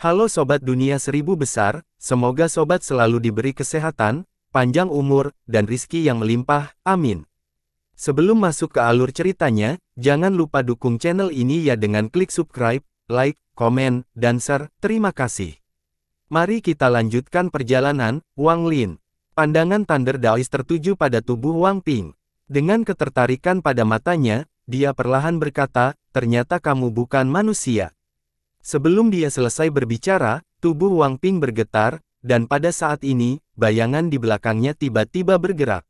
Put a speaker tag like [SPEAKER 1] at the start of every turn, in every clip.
[SPEAKER 1] Halo Sobat Dunia Seribu Besar, semoga Sobat selalu diberi kesehatan, panjang umur, dan rizki yang melimpah, amin. Sebelum masuk ke alur ceritanya, jangan lupa dukung channel ini ya dengan klik subscribe, like, komen, dan share, terima kasih. Mari kita lanjutkan perjalanan, Wang Lin. Pandangan Thunder Daoist tertuju pada tubuh Wang Ping. Dengan ketertarikan pada matanya, dia perlahan berkata, ternyata kamu bukan manusia. Sebelum dia selesai berbicara, tubuh Wang Ping bergetar, dan pada saat ini, bayangan di belakangnya tiba-tiba bergerak.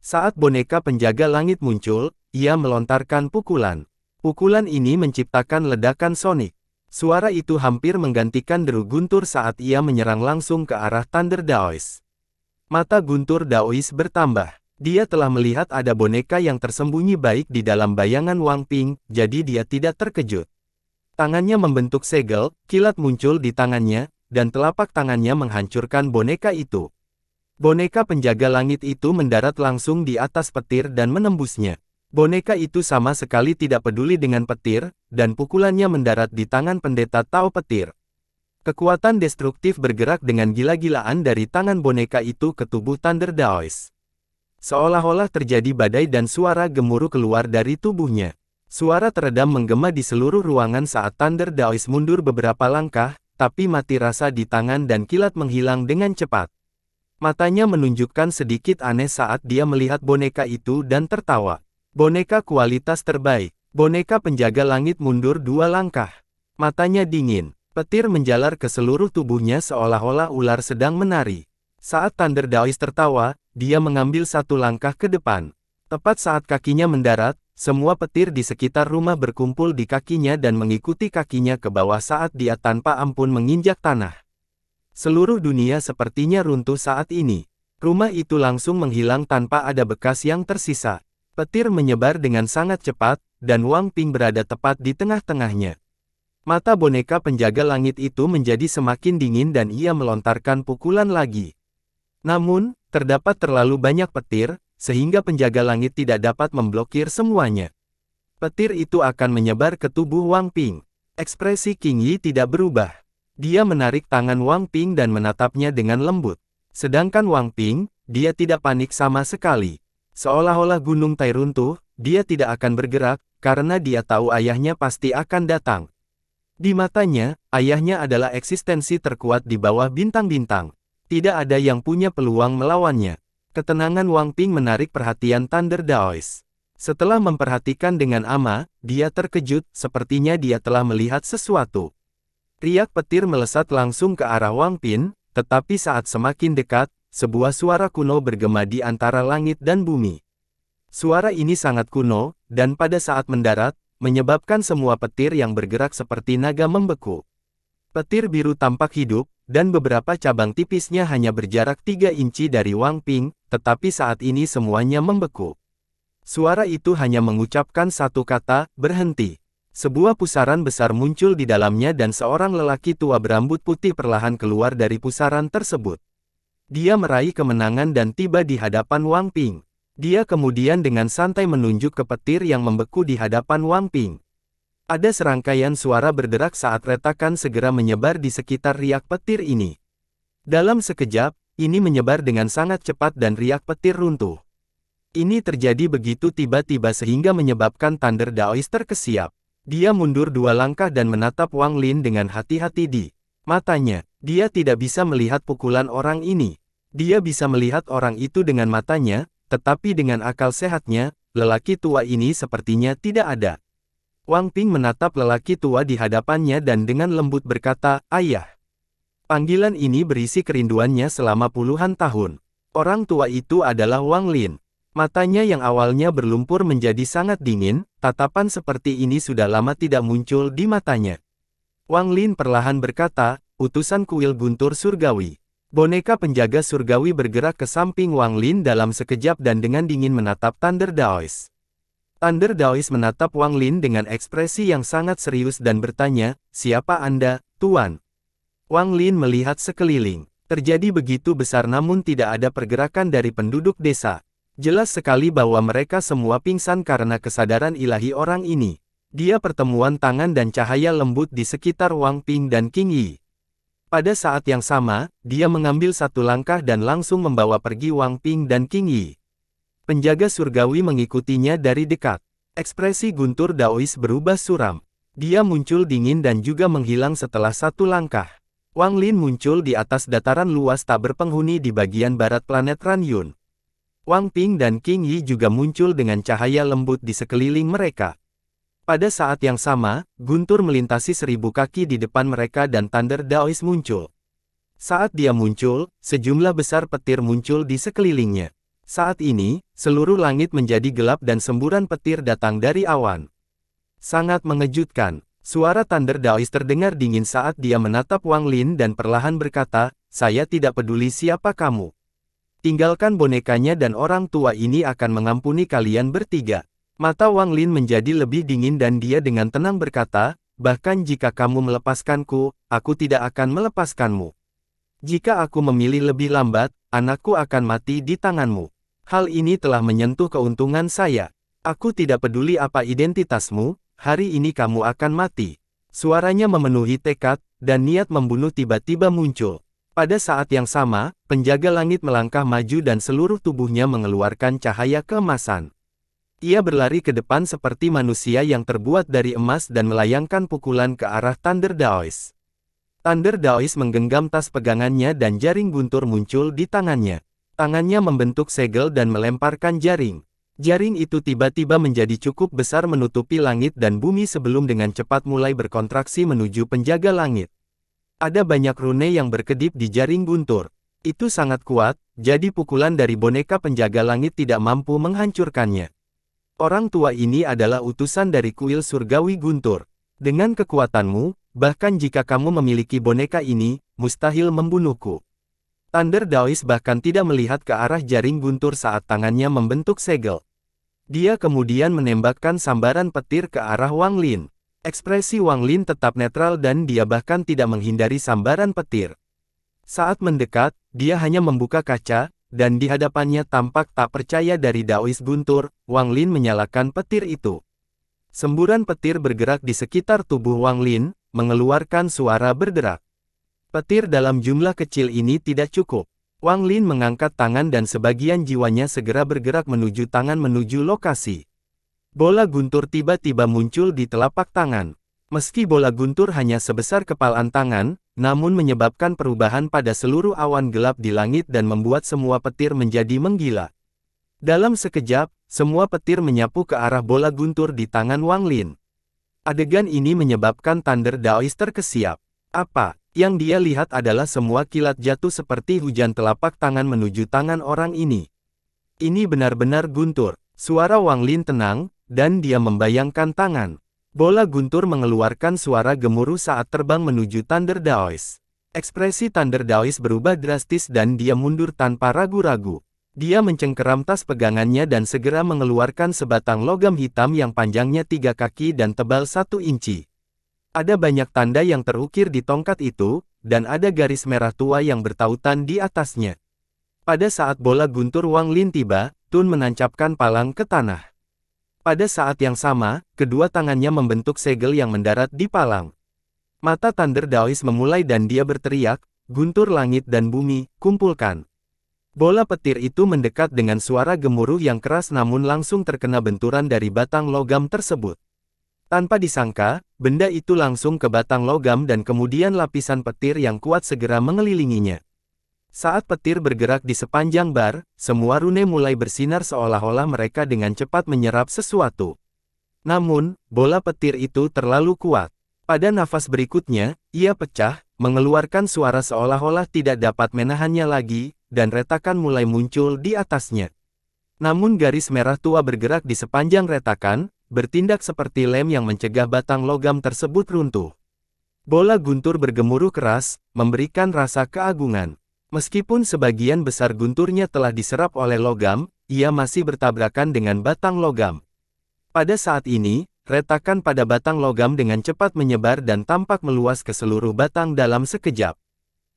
[SPEAKER 1] Saat boneka penjaga langit muncul, ia melontarkan pukulan. Pukulan ini menciptakan ledakan sonik. Suara itu hampir menggantikan deru guntur saat ia menyerang langsung ke arah Thunder Daoist. Mata guntur Daoist bertambah. Dia telah melihat ada boneka yang tersembunyi baik di dalam bayangan Wang Ping, jadi dia tidak terkejut. Tangannya membentuk segel, kilat muncul di tangannya, dan telapak tangannya menghancurkan boneka itu. Boneka penjaga langit itu mendarat langsung di atas petir dan menembusnya. Boneka itu sama sekali tidak peduli dengan petir, dan pukulannya mendarat di tangan pendeta Tao Petir. Kekuatan destruktif bergerak dengan gila-gilaan dari tangan boneka itu ke tubuh Thunder Daoist. Seolah-olah terjadi badai dan suara gemuruh keluar dari tubuhnya. Suara teredam menggema di seluruh ruangan saat Thunder Daoist mundur beberapa langkah, tapi mati rasa di tangan dan kilat menghilang dengan cepat. Matanya menunjukkan sedikit aneh saat dia melihat boneka itu dan tertawa. Boneka kualitas terbaik. Boneka penjaga langit mundur 2 langkah. Matanya dingin. Petir menjalar ke seluruh tubuhnya seolah-olah ular sedang menari. Saat Thunder Daoist tertawa, dia mengambil 1 langkah ke depan. Tepat saat kakinya mendarat, semua petir di sekitar rumah berkumpul di kakinya dan mengikuti kakinya ke bawah saat dia tanpa ampun menginjak tanah. Seluruh dunia sepertinya runtuh saat ini. Rumah itu langsung menghilang tanpa ada bekas yang tersisa. Petir menyebar dengan sangat cepat, dan Wang Ping berada tepat di tengah-tengahnya. Mata boneka penjaga langit itu menjadi semakin dingin dan ia melontarkan pukulan lagi. Namun, terdapat terlalu banyak petir, sehingga penjaga langit tidak dapat memblokir semuanya. Petir itu akan menyebar ke tubuh Wang Ping. Ekspresi King Yi tidak berubah. Dia menarik tangan Wang Ping dan menatapnya dengan lembut. Sedangkan Wang Ping, dia tidak panik sama sekali. Seolah-olah gunung Tai runtuh, dia tidak akan bergerak, karena dia tahu ayahnya pasti akan datang. Di matanya, ayahnya adalah eksistensi terkuat di bawah bintang-bintang. Tidak ada yang punya peluang melawannya. Ketenangan Wang Ping menarik perhatian Thunder Daoist. Setelah memperhatikan dengan ama, dia terkejut, sepertinya dia telah melihat sesuatu. Riak petir melesat langsung ke arah Wang Ping, tetapi saat semakin dekat, sebuah suara kuno bergema di antara langit dan bumi. Suara ini sangat kuno, dan pada saat mendarat, menyebabkan semua petir yang bergerak seperti naga membeku. Petir biru tampak hidup, dan beberapa cabang tipisnya hanya berjarak 3 inci dari Wang Ping, tetapi saat ini semuanya membeku. Suara itu hanya mengucapkan satu kata, berhenti. Sebuah pusaran besar muncul di dalamnya dan seorang lelaki tua berambut putih perlahan keluar dari pusaran tersebut. Dia meraih kemenangan dan tiba di hadapan Wang Ping. Dia kemudian dengan santai menunjuk ke petir yang membeku di hadapan Wang Ping. Ada serangkaian suara berderak saat retakan segera menyebar di sekitar riak petir ini. Dalam sekejap, ini menyebar dengan sangat cepat dan riak petir runtuh. Ini terjadi begitu tiba-tiba sehingga menyebabkan Thunder Daoist terkesiap. Dia mundur 2 langkah dan menatap Wang Lin dengan hati-hati di matanya. Dia tidak bisa melihat pukulan orang ini. Dia bisa melihat orang itu dengan matanya, tetapi dengan akal sehatnya, lelaki tua ini sepertinya tidak ada. Wang Ping menatap lelaki tua di hadapannya dan dengan lembut berkata, "Ayah." Panggilan ini berisi kerinduannya selama puluhan tahun. Orang tua itu adalah Wang Lin. Matanya yang awalnya berlumpur menjadi sangat dingin, tatapan seperti ini sudah lama tidak muncul di matanya. Wang Lin perlahan berkata, "Utusan kuil guntur surgawi." Boneka penjaga surgawi bergerak ke samping Wang Lin dalam sekejap dan dengan dingin menatap Thunder Daoist. Thunder Daoist menatap Wang Lin dengan ekspresi yang sangat serius dan bertanya, "Siapa Anda, Tuan?" Wang Lin melihat sekeliling. Terjadi begitu besar namun tidak ada pergerakan dari penduduk desa. Jelas sekali bahwa mereka semua pingsan karena kesadaran ilahi orang ini. Dia pertemuan tangan dan cahaya lembut di sekitar Wang Ping dan King Yi. Pada saat yang sama, dia mengambil satu langkah dan langsung membawa pergi Wang Ping dan Qing Yi. Penjaga surgawi mengikutinya dari dekat. Ekspresi guntur Daois berubah suram. Dia muncul dingin dan juga menghilang setelah satu langkah. Wang Lin muncul di atas dataran luas tak berpenghuni di bagian barat planet Ranyun. Wang Ping dan Qing Yi juga muncul dengan cahaya lembut di sekeliling mereka. Pada saat yang sama, guntur melintasi 1000 kaki di depan mereka dan Thunder Daois muncul. Saat dia muncul, sejumlah besar petir muncul di sekelilingnya. Saat ini, seluruh langit menjadi gelap dan semburan petir datang dari awan. Sangat mengejutkan. Suara Thunder Daois terdengar dingin saat dia menatap Wang Lin dan perlahan berkata, "Saya tidak peduli siapa kamu. Tinggalkan bonekanya dan orang tua ini akan mengampuni kalian bertiga." Mata Wang Lin menjadi lebih dingin dan dia dengan tenang berkata, "Bahkan jika kamu melepaskanku, aku tidak akan melepaskanmu. Jika aku memilih lebih lambat, anakku akan mati di tanganmu. Hal ini telah menyentuh keuntungan saya. Aku tidak peduli apa identitasmu, hari ini kamu akan mati." Suaranya memenuhi tekad, dan niat membunuh tiba-tiba muncul. Pada saat yang sama, penjaga langit melangkah maju dan seluruh tubuhnya mengeluarkan cahaya keemasan. Ia berlari ke depan seperti manusia yang terbuat dari emas dan melayangkan pukulan ke arah Thunder Daois. Thunder Daois menggenggam tas pegangannya dan jaring guntur muncul di tangannya. Tangannya membentuk segel dan melemparkan jaring. Jaring itu tiba-tiba menjadi cukup besar menutupi langit dan bumi sebelum dengan cepat mulai berkontraksi menuju penjaga langit. Ada banyak rune yang berkedip di jaring guntur. Itu sangat kuat, jadi pukulan dari boneka penjaga langit tidak mampu menghancurkannya. Orang tua ini adalah utusan dari kuil surgawi guntur. Dengan kekuatanmu, bahkan jika kamu memiliki boneka ini, mustahil membunuhku. Thunder Daois bahkan tidak melihat ke arah jaring guntur saat tangannya membentuk segel. Dia kemudian menembakkan sambaran petir ke arah Wang Lin. Ekspresi Wang Lin tetap netral dan dia bahkan tidak menghindari sambaran petir. Saat mendekat, dia hanya membuka kaca, dan di hadapannya tampak tak percaya dari Daois guntur. Wang Lin menyalakan petir itu. Semburan petir bergerak di sekitar tubuh Wang Lin, mengeluarkan suara berderak. Petir dalam jumlah kecil ini tidak cukup. Wang Lin mengangkat tangan dan sebagian jiwanya segera bergerak menuju tangan menuju lokasi. Bola guntur tiba-tiba muncul di telapak tangan. Meski bola guntur hanya sebesar kepalan tangan, namun menyebabkan perubahan pada seluruh awan gelap di langit dan membuat semua petir menjadi menggila. Dalam sekejap, semua petir menyapu ke arah bola guntur di tangan Wang Lin. Adegan ini menyebabkan Thunder Daois terkesiap. Apa yang dia lihat adalah semua kilat jatuh seperti hujan telapak tangan menuju tangan orang ini. Ini benar-benar guntur. Suara Wang Lin tenang, dan dia membayangkan tangan. Bola guntur mengeluarkan suara gemuruh saat terbang menuju Thunder Daois. Ekspresi Thunder Daois berubah drastis dan dia mundur tanpa ragu-ragu. Dia mencengkeram tas pegangannya dan segera mengeluarkan sebatang logam hitam yang panjangnya 3 kaki dan tebal 1 inci. Ada banyak tanda yang terukir di tongkat itu, dan ada garis merah tua yang bertautan di atasnya. Pada saat bola guntur Wang Lin tiba, Tun menancapkan palang ke tanah. Pada saat yang sama, kedua tangannya membentuk segel yang mendarat di palang. Mata Thunder Daois memulai dan dia berteriak, "Guntur langit dan bumi, kumpulkan." Bola petir itu mendekat dengan suara gemuruh yang keras namun langsung terkena benturan dari batang logam tersebut. Tanpa disangka, benda itu langsung ke batang logam dan kemudian lapisan petir yang kuat segera mengelilinginya. Saat petir bergerak di sepanjang bar, semua rune mulai bersinar seolah-olah mereka dengan cepat menyerap sesuatu. Namun, bola petir itu terlalu kuat. Pada nafas berikutnya, ia pecah, mengeluarkan suara seolah-olah tidak dapat menahannya lagi, dan retakan mulai muncul di atasnya. Namun garis merah tua bergerak di sepanjang retakan, bertindak seperti lem yang mencegah batang logam tersebut runtuh. Bola guntur bergemuruh keras, memberikan rasa keagungan. Meskipun sebagian besar gunturnya telah diserap oleh logam, ia masih bertabrakan dengan batang logam. Pada saat ini, retakan pada batang logam dengan cepat menyebar dan tampak meluas ke seluruh batang dalam sekejap.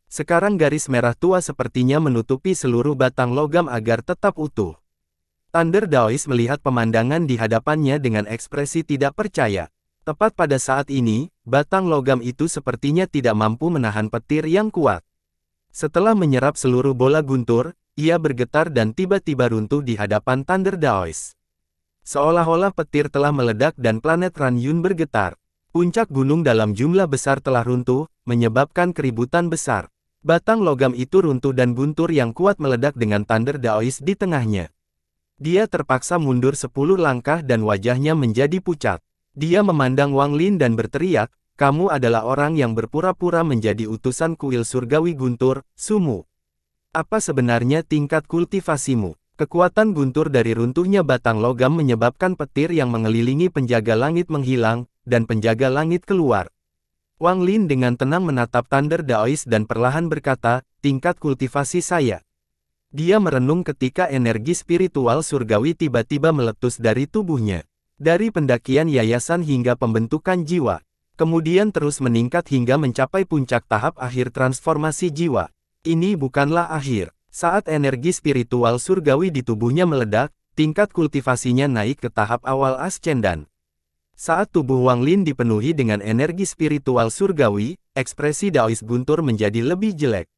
[SPEAKER 1] Sekarang garis merah tua sepertinya menutupi seluruh batang logam agar tetap utuh. Thunder Daois melihat pemandangan di hadapannya dengan ekspresi tidak percaya. Tepat pada saat ini, batang logam itu sepertinya tidak mampu menahan petir yang kuat. Setelah menyerap seluruh bola guntur, ia bergetar dan tiba-tiba runtuh di hadapan Thunder Daoist. Seolah-olah petir telah meledak dan planet Ranyun bergetar. Puncak gunung dalam jumlah besar telah runtuh, menyebabkan keributan besar. Batang logam itu runtuh dan guntur yang kuat meledak dengan Thunder Daoist di tengahnya. Dia terpaksa mundur 10 langkah dan wajahnya menjadi pucat. Dia memandang Wang Lin dan berteriak, "Kamu adalah orang yang berpura-pura menjadi utusan kuil surgawi guntur, Sumu. Apa sebenarnya tingkat kultivasimu?" Kekuatan guntur dari runtuhnya batang logam menyebabkan petir yang mengelilingi penjaga langit menghilang, dan penjaga langit keluar. Wang Lin dengan tenang menatap Thunder Daoist dan perlahan berkata, "Tingkat kultivasi saya." Dia merenung ketika energi spiritual surgawi tiba-tiba meletus dari tubuhnya. Dari pendakian yayasan hingga pembentukan jiwa. Kemudian terus meningkat hingga mencapai puncak tahap akhir transformasi jiwa. Ini bukanlah akhir. Saat energi spiritual surgawi di tubuhnya meledak, tingkat kultivasinya naik ke tahap awal ascendan. Saat tubuh Wang Lin dipenuhi dengan energi spiritual surgawi, ekspresi Daoist guntur menjadi lebih jelek.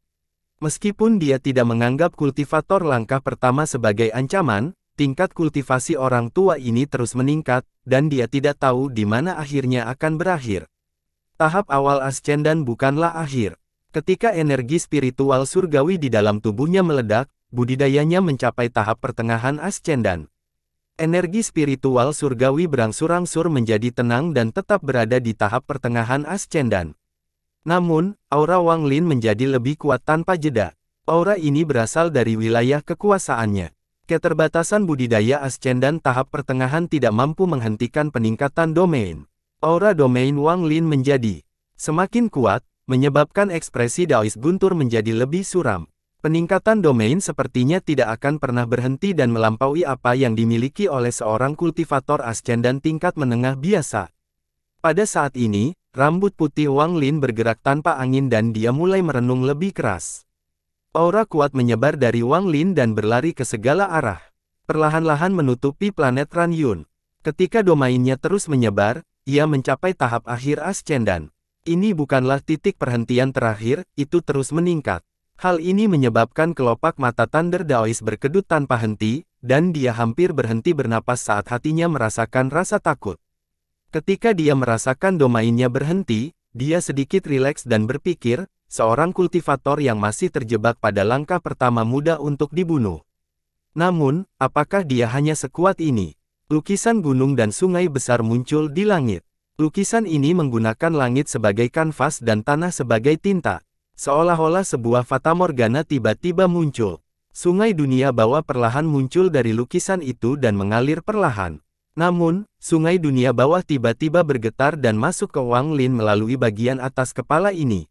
[SPEAKER 1] Meskipun dia tidak menganggap kultivator langkah pertama sebagai ancaman, tingkat kultivasi orang tua ini terus meningkat, dan dia tidak tahu di mana akhirnya akan berakhir. Tahap awal ascendan bukanlah akhir. Ketika energi spiritual surgawi di dalam tubuhnya meledak, budidayanya mencapai tahap pertengahan ascendan. Energi spiritual surgawi berangsur-angsur menjadi tenang dan tetap berada di tahap pertengahan ascendan. Namun, aura Wang Lin menjadi lebih kuat tanpa jeda. Aura ini berasal dari wilayah kekuasaannya. Keterbatasan budidaya ascendan tahap pertengahan tidak mampu menghentikan peningkatan domain. Aura domain Wang Lin menjadi semakin kuat, menyebabkan ekspresi Daoist guntur menjadi lebih suram. Peningkatan domain sepertinya tidak akan pernah berhenti dan melampaui apa yang dimiliki oleh seorang kultivator ascendan tingkat menengah biasa. Pada saat ini, rambut putih Wang Lin bergerak tanpa angin dan dia mulai merenung lebih keras. Aura kuat menyebar dari Wang Lin dan berlari ke segala arah. Perlahan-lahan menutupi planet Ranyun. Ketika domainnya terus menyebar, ia mencapai tahap akhir ascendan. Ini bukanlah titik perhentian terakhir, itu terus meningkat. Hal ini menyebabkan kelopak mata Thunder Daoist berkedut tanpa henti, dan dia hampir berhenti bernapas saat hatinya merasakan rasa takut. Ketika dia merasakan domainnya berhenti, dia sedikit rileks dan berpikir, seorang kultivator yang masih terjebak pada langkah pertama mudah untuk dibunuh. Namun, apakah dia hanya sekuat ini? Lukisan gunung dan sungai besar muncul di langit. Lukisan ini menggunakan langit sebagai kanvas dan tanah sebagai tinta. Seolah-olah sebuah fatamorgana tiba-tiba muncul. Sungai dunia bawah perlahan muncul dari lukisan itu dan mengalir perlahan. Namun, sungai dunia bawah tiba-tiba bergetar dan masuk ke Wang Lin melalui bagian atas kepala ini.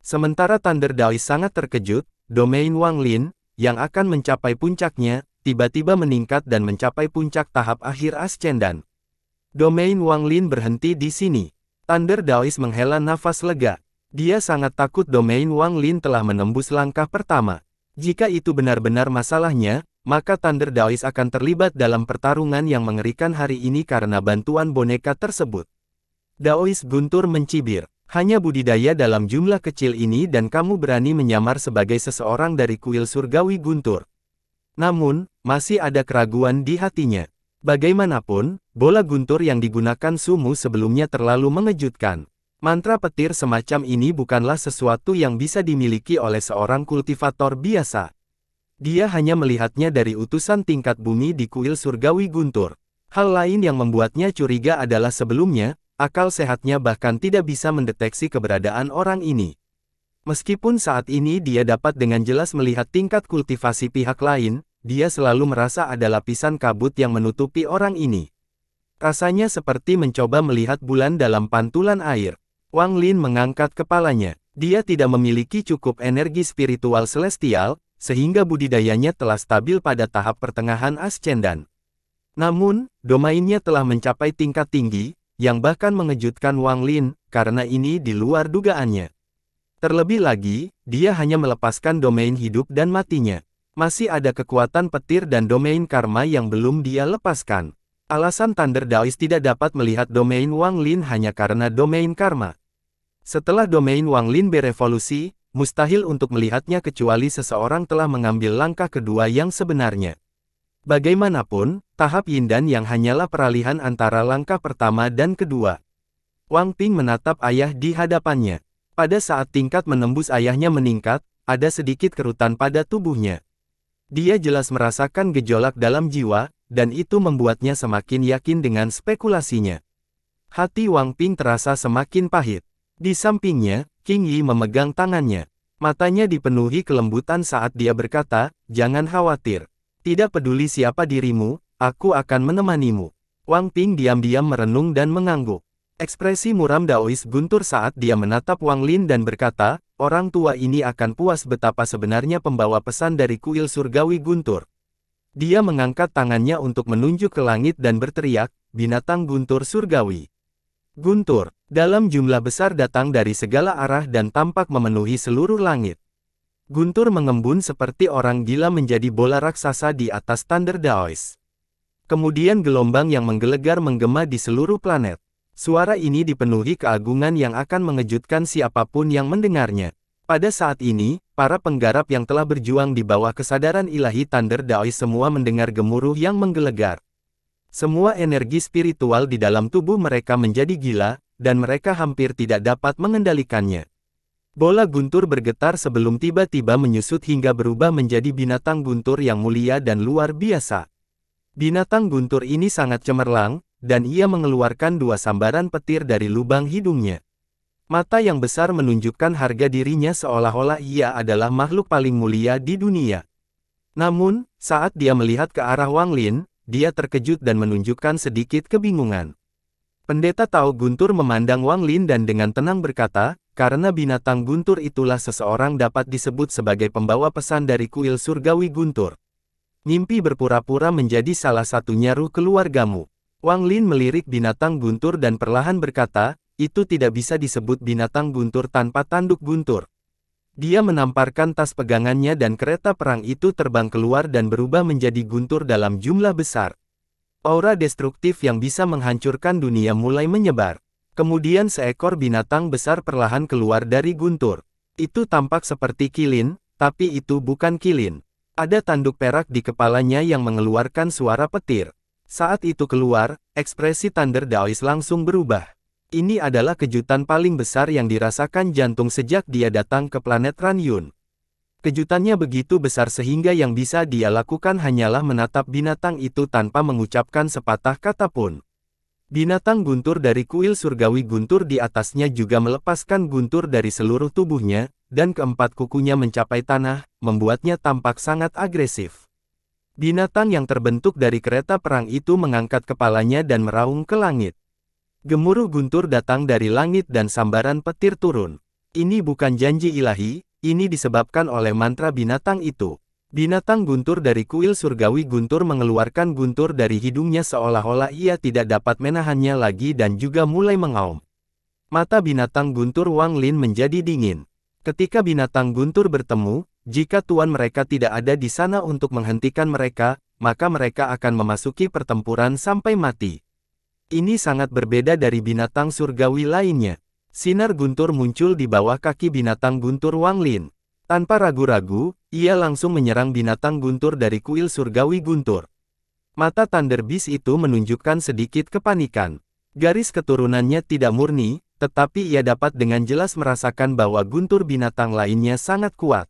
[SPEAKER 1] Sementara Thunder Daoist sangat terkejut, domain Wang Lin, yang akan mencapai puncaknya, tiba-tiba meningkat dan mencapai puncak tahap akhir ascendan. Domain Wang Lin berhenti di sini. Thunder Daoist menghela nafas lega. Dia sangat takut domain Wang Lin telah menembus langkah pertama. Jika itu benar-benar masalahnya, maka Thunder Daoist akan terlibat dalam pertarungan yang mengerikan hari ini karena bantuan boneka tersebut. Daoist guntur mencibir. Hanya budidaya dalam jumlah kecil ini dan kamu berani menyamar sebagai seseorang dari kuil surgawi guntur. Namun, masih ada keraguan di hatinya. Bagaimanapun, bola guntur yang digunakan Sumu sebelumnya terlalu mengejutkan. Mantra petir semacam ini bukanlah sesuatu yang bisa dimiliki oleh seorang kultivator biasa. Dia hanya melihatnya dari utusan tingkat bumi di kuil surgawi guntur. Hal lain yang membuatnya curiga adalah sebelumnya, akal sehatnya bahkan tidak bisa mendeteksi keberadaan orang ini. Meskipun saat ini dia dapat dengan jelas melihat tingkat kultivasi pihak lain, dia selalu merasa ada lapisan kabut yang menutupi orang ini. Rasanya seperti mencoba melihat bulan dalam pantulan air. Wang Lin mengangkat kepalanya. Dia tidak memiliki cukup energi spiritual celestial, sehingga budidayanya telah stabil pada tahap pertengahan ascendan. Namun, domainnya telah mencapai tingkat tinggi, yang bahkan mengejutkan Wang Lin, karena ini di luar dugaannya. Terlebih lagi, dia hanya melepaskan domain hidup dan matinya. Masih ada kekuatan petir dan domain karma yang belum dia lepaskan. Alasan Thunder Daoist tidak dapat melihat domain Wang Lin hanya karena domain karma. Setelah domain Wang Lin berevolusi, mustahil untuk melihatnya kecuali seseorang telah mengambil langkah kedua yang sebenarnya. Bagaimanapun, tahap Yindan yang hanyalah peralihan antara langkah pertama dan kedua. Wang Ping menatap ayah di hadapannya. Pada saat tingkat menembus ayahnya meningkat, ada sedikit kerutan pada tubuhnya. Dia jelas merasakan gejolak dalam jiwa, dan itu membuatnya semakin yakin dengan spekulasinya. Hati Wang Ping terasa semakin pahit. Di sampingnya, Qing Yi memegang tangannya. Matanya dipenuhi kelembutan saat dia berkata, "Jangan khawatir. Tidak peduli siapa dirimu, aku akan menemanimu." Wang Ping diam-diam merenung dan mengangguk. Ekspresi muram Daois guntur saat dia menatap Wang Lin dan berkata, orang tua ini akan puas betapa sebenarnya pembawa pesan dari kuil surgawi guntur. Dia mengangkat tangannya untuk menunjuk ke langit dan berteriak, binatang guntur surgawi. Guntur, dalam jumlah besar datang dari segala arah dan tampak memenuhi seluruh langit. Guntur mengembun seperti orang gila menjadi bola raksasa di atas Thunder Daois. Kemudian gelombang yang menggelegar menggema di seluruh planet. Suara ini dipenuhi keagungan yang akan mengejutkan siapapun yang mendengarnya. Pada saat ini, para penggarap yang telah berjuang di bawah kesadaran ilahi Thunder Daois semua mendengar gemuruh yang menggelegar. Semua energi spiritual di dalam tubuh mereka menjadi gila, dan mereka hampir tidak dapat mengendalikannya. Bola guntur bergetar sebelum tiba-tiba menyusut hingga berubah menjadi binatang guntur yang mulia dan luar biasa. Binatang guntur ini sangat cemerlang, dan ia mengeluarkan dua sambaran petir dari lubang hidungnya. Mata yang besar menunjukkan harga dirinya seolah-olah ia adalah makhluk paling mulia di dunia. Namun, saat dia melihat ke arah Wang Lin, dia terkejut dan menunjukkan sedikit kebingungan. Pendeta Tao Guntur memandang Wang Lin dan dengan tenang berkata, karena binatang guntur itulah seseorang dapat disebut sebagai pembawa pesan dari kuil surgawi guntur. Mimpi berpura-pura menjadi salah satunya ruh keluargamu. Wang Lin melirik binatang guntur dan perlahan berkata, itu tidak bisa disebut binatang guntur tanpa tanduk guntur. Dia menamparkan tas pegangannya dan kereta perang itu terbang keluar dan berubah menjadi guntur dalam jumlah besar. Aura destruktif yang bisa menghancurkan dunia mulai menyebar. Kemudian seekor binatang besar perlahan keluar dari guntur. Itu tampak seperti kilin, tapi itu bukan kilin. Ada tanduk perak di kepalanya yang mengeluarkan suara petir. Saat itu keluar, ekspresi Thunder Daois langsung berubah. Ini adalah kejutan paling besar yang dirasakan jantung sejak dia datang ke planet Ranyun. Kejutannya begitu besar sehingga yang bisa dia lakukan hanyalah menatap binatang itu tanpa mengucapkan sepatah kata pun. Binatang guntur dari kuil surgawi guntur di atasnya juga melepaskan guntur dari seluruh tubuhnya, dan keempat kukunya mencapai tanah, membuatnya tampak sangat agresif. Binatang yang terbentuk dari kereta perang itu mengangkat kepalanya dan meraung ke langit. Gemuruh guntur datang dari langit dan sambaran petir turun. Ini bukan janji ilahi, ini disebabkan oleh mantra binatang itu. Binatang guntur dari kuil surgawi guntur mengeluarkan guntur dari hidungnya seolah-olah ia tidak dapat menahannya lagi dan juga mulai mengaum. Mata binatang guntur Wang Lin menjadi dingin. Ketika binatang guntur bertemu, jika tuan mereka tidak ada di sana untuk menghentikan mereka, maka mereka akan memasuki pertempuran sampai mati. Ini sangat berbeda dari binatang surgawi lainnya. Sinar guntur muncul di bawah kaki binatang guntur Wang Lin. Tanpa ragu-ragu, ia langsung menyerang binatang guntur dari kuil surgawi guntur. Mata Thunder Beast itu menunjukkan sedikit kepanikan. Garis keturunannya tidak murni, tetapi ia dapat dengan jelas merasakan bahwa guntur binatang lainnya sangat kuat.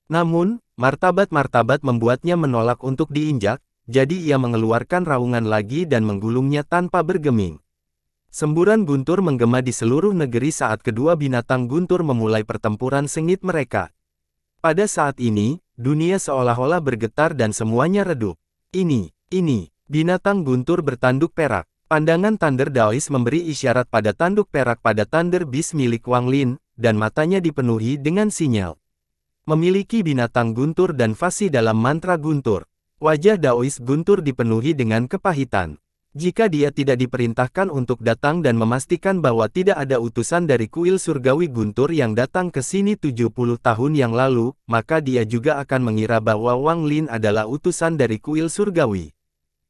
[SPEAKER 1] Namun, martabat-martabat membuatnya menolak untuk diinjak, jadi ia mengeluarkan raungan lagi dan menggulungnya tanpa bergeming. Semburan guntur menggema di seluruh negeri saat kedua binatang guntur memulai pertempuran sengit mereka. Pada saat ini, dunia seolah-olah bergetar dan semuanya redup. Ini, binatang guntur bertanduk perak. Pandangan Thunder Daois memberi isyarat pada tanduk perak pada Thunder Beast milik Wang Lin, dan matanya dipenuhi dengan sinyal. Memiliki binatang guntur dan fasih dalam mantra guntur. Wajah Daois guntur dipenuhi dengan kepahitan. Jika dia tidak diperintahkan untuk datang dan memastikan bahwa tidak ada utusan dari kuil surgawi guntur yang datang ke sini 70 tahun yang lalu, maka dia juga akan mengira bahwa Wang Lin adalah utusan dari kuil surgawi.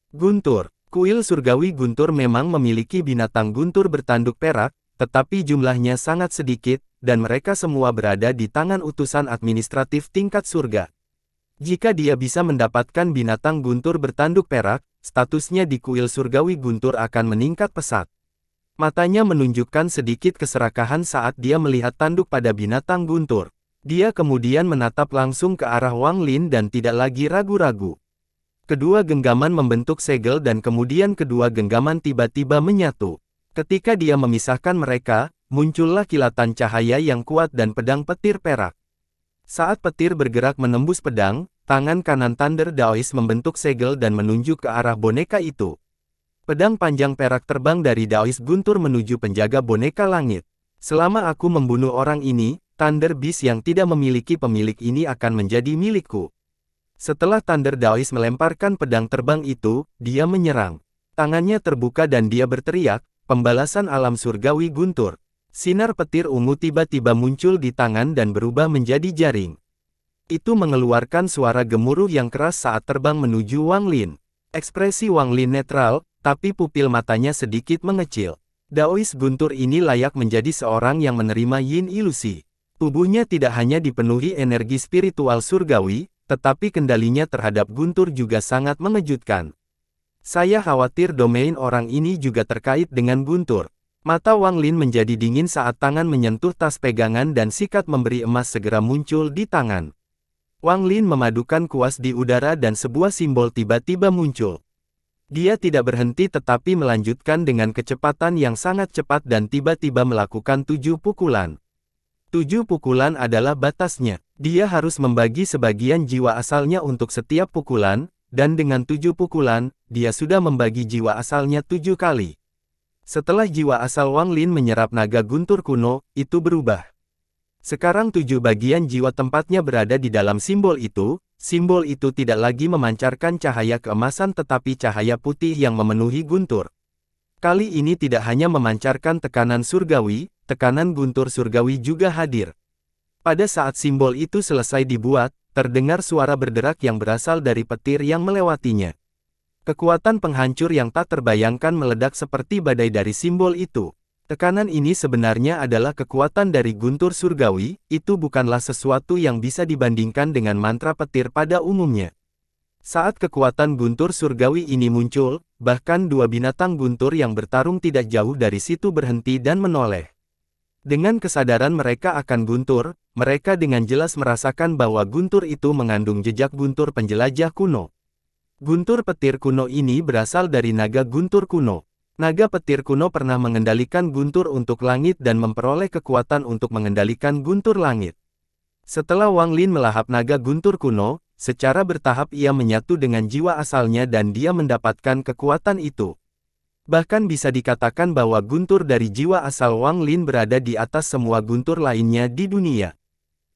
[SPEAKER 1] Guntur, Kuil surgawi guntur memang memiliki binatang guntur bertanduk perak, tetapi jumlahnya sangat sedikit, dan mereka semua berada di tangan utusan administratif tingkat surga. Jika dia bisa mendapatkan binatang guntur bertanduk perak, statusnya di kuil surgawi guntur akan meningkat pesat. Matanya menunjukkan sedikit keserakahan saat dia melihat tanduk pada binatang guntur. Dia kemudian menatap langsung ke arah Wang Lin dan tidak lagi ragu-ragu. Kedua genggaman membentuk segel dan kemudian kedua genggaman tiba-tiba menyatu. Ketika dia memisahkan mereka, muncullah kilatan cahaya yang kuat dan pedang petir perak. Saat petir bergerak menembus pedang, tangan kanan Thunder Daoist membentuk segel dan menunjuk ke arah boneka itu. Pedang panjang perak terbang dari Daoist guntur menuju penjaga boneka langit. Selama aku membunuh orang ini, Thunder Beast yang tidak memiliki pemilik ini akan menjadi milikku. Setelah Thunder Daoist melemparkan pedang terbang itu, dia menyerang. Tangannya terbuka dan dia berteriak, "Pembalasan alam surgawi guntur." Sinar petir ungu tiba-tiba muncul di tangan dan berubah menjadi jaring. Itu mengeluarkan suara gemuruh yang keras saat terbang menuju Wang Lin. Ekspresi Wang Lin netral, tapi pupil matanya sedikit mengecil. Daoist guntur ini layak menjadi seorang yang menerima yin ilusi. Tubuhnya tidak hanya dipenuhi energi spiritual surgawi, tetapi kendalinya terhadap guntur juga sangat mengejutkan. Saya khawatir domain orang ini juga terkait dengan guntur. Mata Wang Lin menjadi dingin saat tangan menyentuh tas pegangan dan sikat memberi emas segera muncul di tangan. Wang Lin memadukan kuas di udara dan sebuah simbol tiba-tiba muncul. Dia tidak berhenti tetapi melanjutkan dengan kecepatan yang sangat cepat dan tiba-tiba melakukan 7 pukulan. 7 pukulan adalah batasnya. Dia harus membagi sebagian jiwa asalnya untuk setiap pukulan, dan dengan 7 pukulan, dia sudah membagi jiwa asalnya 7 kali. Setelah jiwa asal Wang Lin menyerap naga guntur kuno, itu berubah. Sekarang 7 bagian jiwa tempatnya berada di dalam simbol itu tidak lagi memancarkan cahaya keemasan tetapi cahaya putih yang memenuhi guntur. Kali ini tidak hanya memancarkan tekanan surgawi, tekanan guntur surgawi juga hadir. Pada saat simbol itu selesai dibuat, terdengar suara berderak yang berasal dari petir yang melewatinya. Kekuatan penghancur yang tak terbayangkan meledak seperti badai dari simbol itu. Tekanan ini sebenarnya adalah kekuatan dari guntur surgawi, itu bukanlah sesuatu yang bisa dibandingkan dengan mantra petir pada umumnya. Saat kekuatan guntur surgawi ini muncul, bahkan 2 binatang guntur yang bertarung tidak jauh dari situ berhenti dan menoleh. Dengan kesadaran mereka akan guntur, mereka dengan jelas merasakan bahwa guntur itu mengandung jejak guntur penjelajah kuno. Guntur petir kuno ini berasal dari naga guntur kuno. Naga petir kuno pernah mengendalikan guntur untuk langit dan memperoleh kekuatan untuk mengendalikan guntur langit. Setelah Wang Lin melahap naga guntur kuno, secara bertahap ia menyatu dengan jiwa asalnya dan dia mendapatkan kekuatan itu. Bahkan bisa dikatakan bahwa guntur dari jiwa asal Wang Lin berada di atas semua guntur lainnya di dunia.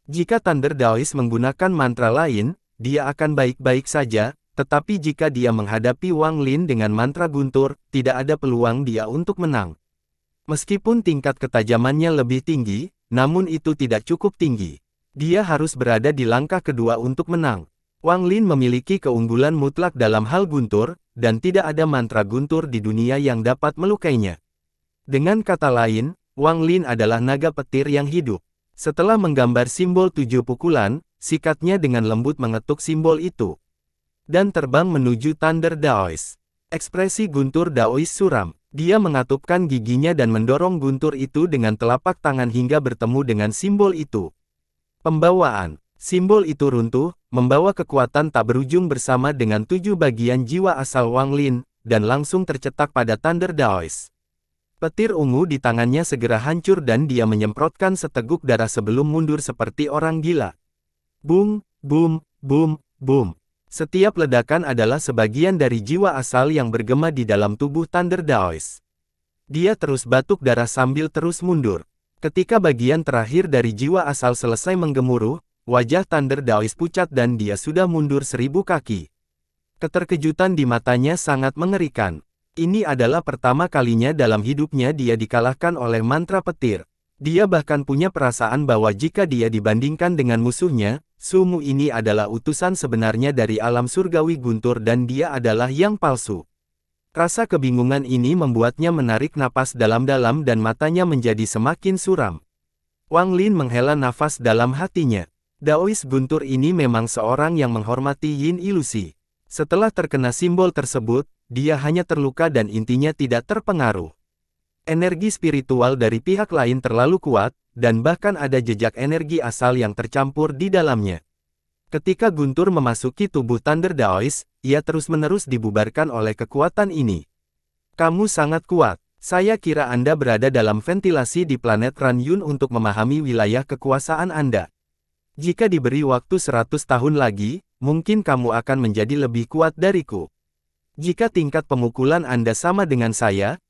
[SPEAKER 1] Jika Thunder Daoist menggunakan mantra lain, dia akan baik-baik saja. Tetapi jika dia menghadapi Wang Lin dengan mantra guntur, tidak ada peluang dia untuk menang. Meskipun tingkat ketajamannya lebih tinggi, namun itu tidak cukup tinggi. Dia harus berada di langkah kedua untuk menang. Wang Lin memiliki keunggulan mutlak dalam hal guntur, dan tidak ada mantra guntur di dunia yang dapat melukainya. Dengan kata lain, Wang Lin adalah naga petir yang hidup. Setelah menggambar simbol 7 pukulan, sikatnya dengan lembut mengetuk simbol itu. Dan terbang menuju Thunder Daoist. Ekspresi guntur Daoist suram. Dia mengatupkan giginya dan mendorong guntur itu dengan telapak tangan hingga bertemu dengan simbol itu. Pembawaan. Simbol itu runtuh, membawa kekuatan tak berujung bersama dengan 7 bagian jiwa asal Wang Lin, dan langsung tercetak pada Thunder Daoist. Petir ungu di tangannya segera hancur dan dia menyemprotkan seteguk darah sebelum mundur seperti orang gila. Boom, boom, boom, boom. Setiap ledakan adalah sebagian dari jiwa asal yang bergema di dalam tubuh Thunder Daoist. Dia terus batuk darah sambil terus mundur. Ketika bagian terakhir dari jiwa asal selesai menggemuruh, wajah Thunder Daoist pucat dan dia sudah mundur 1000 kaki. Keterkejutan di matanya sangat mengerikan. Ini adalah pertama kalinya dalam hidupnya dia dikalahkan oleh mantra petir. Dia bahkan punya perasaan bahwa jika dia dibandingkan dengan musuhnya, Sumu ini adalah utusan sebenarnya dari alam surgawi guntur dan dia adalah yang palsu. Rasa kebingungan ini membuatnya menarik napas dalam-dalam dan matanya menjadi semakin suram. Wang Lin menghela nafas dalam hatinya. Daois guntur ini memang seorang yang menghormati yin ilusi. Setelah terkena simbol tersebut, dia hanya terluka dan intinya tidak terpengaruh. Energi spiritual dari pihak lain terlalu kuat, dan bahkan ada jejak energi asal yang tercampur di dalamnya. Ketika guntur memasuki tubuh Thunder Daois, ia terus-menerus dibubarkan oleh kekuatan ini. Kamu sangat kuat. Saya kira Anda berada dalam ventilasi di planet Ranyun untuk memahami wilayah kekuasaan Anda. Jika diberi waktu 100 tahun lagi, mungkin kamu akan menjadi lebih kuat dariku. Jika tingkat pemukulan Anda sama dengan saya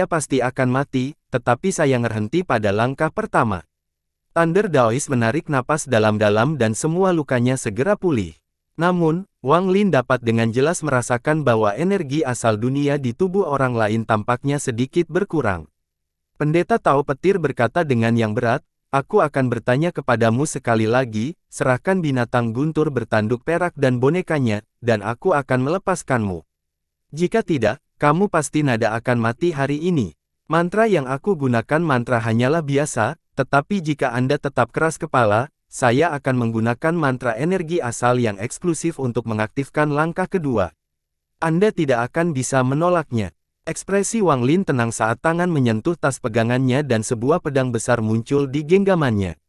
[SPEAKER 1] pasti akan mati, tetapi saya berhenti pada langkah pertama. Thunder Daois menarik napas dalam-dalam dan semua lukanya segera pulih. Namun, Wang Lin dapat dengan jelas merasakan bahwa energi asal dunia di tubuh orang lain tampaknya sedikit berkurang. Pendeta Tao Petir berkata dengan yang berat, "Aku akan bertanya kepadamu sekali lagi, serahkan binatang guntur bertanduk perak dan bonekanya, dan aku akan melepaskanmu. Jika tidak, kamu pasti nada akan mati hari ini. Mantra yang aku gunakan mantra hanyalah biasa, tetapi jika Anda tetap keras kepala, saya akan menggunakan mantra energi asal yang eksklusif untuk mengaktifkan langkah kedua. Anda tidak akan bisa menolaknya." Ekspresi Wang Lin tenang saat tangan menyentuh tas pegangannya dan sebuah pedang besar muncul di genggamannya.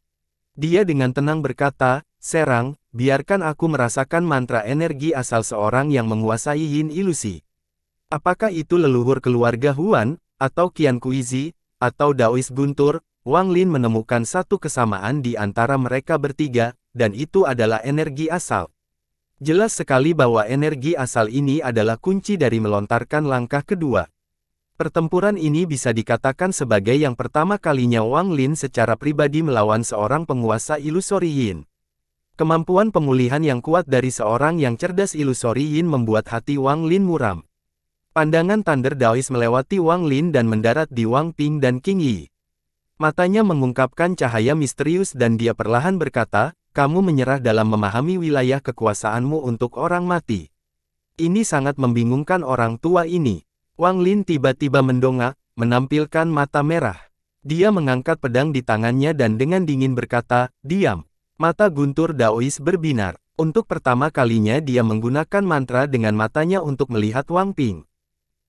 [SPEAKER 1] Dia dengan tenang berkata, "Serang, biarkan aku merasakan mantra energi asal seorang yang menguasai yin ilusi." Apakah itu leluhur keluarga Huan, atau Qian Kuizi, atau Daois Guntur? Wang Lin menemukan satu kesamaan di antara mereka bertiga, dan itu adalah energi asal. Jelas sekali bahwa energi asal ini adalah kunci dari melontarkan langkah kedua. Pertempuran ini bisa dikatakan sebagai yang pertama kalinya Wang Lin secara pribadi melawan seorang penguasa ilusori yin. Kemampuan pemulihan yang kuat dari seorang yang cerdas ilusori yin membuat hati Wang Lin muram. Pandangan Thunder Daois melewati Wang Lin dan mendarat di Wang Ping dan Qing Yi. Matanya mengungkapkan cahaya misterius dan dia perlahan berkata, "Kamu menyerah dalam memahami wilayah kekuasaanmu untuk orang mati." Ini sangat membingungkan orang tua ini. Wang Lin tiba-tiba mendongak, menampilkan mata merah. Dia mengangkat pedang di tangannya dan dengan dingin berkata, "Diam." Mata guntur Daois berbinar. Untuk pertama kalinya dia menggunakan mantra dengan matanya untuk melihat Wang Ping.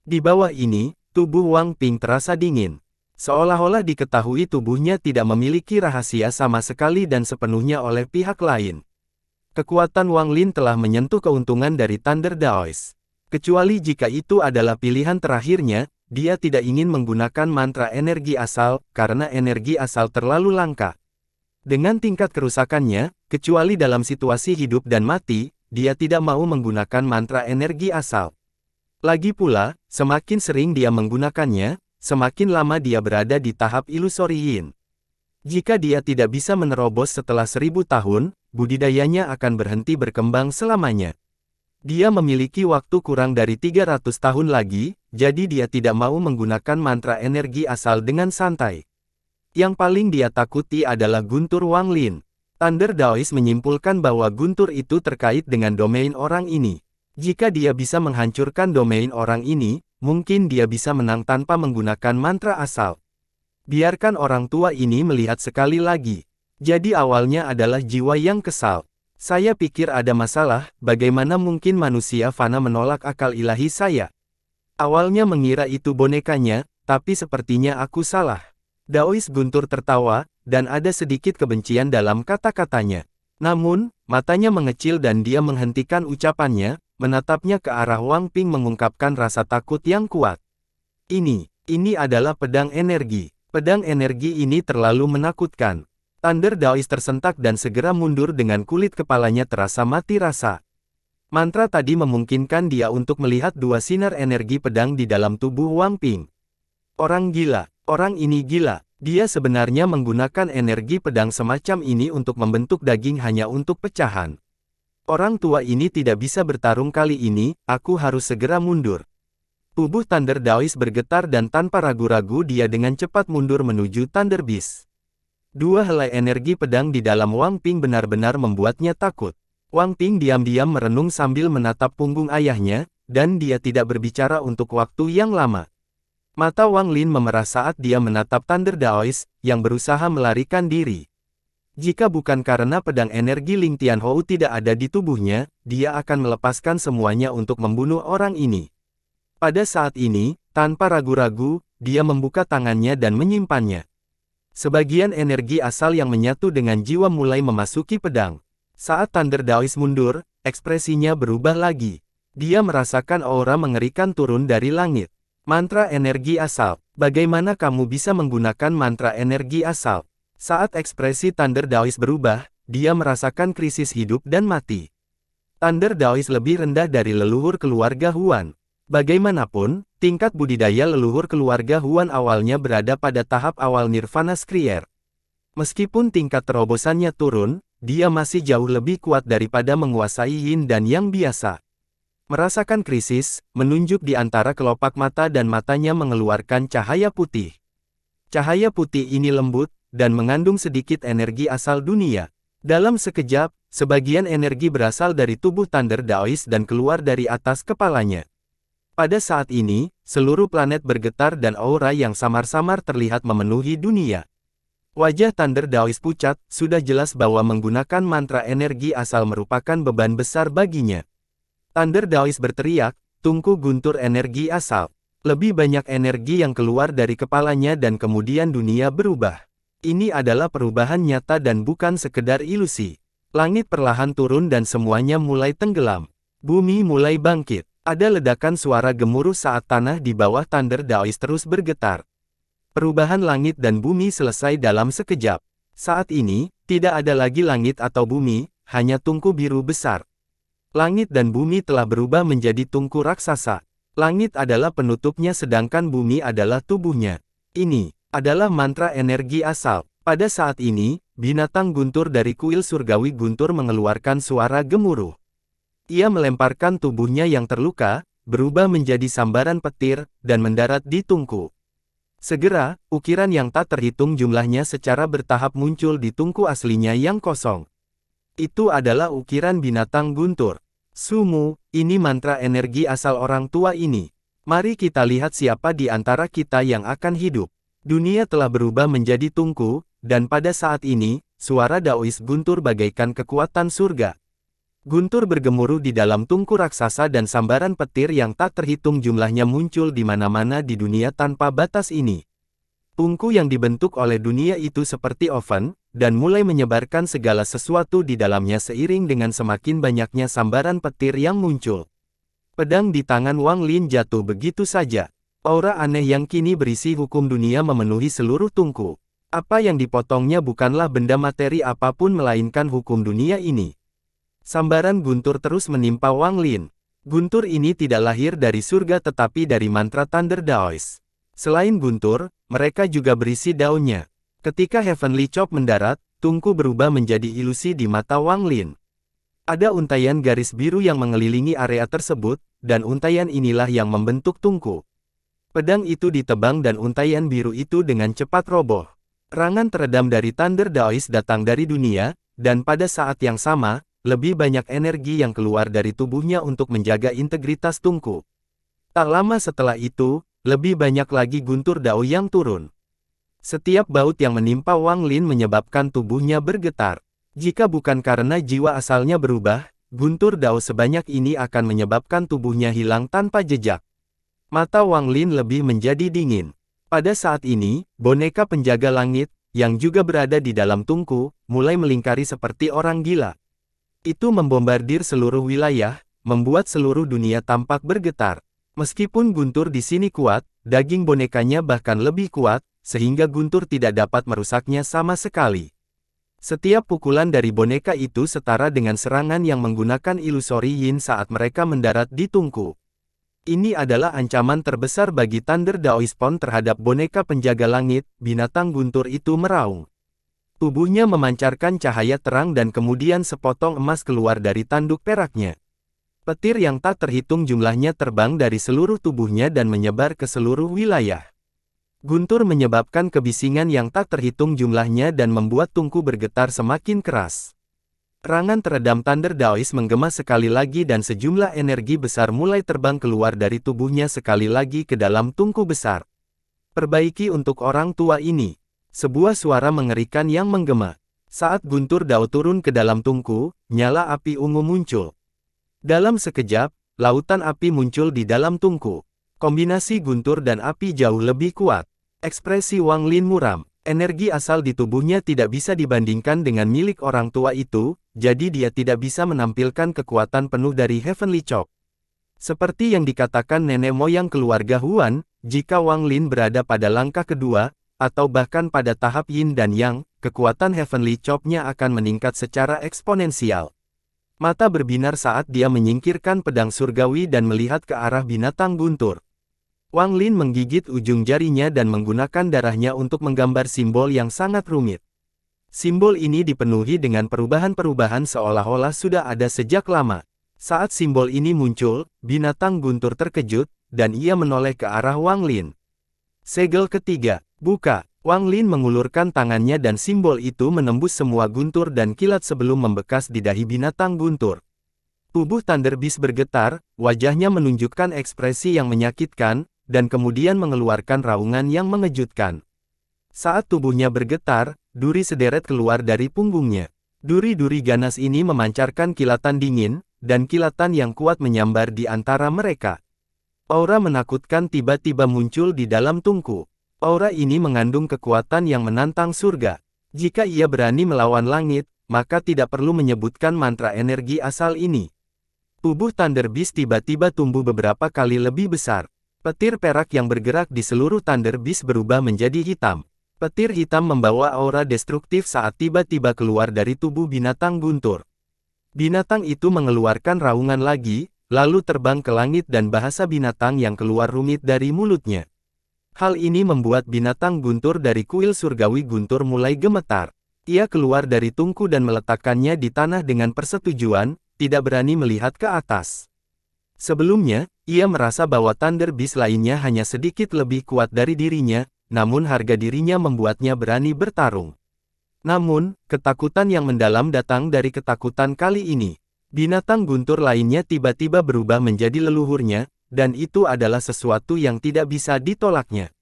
[SPEAKER 1] Di bawah ini, tubuh Wang Ping terasa dingin. Seolah-olah diketahui tubuhnya tidak memiliki rahasia sama sekali dan sepenuhnya oleh pihak lain. Kekuatan Wang Lin telah menyentuh keuntungan dari Thunder Daois. Kecuali jika itu adalah pilihan terakhirnya, dia tidak ingin menggunakan mantra energi asal, karena energi asal terlalu langka. Dengan tingkat kerusakannya, kecuali dalam situasi hidup dan mati, dia tidak mau menggunakan mantra energi asal. Lagi pula, semakin sering dia menggunakannya, semakin lama dia berada di tahap ilusori yin. Jika dia tidak bisa menerobos setelah 1000 tahun, budidayanya akan berhenti berkembang selamanya. Dia memiliki waktu kurang dari 300 tahun lagi, jadi dia tidak mau menggunakan mantra energi asal dengan santai. Yang paling dia takuti adalah guntur Wang Lin. Thunder Daois menyimpulkan bahwa guntur itu terkait dengan domain orang ini. Jika dia bisa menghancurkan domain orang ini, mungkin dia bisa menang tanpa menggunakan mantra asal. Biarkan orang tua ini melihat sekali lagi. Jadi awalnya adalah jiwa yang kesal. Saya pikir ada masalah, bagaimana mungkin manusia fana menolak akal ilahi saya? Awalnya mengira itu bonekanya, tapi sepertinya aku salah. Daois guntur tertawa, dan ada sedikit kebencian dalam kata-katanya. Namun, matanya mengecil dan dia menghentikan ucapannya, menatapnya ke arah Wang Ping mengungkapkan rasa takut yang kuat. Ini adalah pedang energi. Pedang energi ini terlalu menakutkan. Thunder Daois tersentak dan segera mundur dengan kulit kepalanya terasa mati rasa. Mantra tadi memungkinkan dia untuk melihat dua sinar energi pedang di dalam tubuh Wang Ping. Orang gila, orang ini gila. Dia sebenarnya menggunakan energi pedang semacam ini untuk membentuk daging hanya untuk pecahan. Orang tua ini tidak bisa bertarung kali ini, aku harus segera mundur. Tubuh Thunder Daois bergetar dan tanpa ragu-ragu dia dengan cepat mundur menuju Thunder Beast. Dua helai energi pedang di dalam Wang Ping benar-benar membuatnya takut. Wang Ping diam-diam merenung sambil menatap punggung ayahnya, dan dia tidak berbicara untuk waktu yang lama. Mata Wang Lin memerah saat dia menatap Thunder Daoist, yang berusaha melarikan diri. Jika bukan karena pedang energi Ling Tianhou tidak ada di tubuhnya, dia akan melepaskan semuanya untuk membunuh orang ini. Pada saat ini, tanpa ragu-ragu, dia membuka tangannya dan menyimpannya. Sebagian energi asal yang menyatu dengan jiwa mulai memasuki pedang. Saat Thunder Daoist mundur, ekspresinya berubah lagi. Dia merasakan aura mengerikan turun dari langit. Mantra energi asal. Bagaimana kamu bisa menggunakan mantra energi asal? Saat ekspresi Thunder Daoist berubah, dia merasakan krisis hidup dan mati. Thunder Daoist lebih rendah dari leluhur keluarga Huan. Bagaimanapun, tingkat budidaya leluhur keluarga Huan awalnya berada pada tahap awal Nirvana Skrier. Meskipun tingkat terobosannya turun, dia masih jauh lebih kuat daripada menguasai Yin dan Yang biasa. Merasakan krisis, menunjuk di antara kelopak mata dan matanya mengeluarkan cahaya putih. Cahaya putih ini lembut, dan mengandung sedikit energi asal dunia. Dalam sekejap, sebagian energi berasal dari tubuh Thunder Daoist dan keluar dari atas kepalanya. Pada saat ini, seluruh planet bergetar dan aura yang samar-samar terlihat memenuhi dunia. Wajah Thunder Daoist pucat, sudah jelas bahwa menggunakan mantra energi asal merupakan beban besar baginya. Thunder Daoist berteriak, tungku guntur energi asal. Lebih banyak energi yang keluar dari kepalanya dan kemudian dunia berubah. Ini adalah perubahan nyata dan bukan sekedar ilusi. Langit perlahan turun dan semuanya mulai tenggelam. Bumi mulai bangkit. Ada ledakan suara gemuruh saat tanah di bawah Thunder Daoist terus bergetar. Perubahan langit dan bumi selesai dalam sekejap. Saat ini, tidak ada lagi langit atau bumi, hanya tungku biru besar. Langit dan bumi telah berubah menjadi tungku raksasa. Langit adalah penutupnya sedangkan bumi adalah tubuhnya. Ini adalah mantra energi asal. Pada saat ini, binatang guntur dari kuil surgawi guntur mengeluarkan suara gemuruh. Ia melemparkan tubuhnya yang terluka, berubah menjadi sambaran petir, dan mendarat di tungku. Segera, ukiran yang tak terhitung jumlahnya secara bertahap muncul di tungku aslinya yang kosong. Itu adalah ukiran binatang guntur. Sumu, ini mantra energi asal orang tua ini. Mari kita lihat siapa di antara kita yang akan hidup. Dunia telah berubah menjadi tungku, dan pada saat ini, suara Daoist guntur bagaikan kekuatan surga. Guntur bergemuruh di dalam tungku raksasa dan sambaran petir yang tak terhitung jumlahnya muncul di mana-mana di dunia tanpa batas ini. Tungku yang dibentuk oleh dunia itu seperti oven, dan mulai menyebarkan segala sesuatu di dalamnya seiring dengan semakin banyaknya sambaran petir yang muncul. Pedang di tangan Wang Lin jatuh begitu saja. Aura aneh yang kini berisi hukum dunia memenuhi seluruh tungku. Apa yang dipotongnya bukanlah benda materi apapun melainkan hukum dunia ini. Sambaran guntur terus menimpa Wang Lin. Guntur ini tidak lahir dari surga tetapi dari mantra Thunder Daoist. Selain guntur, mereka juga berisi daunnya. Ketika Heavenly Chop mendarat, tungku berubah menjadi ilusi di mata Wang Lin. Ada untaian garis biru yang mengelilingi area tersebut, dan untaian inilah yang membentuk tungku. Pedang itu ditebang dan untaian biru itu dengan cepat roboh. Serangan teredam dari Thunder Daoist datang dari dunia, dan pada saat yang sama, lebih banyak energi yang keluar dari tubuhnya untuk menjaga integritas tungku. Tak lama setelah itu, lebih banyak lagi guntur dao yang turun. Setiap baut yang menimpa Wang Lin menyebabkan tubuhnya bergetar. Jika bukan karena jiwa asalnya berubah, guntur dao sebanyak ini akan menyebabkan tubuhnya hilang tanpa jejak. Mata Wang Lin lebih menjadi dingin. Pada saat ini, boneka penjaga langit, yang juga berada di dalam tungku, mulai melingkari seperti orang gila. Itu membombardir seluruh wilayah, membuat seluruh dunia tampak bergetar. Meskipun guntur di sini kuat, daging bonekanya bahkan lebih kuat, sehingga guntur tidak dapat merusaknya sama sekali. Setiap pukulan dari boneka itu setara dengan serangan yang menggunakan ilusori yin saat mereka mendarat di tungku. Ini adalah ancaman terbesar bagi Thunder Daoist Pon terhadap boneka penjaga langit, binatang guntur itu meraung. Tubuhnya memancarkan cahaya terang dan kemudian sepotong emas keluar dari tanduk peraknya. Petir yang tak terhitung jumlahnya terbang dari seluruh tubuhnya dan menyebar ke seluruh wilayah. Guntur menyebabkan kebisingan yang tak terhitung jumlahnya dan membuat tungku bergetar semakin keras. Serangan teredam Thunder Daoist menggema sekali lagi dan sejumlah energi besar mulai terbang keluar dari tubuhnya sekali lagi ke dalam tungku besar. Perbaiki untuk orang tua ini. Sebuah suara mengerikan yang menggema. Saat guntur Dao turun ke dalam tungku, nyala api ungu muncul. Dalam sekejap, lautan api muncul di dalam tungku. Kombinasi guntur dan api jauh lebih kuat. Ekspresi Wang Lin muram. Energi asal di tubuhnya tidak bisa dibandingkan dengan milik orang tua itu, jadi dia tidak bisa menampilkan kekuatan penuh dari Heavenly Chop. Seperti yang dikatakan nenek moyang keluarga Huan, jika Wang Lin berada pada langkah kedua, atau bahkan pada tahap Yin dan Yang, kekuatan Heavenly Chop-nya akan meningkat secara eksponensial. Mata berbinar saat dia menyingkirkan pedang surgawi dan melihat ke arah binatang guntur. Wang Lin menggigit ujung jarinya dan menggunakan darahnya untuk menggambar simbol yang sangat rumit. Simbol ini dipenuhi dengan perubahan-perubahan seolah-olah sudah ada sejak lama. Saat simbol ini muncul, binatang guntur terkejut, dan ia menoleh ke arah Wang Lin. Segel ketiga, buka. Wang Lin mengulurkan tangannya dan simbol itu menembus semua guntur dan kilat sebelum membekas di dahi binatang guntur. Tubuh Thunder Beast bergetar, wajahnya menunjukkan ekspresi yang menyakitkan, dan kemudian mengeluarkan raungan yang mengejutkan. Saat tubuhnya bergetar, duri sederet keluar dari punggungnya. Duri-duri ganas ini memancarkan kilatan dingin, dan kilatan yang kuat menyambar di antara mereka. Aura menakutkan tiba-tiba muncul di dalam tungku. Aura ini mengandung kekuatan yang menantang surga. Jika ia berani melawan langit, maka tidak perlu menyebutkan mantra energi asal ini. Tubuh Thunder Beast tiba-tiba tumbuh beberapa kali lebih besar. Petir perak yang bergerak di seluruh Thunder Beast berubah menjadi hitam. Petir hitam membawa aura destruktif saat tiba-tiba keluar dari tubuh binatang guntur. Binatang itu mengeluarkan raungan lagi, lalu terbang ke langit dan bahasa binatang yang keluar rumit dari mulutnya. Hal ini membuat binatang guntur dari kuil surgawi guntur mulai gemetar. Ia keluar dari tungku dan meletakkannya di tanah dengan persetujuan, tidak berani melihat ke atas. Sebelumnya, ia merasa bahwa Thunder Beast lainnya hanya sedikit lebih kuat dari dirinya, namun harga dirinya membuatnya berani bertarung. Namun, ketakutan yang mendalam datang dari ketakutan kali ini. Binatang guntur lainnya tiba-tiba berubah menjadi leluhurnya, dan itu adalah sesuatu yang tidak bisa ditolaknya.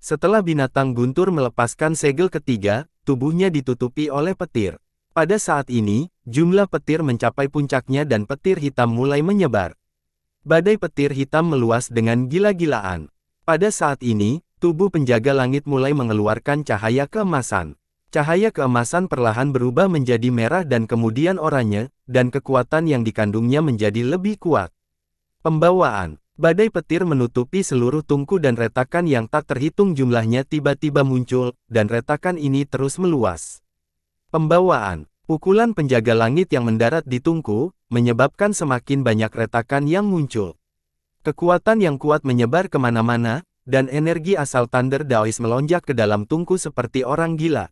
[SPEAKER 1] Setelah binatang guntur melepaskan segel ketiga, tubuhnya ditutupi oleh petir. Pada saat ini, jumlah petir mencapai puncaknya dan petir hitam mulai menyebar. Badai petir hitam meluas dengan gila-gilaan. Pada saat ini, tubuh penjaga langit mulai mengeluarkan cahaya keemasan. Cahaya keemasan perlahan berubah menjadi merah dan kemudian oranye, dan kekuatan yang dikandungnya menjadi lebih kuat. Pembawaan. Badai petir menutupi seluruh tungku dan retakan yang tak terhitung jumlahnya tiba-tiba muncul, dan retakan ini terus meluas. Pembawaan. Pukulan penjaga langit yang mendarat di tungku, menyebabkan semakin banyak retakan yang muncul. Kekuatan yang kuat menyebar kemana-mana, dan energi asal Thunder Daoist melonjak ke dalam tungku seperti orang gila.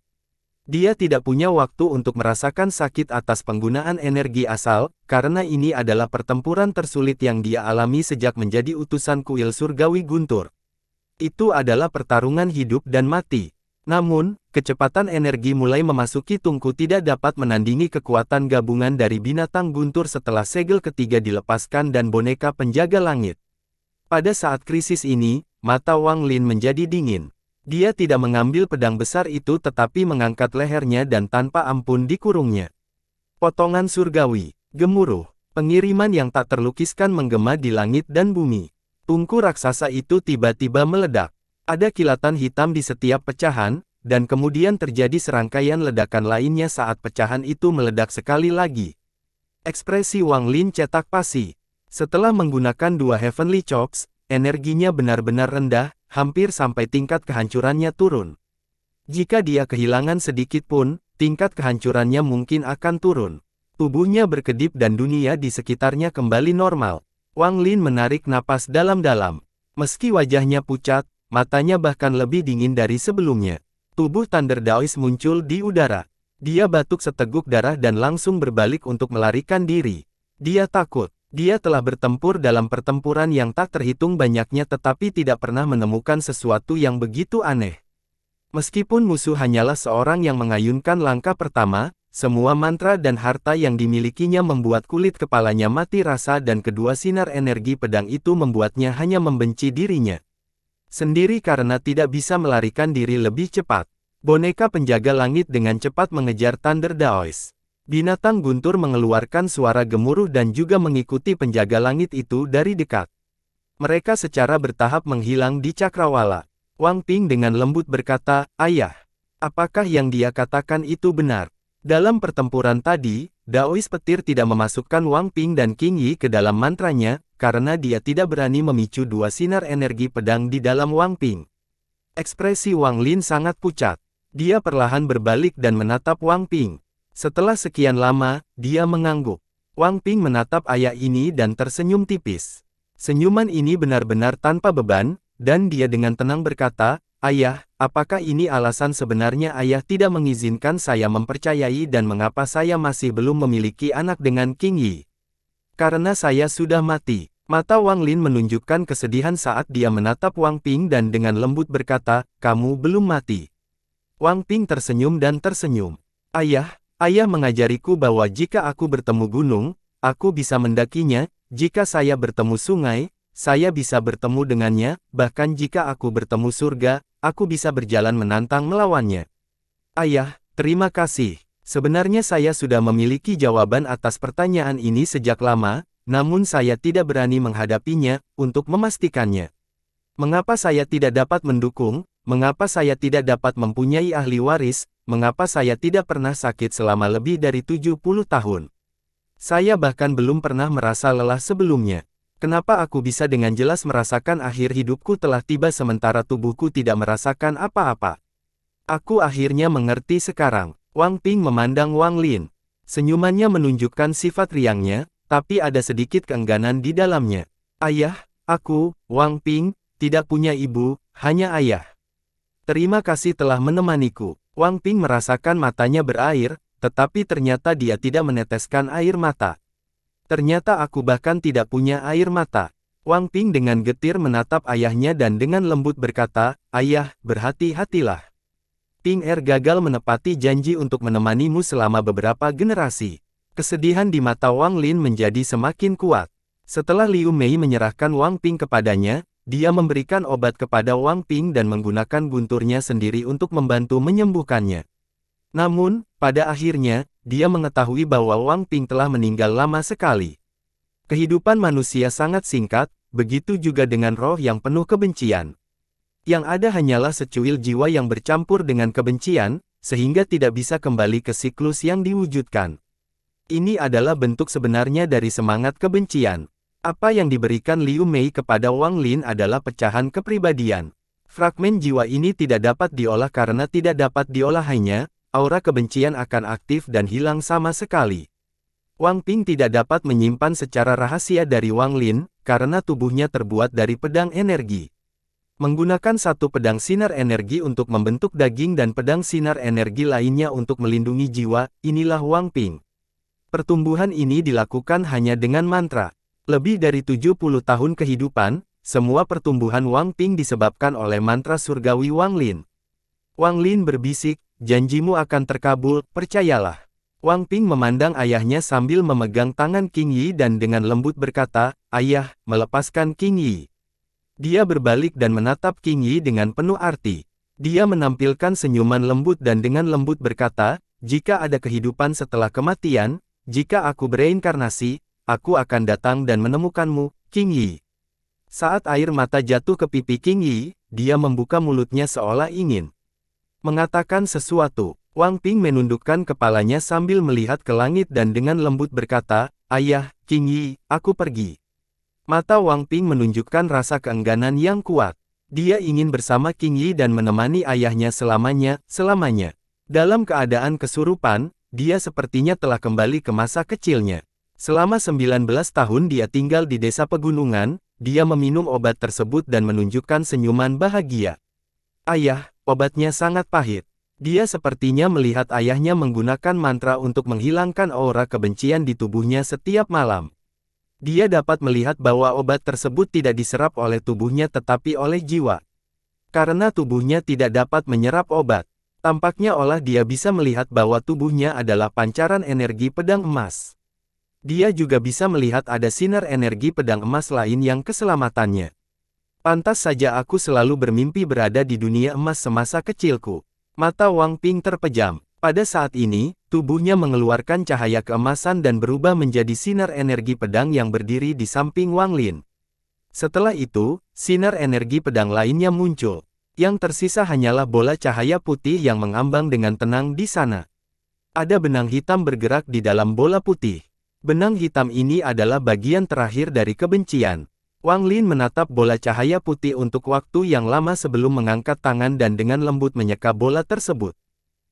[SPEAKER 1] Dia tidak punya waktu untuk merasakan sakit atas penggunaan energi asal, karena ini adalah pertempuran tersulit yang dia alami sejak menjadi utusan kuil surgawi guntur. Itu adalah pertarungan hidup dan mati. Namun, kecepatan energi mulai memasuki tungku tidak dapat menandingi kekuatan gabungan dari binatang guntur setelah segel ketiga dilepaskan dan boneka penjaga langit. Pada saat krisis ini, mata Wang Lin menjadi dingin. Dia tidak mengambil pedang besar itu tetapi mengangkat lehernya dan tanpa ampun dikurungnya. Potongan surgawi, gemuruh, pengiriman yang tak terlukiskan menggema di langit dan bumi. Tungku raksasa itu tiba-tiba meledak. Ada kilatan hitam di setiap pecahan, dan kemudian terjadi serangkaian ledakan lainnya saat pecahan itu meledak sekali lagi. Ekspresi Wang Lin cetak pasi. Setelah menggunakan dua Heavenly Chops, energinya benar-benar rendah, hampir sampai tingkat kehancurannya turun. Jika dia kehilangan sedikit pun, tingkat kehancurannya mungkin akan turun. Tubuhnya berkedip dan dunia di sekitarnya kembali normal. Wang Lin menarik napas dalam-dalam. Meski wajahnya pucat, matanya bahkan lebih dingin dari sebelumnya. Tubuh Thunder Daoist muncul di udara. Dia batuk seteguk darah dan langsung berbalik untuk melarikan diri. Dia takut. Dia telah bertempur dalam pertempuran yang tak terhitung banyaknya tetapi tidak pernah menemukan sesuatu yang begitu aneh. Meskipun musuh hanyalah seorang yang mengayunkan langkah pertama, semua mantra dan harta yang dimilikinya membuat kulit kepalanya mati rasa dan kedua sinar energi pedang itu membuatnya hanya membenci dirinya sendiri karena tidak bisa melarikan diri lebih cepat. Boneka penjaga langit dengan cepat mengejar Thunder Daoist. Binatang guntur mengeluarkan suara gemuruh dan juga mengikuti penjaga langit itu dari dekat. Mereka secara bertahap menghilang di cakrawala. Wang Ping dengan lembut berkata, "Ayah, apakah yang dia katakan itu benar?" Dalam pertempuran tadi, Daoist petir tidak memasukkan Wang Ping dan Qing Yi ke dalam mantranya, karena dia tidak berani memicu dua sinar energi pedang di dalam Wang Ping. Ekspresi Wang Lin sangat pucat. Dia perlahan berbalik dan menatap Wang Ping. Setelah sekian lama, dia mengangguk. Wang Ping menatap ayah ini dan tersenyum tipis. Senyuman ini benar-benar tanpa beban, dan dia dengan tenang berkata, "Ayah, apakah ini alasan sebenarnya ayah tidak mengizinkan saya mempercayai dan mengapa saya masih belum memiliki anak dengan Qing Yi? Karena saya sudah mati." Mata Wang Lin menunjukkan kesedihan saat dia menatap Wang Ping dan dengan lembut berkata, "Kamu belum mati." Wang Ping tersenyum dan tersenyum. Ayah mengajariku bahwa jika aku bertemu gunung, aku bisa mendakinya, jika saya bertemu sungai, saya bisa bertemu dengannya, bahkan jika aku bertemu surga, aku bisa berjalan menantang melawannya. Ayah, terima kasih. Sebenarnya saya sudah memiliki jawaban atas pertanyaan ini sejak lama, namun saya tidak berani menghadapinya, untuk memastikannya. Mengapa saya tidak dapat mendukung? Mengapa saya tidak dapat mempunyai ahli waris? Mengapa saya tidak pernah sakit selama lebih dari 70 tahun? Saya bahkan belum pernah merasa lelah sebelumnya. Kenapa aku bisa dengan jelas merasakan akhir hidupku telah tiba sementara tubuhku tidak merasakan apa-apa? Aku akhirnya mengerti sekarang. Wang Ping memandang Wang Lin. Senyumannya menunjukkan sifat riangnya, tapi ada sedikit keengganan di dalamnya. Ayah, aku, Wang Ping, tidak punya ibu, hanya ayah. Terima kasih telah menemaniku. Wang Ping merasakan matanya berair, tetapi ternyata dia tidak meneteskan air mata. Ternyata aku bahkan tidak punya air mata. Wang Ping dengan getir menatap ayahnya dan dengan lembut berkata, "Ayah, berhati-hatilah. Ping Er gagal menepati janji untuk menemanimu selama beberapa generasi." Kesedihan di mata Wang Lin menjadi semakin kuat. Setelah Liu Mei menyerahkan Wang Ping kepadanya, dia memberikan obat kepada Wang Ping dan menggunakan gunturnya sendiri untuk membantu menyembuhkannya. Namun, pada akhirnya, dia mengetahui bahwa Wang Ping telah meninggal lama sekali. Kehidupan manusia sangat singkat, begitu juga dengan roh yang penuh kebencian. Yang ada hanyalah secuil jiwa yang bercampur dengan kebencian, sehingga tidak bisa kembali ke siklus yang diwujudkan. Ini adalah bentuk sebenarnya dari semangat kebencian. Apa yang diberikan Liu Mei kepada Wang Lin adalah pecahan kepribadian. Fragmen jiwa ini tidak dapat diolah karena tidak dapat diolahnya, aura kebencian akan aktif dan hilang sama sekali. Wang Ping tidak dapat menyimpan secara rahasia dari Wang Lin, karena tubuhnya terbuat dari pedang energi. Menggunakan satu pedang sinar energi untuk membentuk daging dan pedang sinar energi lainnya untuk melindungi jiwa, inilah Wang Ping. Pertumbuhan ini dilakukan hanya dengan mantra. Lebih dari 70 tahun kehidupan, semua pertumbuhan Wang Ping disebabkan oleh mantra surgawi Wang Lin. Wang Lin berbisik, "Janjimu akan terkabul, percayalah." Wang Ping memandang ayahnya sambil memegang tangan Qing Yi dan dengan lembut berkata, "Ayah, melepaskan Qing Yi." Dia berbalik dan menatap Qing Yi dengan penuh arti. Dia menampilkan senyuman lembut dan dengan lembut berkata, "Jika ada kehidupan setelah kematian, jika aku bereinkarnasi, aku akan datang dan menemukanmu, Qing Yi." Saat air mata jatuh ke pipi Qing Yi, dia membuka mulutnya seolah ingin mengatakan sesuatu. Wang Ping menundukkan kepalanya sambil melihat ke langit dan dengan lembut berkata, "Ayah, Qing Yi, aku pergi." Mata Wang Ping menunjukkan rasa keengganan yang kuat. Dia ingin bersama Qing Yi dan menemani ayahnya selamanya. Dalam keadaan kesurupan, dia sepertinya telah kembali ke masa kecilnya. Selama 19 tahun dia tinggal di desa pegunungan, dia meminum obat tersebut dan menunjukkan senyuman bahagia. "Ayah, obatnya sangat pahit." Dia sepertinya melihat ayahnya menggunakan mantra untuk menghilangkan aura kebencian di tubuhnya setiap malam. Dia dapat melihat bahwa obat tersebut tidak diserap oleh tubuhnya tetapi oleh jiwa. Karena tubuhnya tidak dapat menyerap obat, Tampaknya olah dia bisa melihat bahwa tubuhnya adalah pancaran energi pedang emas. Dia juga bisa melihat ada sinar energi pedang emas lain yang keselamatannya. Pantas saja aku selalu bermimpi berada di dunia emas semasa kecilku. Mata Wang Ping terpejam. Pada saat ini, tubuhnya mengeluarkan cahaya keemasan dan berubah menjadi sinar energi pedang yang berdiri di samping Wang Lin. Setelah itu, sinar energi pedang lainnya muncul. Yang tersisa hanyalah bola cahaya putih yang mengambang dengan tenang di sana. Ada benang hitam bergerak di dalam bola putih. Benang hitam ini adalah bagian terakhir dari kebencian. Wang Lin menatap bola cahaya putih untuk waktu yang lama sebelum mengangkat tangan dan dengan lembut menyeka bola tersebut.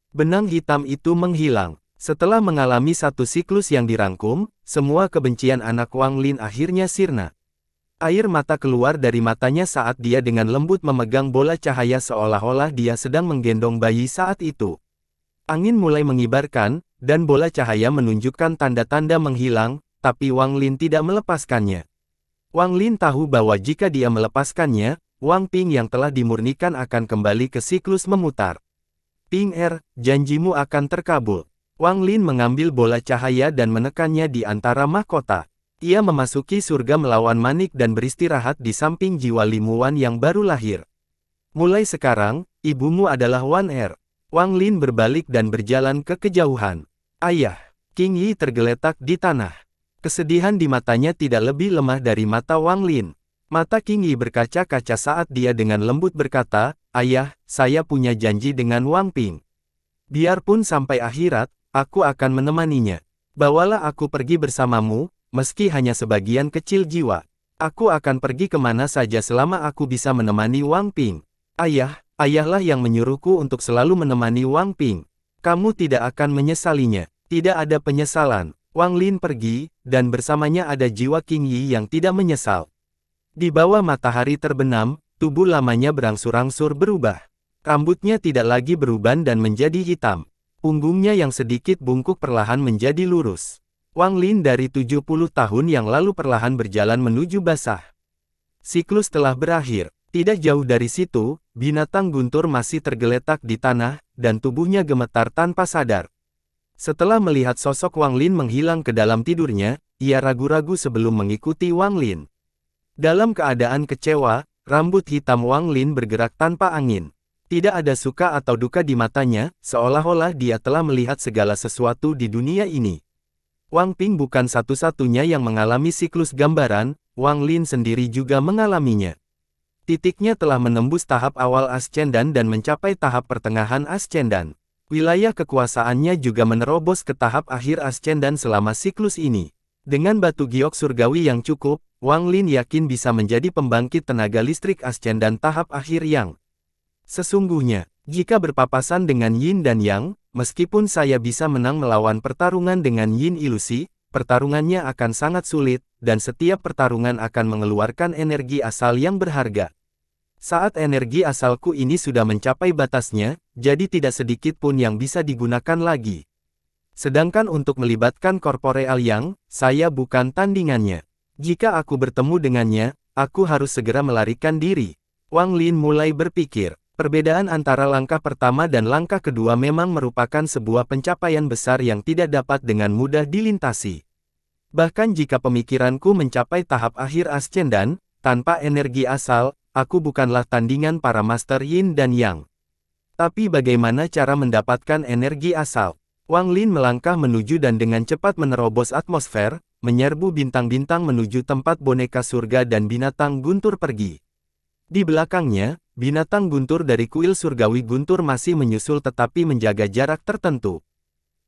[SPEAKER 1] Benang hitam itu menghilang. Setelah mengalami satu siklus yang dirangkum, semua kebencian anak Wang Lin akhirnya sirna. Air mata keluar dari matanya saat dia dengan lembut memegang bola cahaya seolah-olah dia sedang menggendong bayi saat itu. Angin mulai mengibarkan, dan bola cahaya menunjukkan tanda-tanda menghilang, tapi Wang Lin tidak melepaskannya. Wang Lin tahu bahwa jika dia melepaskannya, Wang Ping yang telah dimurnikan akan kembali ke siklus memutar. Ping janjimu akan terkabul. Wang Lin mengambil bola cahaya dan menekannya di antara mahkota. Ia memasuki surga melawan Manik dan beristirahat di samping jiwa Limuan yang baru lahir. Mulai sekarang, ibumu adalah Wan Wang Lin berbalik dan berjalan ke kejauhan. Ayah, King Yi tergeletak di tanah. Kesedihan di matanya tidak lebih lemah dari mata Wang Lin. Mata King Yi berkaca-kaca saat dia dengan lembut berkata, "Ayah, saya punya janji dengan Wang Ping. Biarpun sampai akhirat, aku akan menemaninya. Bawalah aku pergi bersamamu, meski hanya sebagian kecil jiwa. Aku akan pergi kemana saja selama aku bisa menemani Wang Ping. Ayah, ayahlah yang menyuruhku untuk selalu menemani Wang Ping. Kamu tidak akan menyesalinya." Tidak ada penyesalan. Wang Lin pergi, dan bersamanya ada jiwa King Yi yang tidak menyesal. Di bawah matahari terbenam, tubuh lamanya berangsur-angsur berubah. Rambutnya tidak lagi beruban dan menjadi hitam. Punggungnya yang sedikit bungkuk perlahan menjadi lurus. Wang Lin dari 70 tahun yang lalu perlahan berjalan menuju basah. Siklus telah berakhir. Tidak jauh dari situ, binatang guntur masih tergeletak di tanah, dan tubuhnya gemetar tanpa sadar. Setelah melihat sosok Wang Lin menghilang ke dalam tidurnya, ia ragu-ragu sebelum mengikuti Wang Lin. Dalam keadaan kecewa, rambut hitam Wang Lin bergerak tanpa angin. Tidak ada suka atau duka di matanya, seolah-olah dia telah melihat segala sesuatu di dunia ini. Wang Ping bukan satu-satunya yang mengalami siklus gambaran, Wang Lin sendiri juga mengalaminya. Titiknya telah menembus tahap awal Ascendan dan mencapai tahap pertengahan Ascendan. Wilayah kekuasaannya juga menerobos ke tahap akhir Ascendan selama siklus ini. Dengan batu giok surgawi yang cukup, Wang Lin yakin bisa menjadi pembangkit tenaga listrik Ascendan tahap akhir yang sesungguhnya. Jika berpapasan dengan Yin dan Yang, meskipun saya bisa menang melawan pertarungan dengan Yin ilusi, pertarungannya akan sangat sulit, dan setiap pertarungan akan mengeluarkan energi asal yang berharga. Saat energi asalku ini sudah mencapai batasnya, jadi tidak sedikit pun yang bisa digunakan lagi. Sedangkan untuk melibatkan korporeal yang, saya bukan tandingannya. Jika aku bertemu dengannya, aku harus segera melarikan diri. Wang Lin mulai berpikir, perbedaan antara langkah pertama dan langkah kedua memang merupakan sebuah pencapaian besar yang tidak dapat dengan mudah dilintasi. Bahkan jika pemikiranku mencapai tahap akhir Ascendan, tanpa energi asal, aku bukanlah tandingan para Master Yin dan Yang. Tapi bagaimana cara mendapatkan energi asal? Wang Lin melangkah menuju dan dengan cepat menerobos atmosfer, menyerbu bintang-bintang menuju tempat boneka surga dan binatang guntur pergi. Di belakangnya, binatang guntur dari kuil surgawi guntur masih menyusul tetapi menjaga jarak tertentu.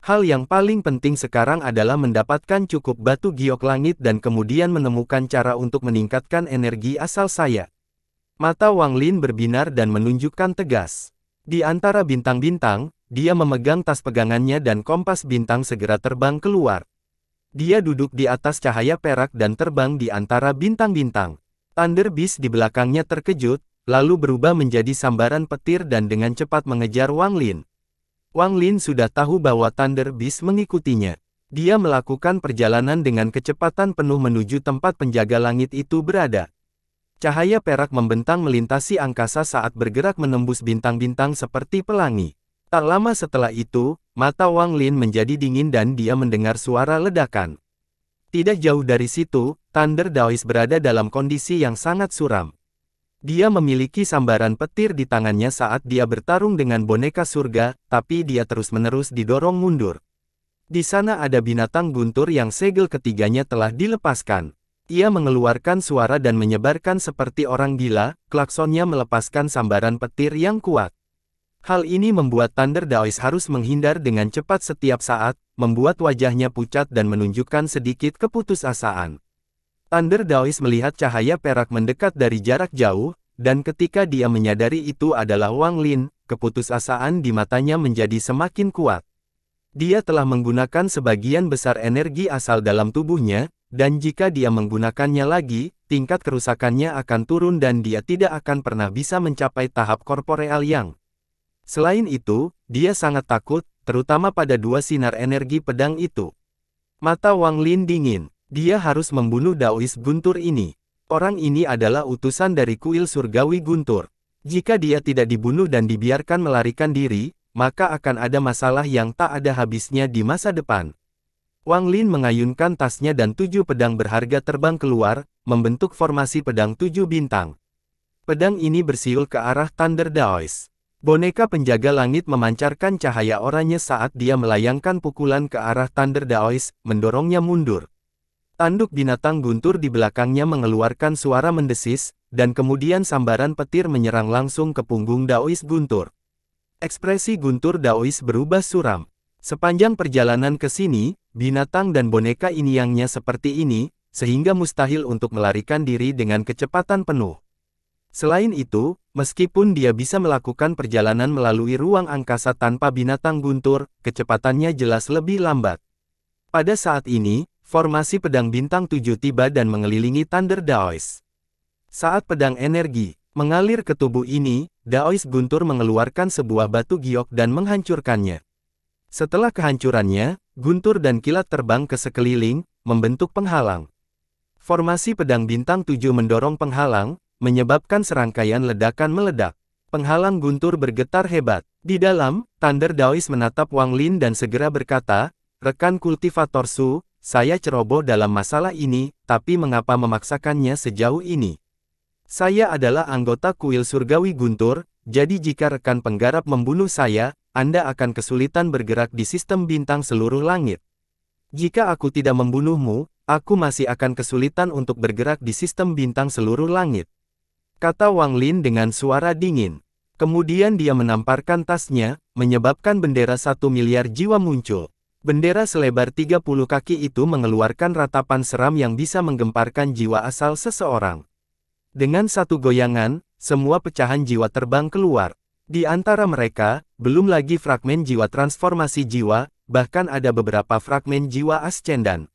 [SPEAKER 1] Hal yang paling penting sekarang adalah mendapatkan cukup batu giok langit dan kemudian menemukan cara untuk meningkatkan energi asal saya. Mata Wang Lin berbinar dan menunjukkan tegas. Di antara bintang-bintang, dia memegang tas pegangannya dan kompas bintang segera terbang keluar. Dia duduk di atas cahaya perak dan terbang di antara bintang-bintang. Thunder Beast di belakangnya terkejut, lalu berubah menjadi sambaran petir dan dengan cepat mengejar Wang Lin. Wang Lin sudah tahu bahwa Thunder Beast mengikutinya. Dia melakukan perjalanan dengan kecepatan penuh menuju tempat penjaga langit itu berada. Cahaya perak membentang melintasi angkasa saat bergerak menembus bintang-bintang seperti pelangi. Tak lama setelah itu, mata Wang Lin menjadi dingin dan dia mendengar suara ledakan. Tidak jauh dari situ, Thunder Daoist berada dalam kondisi yang sangat suram. Dia memiliki sambaran petir di tangannya saat dia bertarung dengan boneka surga, tapi dia terus-menerus didorong mundur. Di sana ada binatang guntur yang segel ketiganya telah dilepaskan. Ia mengeluarkan suara dan menyebarkan seperti orang gila, klaksonnya melepaskan sambaran petir yang kuat. Hal ini membuat Thunder Daoist harus menghindar dengan cepat setiap saat, membuat wajahnya pucat dan menunjukkan sedikit keputusasaan. Thunder Daoist melihat cahaya perak mendekat dari jarak jauh, dan ketika dia menyadari itu adalah Wang Lin, keputusasaan di matanya menjadi semakin kuat. Dia telah menggunakan sebagian besar energi asal dalam tubuhnya, dan jika dia menggunakannya lagi, tingkat kerusakannya akan turun dan dia tidak akan pernah bisa mencapai tahap korporeal yang. Selain itu, dia sangat takut, terutama pada dua sinar energi pedang itu. Mata Wang Lin dingin. Dia harus membunuh Daoist Guntur ini. Orang ini adalah utusan dari kuil surgawi Guntur. Jika dia tidak dibunuh dan dibiarkan melarikan diri, maka akan ada masalah yang tak ada habisnya di masa depan. Wang Lin mengayunkan tasnya dan 7 pedang berharga terbang keluar, membentuk formasi pedang 7 bintang. Pedang ini bersiul ke arah Thunder Daoist. Boneka penjaga langit memancarkan cahaya oranye saat dia melayangkan pukulan ke arah Thunder Daoist, mendorongnya mundur. Tanduk binatang guntur di belakangnya mengeluarkan suara mendesis, dan kemudian sambaran petir menyerang langsung ke punggung Daoist Guntur. Ekspresi Guntur Daoist berubah suram. Sepanjang perjalanan ke sini, binatang dan boneka iniangnya seperti ini, sehingga mustahil untuk melarikan diri dengan kecepatan penuh. Selain itu, meskipun dia bisa melakukan perjalanan melalui ruang angkasa tanpa binatang guntur, kecepatannya jelas lebih lambat. Pada saat ini, formasi pedang bintang 7 tiba dan mengelilingi Thunder Daoist. Saat pedang energi mengalir ke tubuh ini, Daoist Guntur mengeluarkan sebuah batu giok dan menghancurkannya. Setelah kehancurannya, guntur dan kilat terbang ke sekeliling, membentuk penghalang. Formasi pedang bintang 7 mendorong penghalang, menyebabkan serangkaian ledakan meledak. Penghalang guntur bergetar hebat. Di dalam, Thunder Daoist menatap Wang Lin dan segera berkata, "Rekan kultivator Su, saya ceroboh dalam masalah ini, tapi mengapa memaksakannya sejauh ini? Saya adalah anggota kuil surgawi Guntur, jadi jika rekan penggarap membunuh saya, Anda akan kesulitan bergerak di sistem bintang seluruh langit. Jika aku tidak membunuhmu, aku masih akan kesulitan untuk bergerak di sistem bintang seluruh langit," kata Wang Lin dengan suara dingin. Kemudian dia menamparkan tasnya, menyebabkan bendera 1 miliar jiwa muncul. Bendera selebar 30 kaki itu mengeluarkan ratapan seram yang bisa menggemparkan jiwa asal seseorang. Dengan satu goyangan, semua pecahan jiwa terbang keluar. Di antara mereka, belum lagi fragmen jiwa transformasi jiwa, bahkan ada beberapa fragmen jiwa ascendan.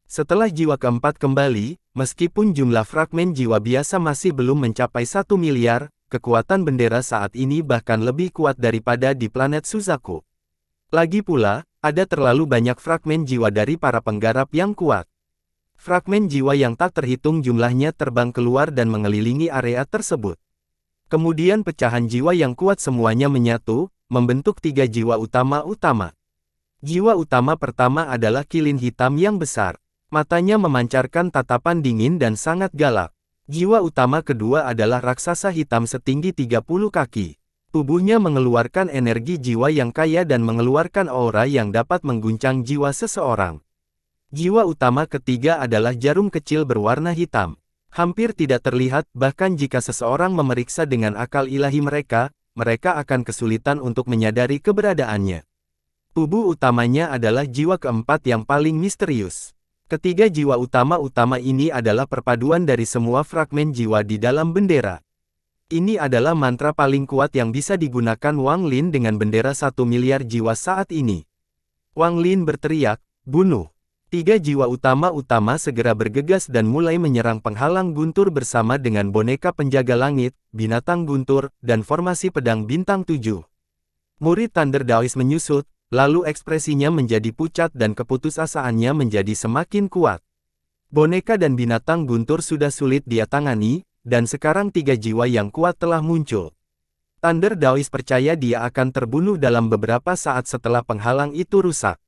[SPEAKER 1] Setelah jiwa keempat kembali, meskipun jumlah fragmen jiwa biasa masih belum mencapai 1 miliar, kekuatan bendera saat ini bahkan lebih kuat daripada di planet Suzaku. Lagi pula, ada terlalu banyak fragmen jiwa dari para penggarap yang kuat. Fragmen jiwa yang tak terhitung jumlahnya terbang keluar dan mengelilingi area tersebut. Kemudian pecahan jiwa yang kuat semuanya menyatu, membentuk 3 jiwa utama. Jiwa utama pertama adalah kilin hitam yang besar. Matanya memancarkan tatapan dingin dan sangat galak. Jiwa utama kedua adalah raksasa hitam setinggi 30 kaki. Tubuhnya mengeluarkan energi jiwa yang kaya dan mengeluarkan aura yang dapat mengguncang jiwa seseorang. Jiwa utama ketiga adalah jarum kecil berwarna hitam. Hampir tidak terlihat, bahkan jika seseorang memeriksa dengan akal ilahi mereka, mereka akan kesulitan untuk menyadari keberadaannya. Tubuh utamanya adalah jiwa keempat yang paling misterius. Ketiga jiwa utama ini adalah perpaduan dari semua fragmen jiwa di dalam bendera. Ini adalah mantra paling kuat yang bisa digunakan Wang Lin dengan bendera 1 miliar jiwa saat ini. Wang Lin berteriak, "Bunuh!" 3 jiwa utama segera bergegas dan mulai menyerang penghalang guntur bersama dengan boneka penjaga langit, binatang guntur, dan formasi pedang bintang 7. Murid Thunder Daoist menyusut, lalu ekspresinya menjadi pucat dan keputusasaannya menjadi semakin kuat. Boneka dan binatang guntur sudah sulit dia tangani, dan sekarang 3 jiwa yang kuat telah muncul. Thunder Daoist percaya dia akan terbunuh dalam beberapa saat setelah penghalang itu rusak.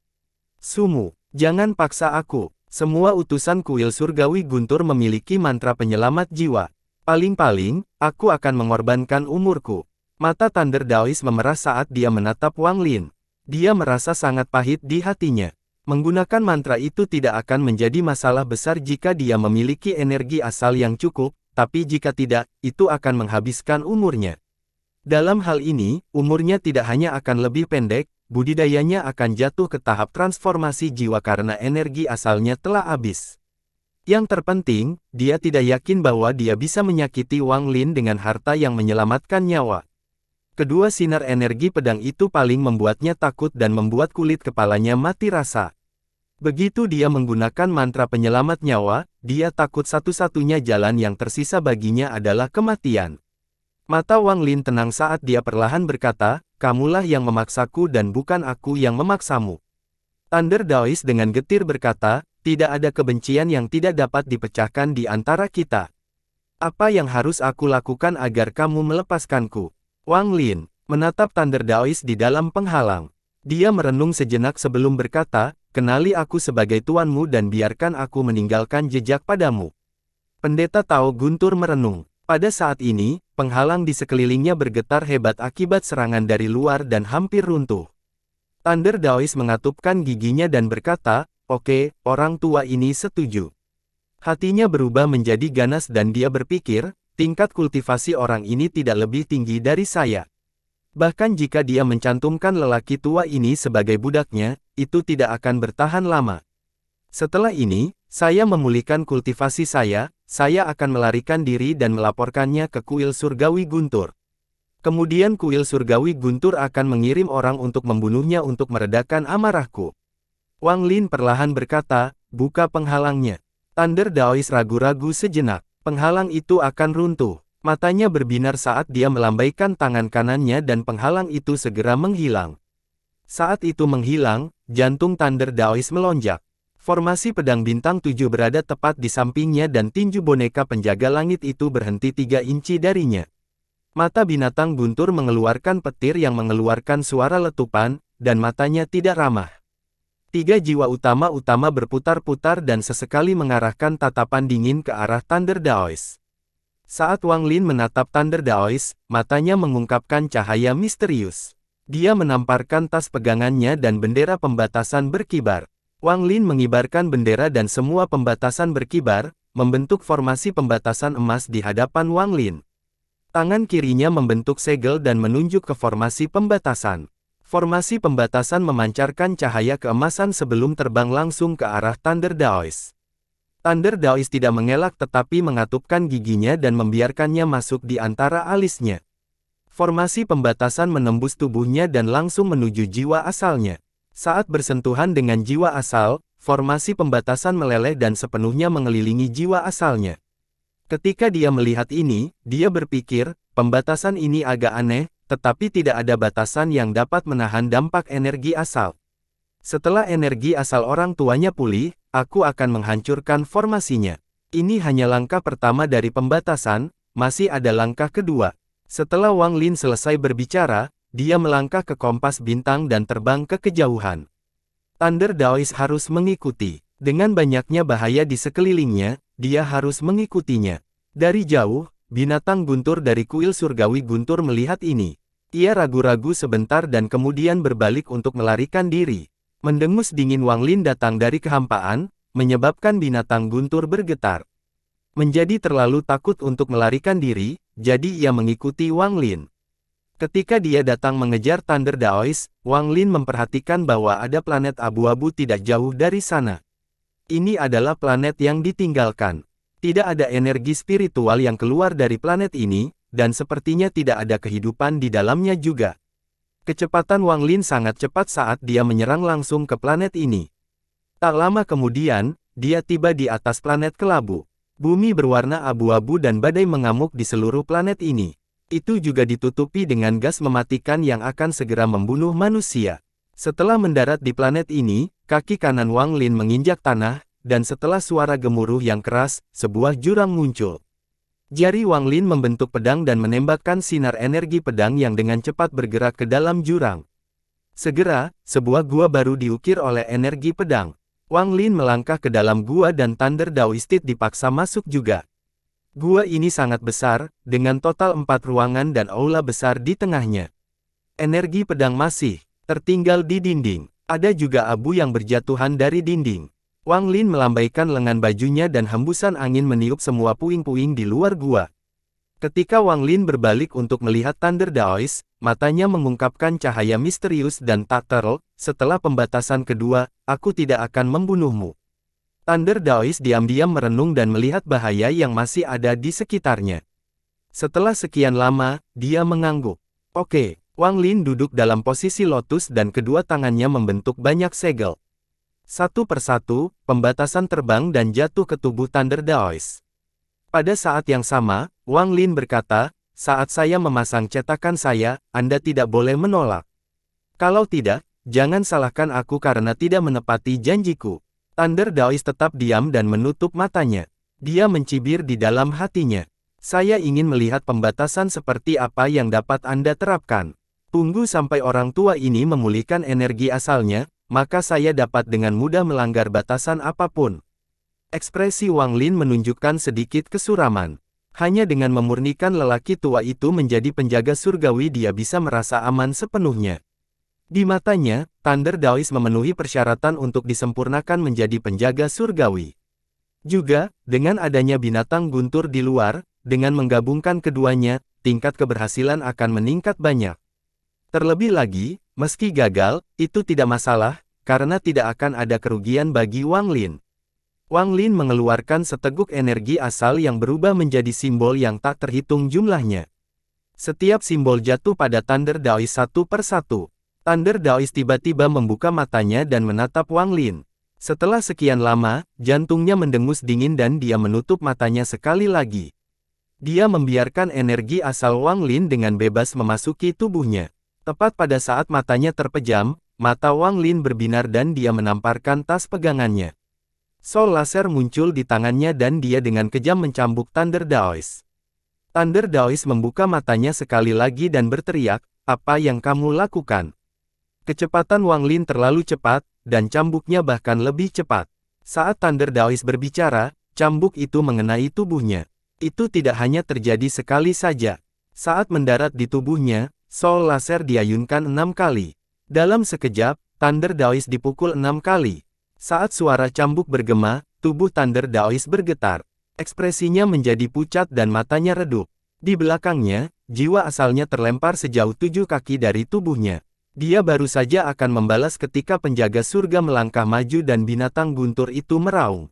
[SPEAKER 1] Sumu, jangan paksa aku. Semua utusan kuil surgawi guntur memiliki mantra penyelamat jiwa. Paling-paling, aku akan mengorbankan umurku. Mata Thunder Daoist memerah saat dia menatap Wang Lin. Dia merasa sangat pahit di hatinya. Menggunakan mantra itu tidak akan menjadi masalah besar jika dia memiliki energi asal yang cukup, tapi jika tidak, itu akan menghabiskan umurnya. Dalam hal ini, umurnya tidak hanya akan lebih pendek, budidayanya akan jatuh ke tahap transformasi jiwa karena energi asalnya telah habis. Yang terpenting, dia tidak yakin bahwa dia bisa menyakiti Wang Lin dengan harta yang menyelamatkan nyawa. Kedua sinar energi pedang itu paling membuatnya takut dan membuat kulit kepalanya mati rasa. Begitu dia menggunakan mantra penyelamat nyawa, dia takut satu-satunya jalan yang tersisa baginya adalah kematian. Mata Wang Lin tenang saat dia perlahan berkata, "Kamulah yang memaksaku dan bukan aku yang memaksamu." Thunder Daoist dengan getir berkata, "Tidak ada kebencian yang tidak dapat dipecahkan di antara kita. Apa yang harus aku lakukan agar kamu melepaskanku?" Wang Lin menatap Thunder Daoist di dalam penghalang. Dia merenung sejenak sebelum berkata, "Kenali aku sebagai tuanmu dan biarkan aku meninggalkan jejak padamu." Pendeta Tao Guntur merenung. Pada saat ini, penghalang di sekelilingnya bergetar hebat akibat serangan dari luar dan hampir runtuh. Thunder Daoist mengatupkan giginya dan berkata, "Oke, orang tua ini setuju." Hatinya berubah menjadi ganas dan dia berpikir, tingkat kultivasi orang ini tidak lebih tinggi dari saya. Bahkan jika dia mencantumkan lelaki tua ini sebagai budaknya, itu tidak akan bertahan lama. Setelah ini, saya memulihkan kultivasi saya akan melarikan diri dan melaporkannya ke kuil surgawi Guntur. Kemudian kuil surgawi Guntur akan mengirim orang untuk membunuhnya untuk meredakan amarahku. Wang Lin perlahan berkata, "Buka penghalangnya." Thunder Daoist ragu-ragu sejenak. Penghalang itu akan runtuh. Matanya berbinar saat dia melambaikan tangan kanannya dan penghalang itu segera menghilang. Saat itu menghilang, jantung Thunder Daoist melonjak. Formasi pedang bintang 7 berada tepat di sampingnya dan tinju boneka penjaga langit itu berhenti 3 inci darinya. Mata binatang guntur mengeluarkan petir yang mengeluarkan suara letupan, dan matanya tidak ramah. 3 jiwa utama berputar-putar dan sesekali mengarahkan tatapan dingin ke arah Thunder Daoist. Saat Wang Lin menatap Thunder Daoist, matanya mengungkapkan cahaya misterius. Dia menamparkan tas pegangannya dan bendera pembatasan berkibar. Wang Lin mengibarkan bendera dan semua pembatasan berkibar, membentuk formasi pembatasan emas di hadapan Wang Lin. Tangan kirinya membentuk segel dan menunjuk ke formasi pembatasan. Formasi pembatasan memancarkan cahaya keemasan sebelum terbang langsung ke arah Thunder Daoist. Thunder Daoist tidak mengelak tetapi mengatupkan giginya dan membiarkannya masuk di antara alisnya. Formasi pembatasan menembus tubuhnya dan langsung menuju jiwa asalnya. Saat bersentuhan dengan jiwa asal, formasi pembatasan meleleh dan sepenuhnya mengelilingi jiwa asalnya. Ketika dia melihat ini, dia berpikir, pembatasan ini agak aneh, tetapi tidak ada batasan yang dapat menahan dampak energi asal. Setelah energi asal orang tuanya pulih, aku akan menghancurkan formasinya. Ini hanya langkah pertama dari pembatasan, masih ada langkah kedua. Setelah Wang Lin selesai berbicara, dia melangkah ke kompas bintang dan terbang ke kejauhan. Thunder Daoist harus mengikuti. Dengan banyaknya bahaya di sekelilingnya, dia harus mengikutinya. Dari jauh, binatang guntur dari kuil surgawi guntur melihat ini. Ia ragu-ragu sebentar dan kemudian berbalik untuk melarikan diri. Mendengus dingin Wang Lin datang dari kehampaan, menyebabkan binatang guntur bergetar. Menjadi terlalu takut untuk melarikan diri, jadi ia mengikuti Wang Lin. Ketika dia datang mengejar Thunder Daoist, Wang Lin memperhatikan bahwa ada planet abu-abu tidak jauh dari sana. Ini adalah planet yang ditinggalkan. Tidak ada energi spiritual yang keluar dari planet ini, dan sepertinya tidak ada kehidupan di dalamnya juga. Kecepatan Wang Lin sangat cepat saat dia menyerang langsung ke planet ini. Tak lama kemudian, dia tiba di atas planet kelabu. Bumi berwarna abu-abu dan badai mengamuk di seluruh planet ini. Itu juga ditutupi dengan gas mematikan yang akan segera membunuh manusia. Setelah mendarat di planet ini, kaki kanan Wang Lin menginjak tanah, dan setelah suara gemuruh yang keras, sebuah jurang muncul. Jari Wang Lin membentuk pedang dan menembakkan sinar energi pedang yang dengan cepat bergerak ke dalam jurang. Segera, sebuah gua baru diukir oleh energi pedang. Wang Lin melangkah ke dalam gua dan Thunder Daoist dipaksa masuk juga. Gua ini sangat besar, dengan total 4 ruangan dan aula besar di tengahnya. Energi pedang masih tertinggal di dinding. Ada juga abu yang berjatuhan dari dinding. Wang Lin melambaikan lengan bajunya dan hembusan angin meniup semua puing-puing di luar gua. Ketika Wang Lin berbalik untuk melihat Thunder Daoist, matanya mengungkapkan cahaya misterius dan tak terl, setelah pembatasan kedua, aku tidak akan membunuhmu. Thunder Daoist diam-diam merenung dan melihat bahaya yang masih ada di sekitarnya. Setelah sekian lama, dia mengangguk. Oke, Wang Lin duduk dalam posisi lotus dan kedua tangannya membentuk banyak segel. Satu persatu, pembatasan terbang dan jatuh ke tubuh Thunder Daoist. Pada saat yang sama, Wang Lin berkata, saat saya memasang cetakan saya, Anda tidak boleh menolak. Kalau tidak, jangan salahkan aku karena tidak menepati janjiku. Thunder Daoist tetap diam dan menutup matanya. Dia mencibir di dalam hatinya. Saya ingin melihat pembatasan seperti apa yang dapat Anda terapkan. Tunggu sampai orang tua ini memulihkan energi asalnya, maka saya dapat dengan mudah melanggar batasan apapun. Ekspresi Wang Lin menunjukkan sedikit kesuraman. Hanya dengan memurnikan lelaki tua itu menjadi penjaga surgawi dia bisa merasa aman sepenuhnya. Di matanya, Thunder Daoist memenuhi persyaratan untuk disempurnakan menjadi penjaga surgawi. Juga, dengan adanya binatang guntur di luar, dengan menggabungkan keduanya, tingkat keberhasilan akan meningkat banyak. Terlebih lagi, meski gagal, itu tidak masalah, karena tidak akan ada kerugian bagi Wang Lin. Wang Lin mengeluarkan seteguk energi asal yang berubah menjadi simbol yang tak terhitung jumlahnya. Setiap simbol jatuh pada Thunder Daoist satu persatu. Thunder Daoist tiba-tiba membuka matanya dan menatap Wang Lin. Setelah sekian lama, jantungnya mendengus dingin dan dia menutup matanya sekali lagi. Dia membiarkan energi asal Wang Lin dengan bebas memasuki tubuhnya. Tepat pada saat matanya terpejam, mata Wang Lin berbinar dan dia menamparkan tas pegangannya. Sol laser muncul di tangannya dan dia dengan kejam mencambuk Thunder Daoist. Thunder Daoist membuka matanya sekali lagi dan berteriak, apa yang kamu lakukan? Kecepatan Wang Lin terlalu cepat, dan cambuknya bahkan lebih cepat. Saat Thunder Daoist berbicara, cambuk itu mengenai tubuhnya. Itu tidak hanya terjadi sekali saja. Saat mendarat di tubuhnya, Sol laser diayunkan 6 kali. Dalam sekejap, Thunder Daoist dipukul 6 kali. Saat suara cambuk bergema, tubuh Thunder Daoist bergetar. Ekspresinya menjadi pucat dan matanya redup. Di belakangnya, jiwa asalnya terlempar sejauh 7 kaki dari tubuhnya. Dia baru saja akan membalas ketika penjaga surga melangkah maju dan binatang guntur itu meraung.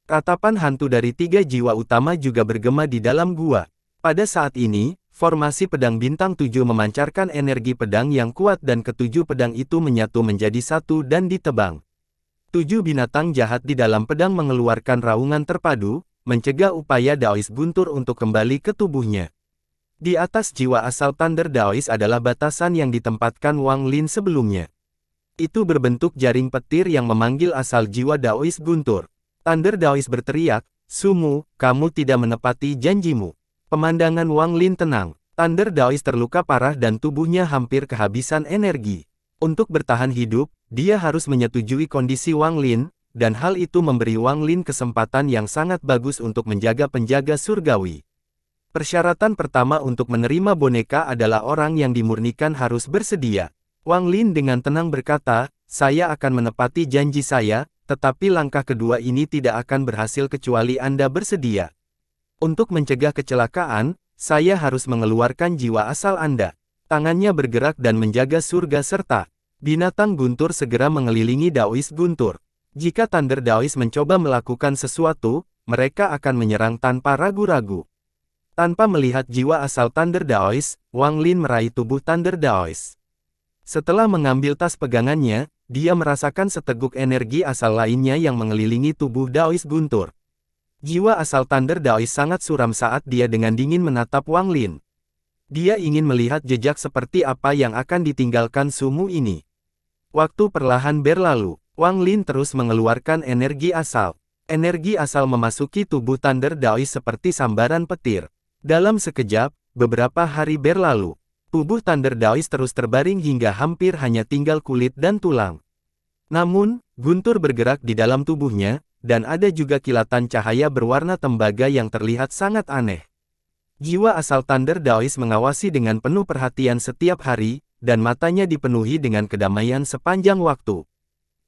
[SPEAKER 1] Ratapan hantu dari 3 jiwa utama juga bergema di dalam gua. Pada saat ini, formasi pedang bintang 7 memancarkan energi pedang yang kuat dan ketujuh pedang itu menyatu menjadi satu dan ditebang. 7 binatang jahat di dalam pedang mengeluarkan raungan terpadu, mencegah upaya Daoist guntur untuk kembali ke tubuhnya. Di atas jiwa asal Thunder Daoist adalah batasan yang ditempatkan Wang Lin sebelumnya. Itu berbentuk jaring petir yang memanggil asal jiwa Daoist guntur. Thunder Daoist berteriak, Sumu, kamu tidak menepati janjimu. Pemandangan Wang Lin tenang. Thunder Daoist terluka parah dan tubuhnya hampir kehabisan energi. Untuk bertahan hidup, dia harus menyetujui kondisi Wang Lin, dan hal itu memberi Wang Lin kesempatan yang sangat bagus untuk menjaga penjaga surgawi. Persyaratan pertama untuk menerima boneka adalah orang yang dimurnikan harus bersedia. Wang Lin dengan tenang berkata, saya akan menepati janji saya, tetapi langkah kedua ini tidak akan berhasil kecuali Anda bersedia. Untuk mencegah kecelakaan, saya harus mengeluarkan jiwa asal Anda. Tangannya bergerak dan menjaga surga serta binatang guntur segera mengelilingi Daoist guntur. Jika Thunder Daoist mencoba melakukan sesuatu, mereka akan menyerang tanpa ragu-ragu. Tanpa melihat jiwa asal Thunder Daoist, Wang Lin meraih tubuh Thunder Daoist. Setelah mengambil tas pegangannya, dia merasakan seteguk energi asal lainnya yang mengelilingi tubuh Daoist guntur. Jiwa asal Thunder Daoist sangat suram saat dia dengan dingin menatap Wang Lin. Dia ingin melihat jejak seperti apa yang akan ditinggalkan Sumu ini. Waktu perlahan berlalu, Wang Lin terus mengeluarkan energi asal. Energi asal memasuki tubuh Thunder Daoist seperti sambaran petir. Dalam sekejap, beberapa hari berlalu. Tubuh Thunder Daoist terus terbaring hingga hampir hanya tinggal kulit dan tulang. Namun, guntur bergerak di dalam tubuhnya, dan ada juga kilatan cahaya berwarna tembaga yang terlihat sangat aneh. Jiwa asal Thunder Daoist mengawasi dengan penuh perhatian setiap hari, dan matanya dipenuhi dengan kedamaian sepanjang waktu.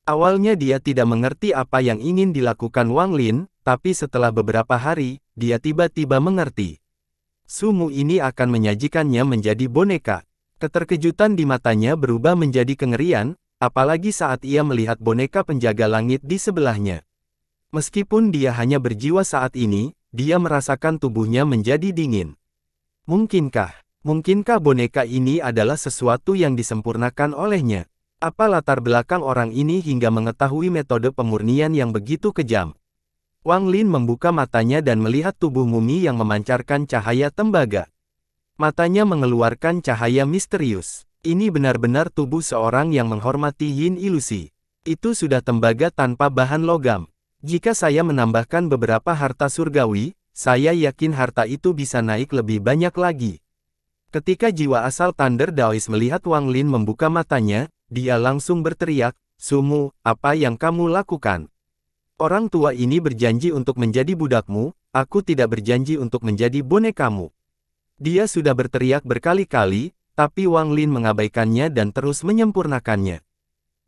[SPEAKER 1] Awalnya dia tidak mengerti apa yang ingin dilakukan Wang Lin, tapi setelah beberapa hari, dia tiba-tiba mengerti. Sumu ini akan menyajikannya menjadi boneka. Keterkejutan di matanya berubah menjadi kengerian, apalagi saat ia melihat boneka penjaga langit di sebelahnya. Meskipun dia hanya berjiwa saat ini, dia merasakan tubuhnya menjadi dingin. Mungkinkah boneka ini adalah sesuatu yang disempurnakan olehnya? Apa latar belakang orang ini hingga mengetahui metode pemurnian yang begitu kejam? Wang Lin membuka matanya dan melihat tubuh mumi yang memancarkan cahaya tembaga. Matanya mengeluarkan cahaya misterius. Ini benar-benar tubuh seorang yang menghormati yin ilusi. Itu sudah tembaga tanpa bahan logam. Jika saya menambahkan beberapa harta surgawi, saya yakin harta itu bisa naik lebih banyak lagi. Ketika jiwa asal Thunder Daoist melihat Wang Lin membuka matanya, dia langsung berteriak, "Sumu, apa yang kamu lakukan? Orang tua ini berjanji untuk menjadi budakmu, aku tidak berjanji untuk menjadi bonekamu." Dia sudah berteriak berkali-kali, tapi Wang Lin mengabaikannya dan terus menyempurnakannya.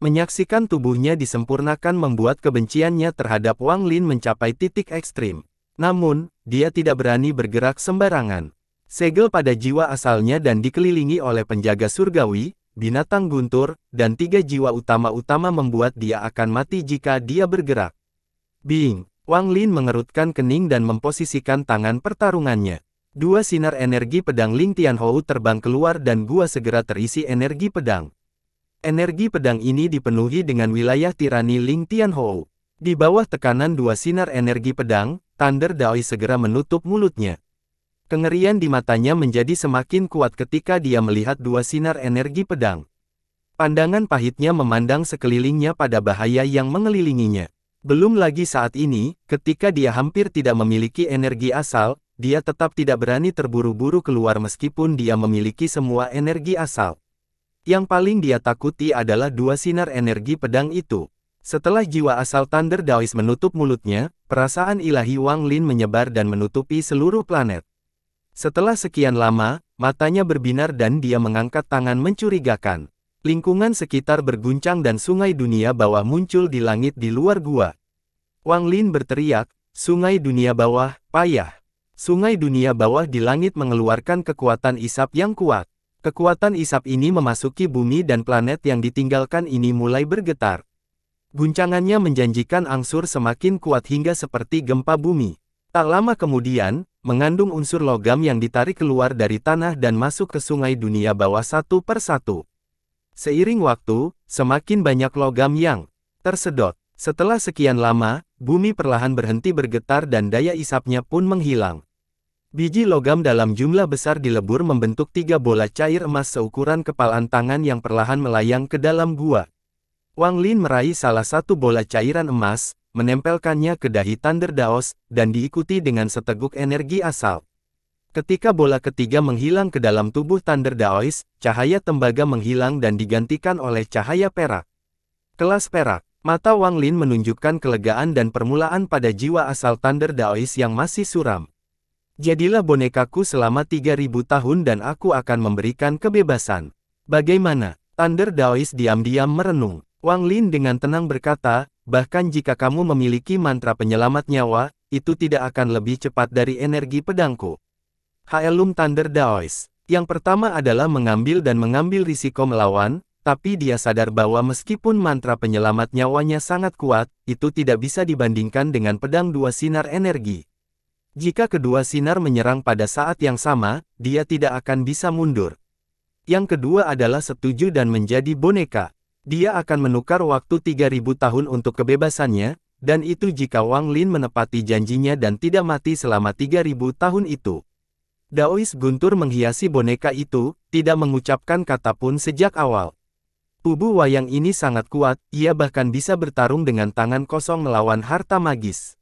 [SPEAKER 1] Menyaksikan tubuhnya disempurnakan membuat kebenciannya terhadap Wang Lin mencapai titik ekstrim. Namun, dia tidak berani bergerak sembarangan. Segel pada jiwa asalnya dan dikelilingi oleh penjaga surgawi, binatang guntur, dan 3 jiwa utama membuat dia akan mati jika dia bergerak. Bing! Wang Lin mengerutkan kening dan memposisikan tangan pertarungannya. 2 sinar energi pedang Ling Tianhou terbang keluar dan gua segera terisi energi pedang. Energi pedang ini dipenuhi dengan wilayah tirani Ling Tianhou. Di bawah tekanan 2 sinar energi pedang, Thunder Daoist segera menutup mulutnya. Kengerian di matanya menjadi semakin kuat ketika dia melihat 2 sinar energi pedang. Pandangan pahitnya memandang sekelilingnya pada bahaya yang mengelilinginya. Belum lagi saat ini, ketika dia hampir tidak memiliki energi asal, dia tetap tidak berani terburu-buru keluar meskipun dia memiliki semua energi asal. Yang paling dia takuti adalah 2 sinar energi pedang itu. Setelah jiwa asal Thunder Daoist menutup mulutnya, perasaan ilahi Wang Lin menyebar dan menutupi seluruh planet. Setelah sekian lama, matanya berbinar dan dia mengangkat tangan mencurigakan. Lingkungan sekitar berguncang dan sungai dunia bawah muncul di langit di luar gua. Wang Lin berteriak, "Sungai dunia bawah, payah!" Sungai dunia bawah di langit mengeluarkan kekuatan isap yang kuat. Kekuatan isap ini memasuki bumi dan planet yang ditinggalkan ini mulai bergetar. Guncangannya menjanjikan angsur semakin kuat hingga seperti gempa bumi. Tak lama kemudian, mengandung unsur logam yang ditarik keluar dari tanah dan masuk ke sungai dunia bawah satu persatu. Seiring waktu, semakin banyak logam yang tersedot. Setelah sekian lama, bumi perlahan berhenti bergetar dan daya isapnya pun menghilang. Biji logam dalam jumlah besar dilebur membentuk 3 bola cair emas seukuran kepalan tangan yang perlahan melayang ke dalam gua. Wang Lin meraih salah satu bola cairan emas, menempelkannya ke dahi Thunder Daoist, dan diikuti dengan seteguk energi asal. Ketika bola ketiga menghilang ke dalam tubuh Thunder Daoist, cahaya tembaga menghilang dan digantikan oleh cahaya perak. Kelas perak. Mata Wang Lin menunjukkan kelegaan dan permulaan pada jiwa asal Thunder Daoist yang masih suram. Jadilah bonekaku selama 3000 tahun dan aku akan memberikan kebebasan. Bagaimana? Thunder Daoist diam-diam merenung. Wang Lin dengan tenang berkata, "Bahkan jika kamu memiliki mantra penyelamat nyawa, itu tidak akan lebih cepat dari energi pedangku." Haelum Thunder Daoist. Yang pertama adalah mengambil risiko melawan, tapi dia sadar bahwa meskipun mantra penyelamat nyawanya sangat kuat, itu tidak bisa dibandingkan dengan pedang 2 sinar energi. Jika kedua sinar menyerang pada saat yang sama, dia tidak akan bisa mundur. Yang kedua adalah setuju dan menjadi boneka. Dia akan menukar waktu 3000 tahun untuk kebebasannya, dan itu jika Wang Lin menepati janjinya dan tidak mati selama 3000 tahun itu. Daoist guntur menghiasi boneka itu, tidak mengucapkan kata pun sejak awal. Tubuh wayang ini sangat kuat, ia bahkan bisa bertarung dengan tangan kosong melawan harta magis.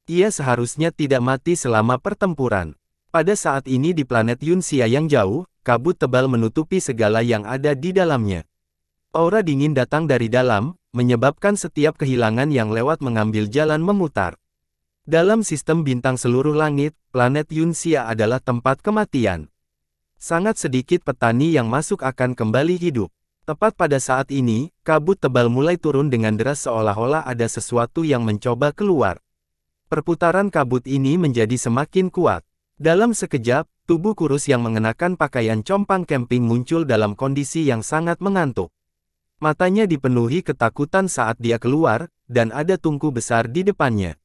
[SPEAKER 1] Ia seharusnya tidak mati selama pertempuran. Pada saat ini di planet Yunxia yang jauh, kabut tebal menutupi segala yang ada di dalamnya. Aura dingin datang dari dalam, menyebabkan setiap kehilangan yang lewat mengambil jalan memutar. Dalam sistem bintang seluruh langit, planet Yunxia adalah tempat kematian. Sangat sedikit petani yang masuk akan kembali hidup. Tepat pada saat ini, kabut tebal mulai turun dengan deras seolah-olah ada sesuatu yang mencoba keluar. Perputaran kabut ini menjadi semakin kuat. Dalam sekejap, tubuh kurus yang mengenakan pakaian compang camping muncul dalam kondisi yang sangat mengantuk. Matanya dipenuhi ketakutan saat dia keluar, dan ada tungku besar di depannya.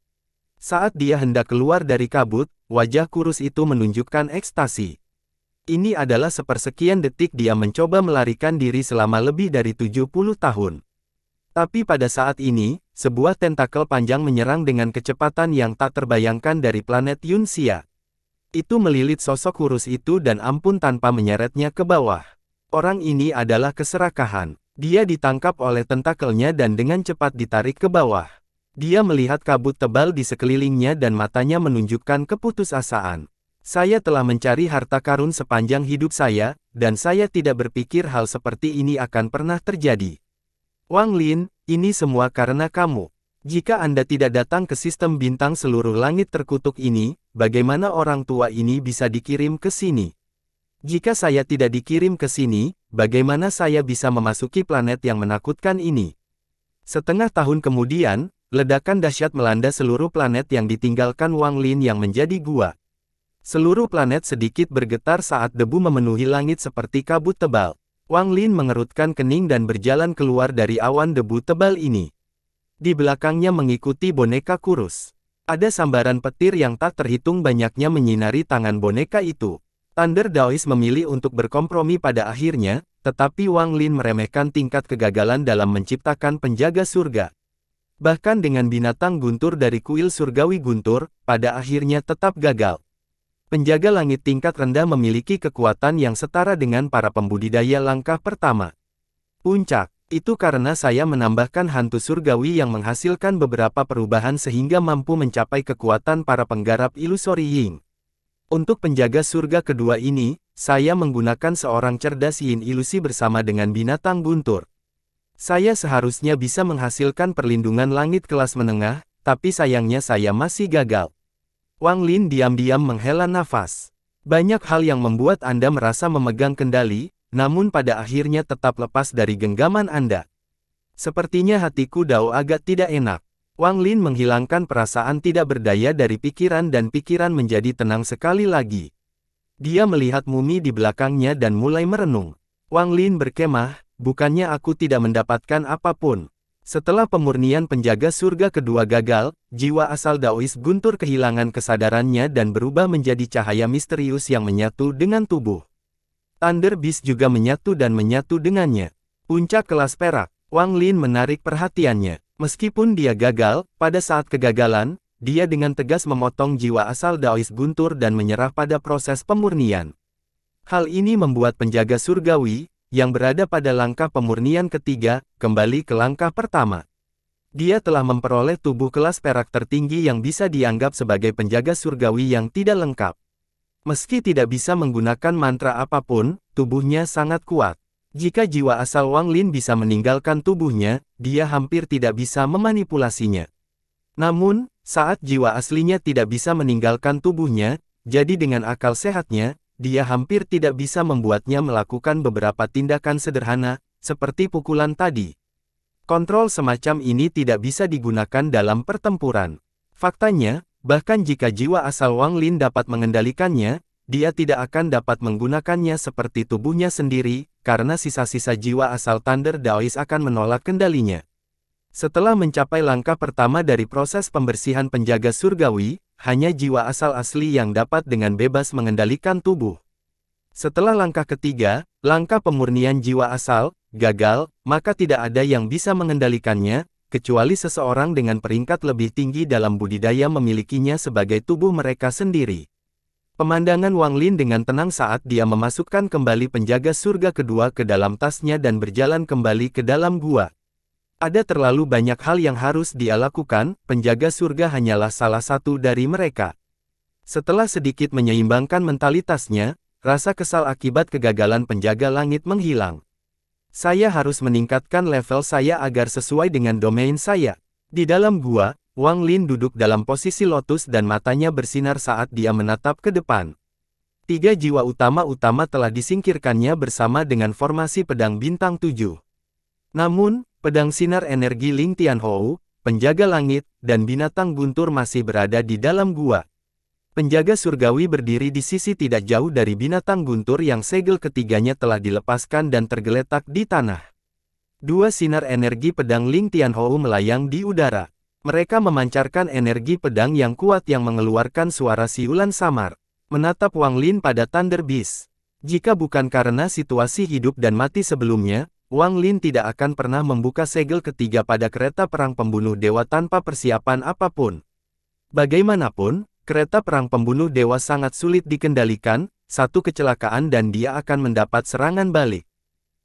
[SPEAKER 1] Saat dia hendak keluar dari kabut, wajah kurus itu menunjukkan ekstasi. Ini adalah sepersekian detik dia mencoba melarikan diri selama lebih dari 70 tahun. Tapi pada saat ini, sebuah tentakel panjang menyerang dengan kecepatan yang tak terbayangkan dari planet Yunxia. Itu melilit sosok kurus itu dan ampun tanpa menyeretnya ke bawah. Orang ini adalah keserakahan. Dia ditangkap oleh tentakelnya dan dengan cepat ditarik ke bawah. Dia melihat kabut tebal di sekelilingnya dan matanya menunjukkan keputusasaan. Saya telah mencari harta karun sepanjang hidup saya, dan saya tidak berpikir hal seperti ini akan pernah terjadi. Wang Lin, ini semua karena kamu. Jika Anda tidak datang ke sistem bintang seluruh langit terkutuk ini, bagaimana orang tua ini bisa dikirim ke sini? Jika saya tidak dikirim ke sini, bagaimana saya bisa memasuki planet yang menakutkan ini? Setengah tahun kemudian, ledakan dahsyat melanda seluruh planet yang ditinggalkan Wang Lin yang menjadi gua. Seluruh planet sedikit bergetar saat debu memenuhi langit seperti kabut tebal. Wang Lin mengerutkan kening dan berjalan keluar dari awan debu tebal ini. Di belakangnya mengikuti boneka kurus. Ada sambaran petir yang tak terhitung banyaknya menyinari tangan boneka itu. Thunder Daoist memilih untuk berkompromi pada akhirnya, tetapi Wang Lin meremehkan tingkat kegagalan dalam menciptakan penjaga surga. Bahkan dengan binatang guntur dari kuil surgawi guntur, pada akhirnya tetap gagal. Penjaga langit tingkat rendah memiliki kekuatan yang setara dengan para pembudidaya langkah pertama. Puncak. Itu karena saya menambahkan hantu surgawi yang menghasilkan beberapa perubahan sehingga mampu mencapai kekuatan para penggarap ilusori Ying. Untuk penjaga surga kedua ini, saya menggunakan seorang cerdas Yin ilusi bersama dengan binatang guntur. Saya seharusnya bisa menghasilkan perlindungan langit kelas menengah, tapi sayangnya saya masih gagal. Wang Lin diam-diam menghela nafas. Banyak hal yang membuat Anda merasa memegang kendali, namun pada akhirnya tetap lepas dari genggaman Anda. Sepertinya hatiku Dao agak tidak enak. Wang Lin menghilangkan perasaan tidak berdaya dari pikiran dan pikiran menjadi tenang sekali lagi. Dia melihat mumi di belakangnya dan mulai merenung. Wang Lin berkemah, bukannya aku tidak mendapatkan apapun. Setelah pemurnian penjaga surga kedua gagal, jiwa asal Daoist guntur kehilangan kesadarannya dan berubah menjadi cahaya misterius yang menyatu dengan tubuh. Thunder Beast juga menyatu dan menyatu dengannya. Puncak kelas perak. Wang Lin menarik perhatiannya. Meskipun dia gagal, pada saat kegagalan, dia dengan tegas memotong jiwa asal Daoist guntur dan menyerah pada proses pemurnian. Hal ini membuat penjaga surgawi, yang berada pada langkah pemurnian ketiga, kembali ke langkah pertama. Dia telah memperoleh tubuh kelas perak tertinggi yang bisa dianggap sebagai penjaga surgawi yang tidak lengkap. Meski tidak bisa menggunakan mantra apapun, tubuhnya sangat kuat. Jika jiwa asal Wang Lin bisa meninggalkan tubuhnya, dia hampir tidak bisa memanipulasinya. Namun, saat jiwa aslinya tidak bisa meninggalkan tubuhnya, jadi dengan akal sehatnya, dia hampir tidak bisa membuatnya melakukan beberapa tindakan sederhana, seperti pukulan tadi. Kontrol semacam ini tidak bisa digunakan dalam pertempuran. Faktanya, bahkan jika jiwa asal Wang Lin dapat mengendalikannya, dia tidak akan dapat menggunakannya seperti tubuhnya sendiri, karena sisa-sisa jiwa asal Thunder Daoist akan menolak kendalinya. Setelah mencapai langkah pertama dari proses pembersihan penjaga surgawi, hanya jiwa asal asli yang dapat dengan bebas mengendalikan tubuh. Setelah langkah ketiga, langkah pemurnian jiwa asal, gagal, maka tidak ada yang bisa mengendalikannya, kecuali seseorang dengan peringkat lebih tinggi dalam budidaya memilikinya sebagai tubuh mereka sendiri. Pemandangan Wang Lin dengan tenang saat dia memasukkan kembali penjaga surga kedua ke dalam tasnya dan berjalan kembali ke dalam gua. Ada terlalu banyak hal yang harus dia lakukan, penjaga surga hanyalah salah satu dari mereka. Setelah sedikit menyeimbangkan mentalitasnya, rasa kesal akibat kegagalan penjaga langit menghilang. Saya harus meningkatkan level saya agar sesuai dengan domain saya. Di dalam gua, Wang Lin duduk dalam posisi lotus dan matanya bersinar saat dia menatap ke depan. 3 jiwa utama telah disingkirkannya bersama dengan formasi pedang bintang 7. Namun, pedang sinar energi Ling Tianhou, penjaga langit, dan binatang guntur masih berada di dalam gua. Penjaga surgawi berdiri di sisi tidak jauh dari binatang guntur yang segel ketiganya telah dilepaskan dan tergeletak di tanah. 2 sinar energi pedang Ling Tianhou melayang di udara. Mereka memancarkan energi pedang yang kuat yang mengeluarkan suara siulan samar. Menatap Wang Lin pada Thunder Beast. Jika bukan karena situasi hidup dan mati sebelumnya, Wang Lin tidak akan pernah membuka segel ketiga pada kereta perang pembunuh dewa tanpa persiapan apapun. Bagaimanapun, kereta perang pembunuh dewa sangat sulit dikendalikan, satu kecelakaan dan dia akan mendapat serangan balik.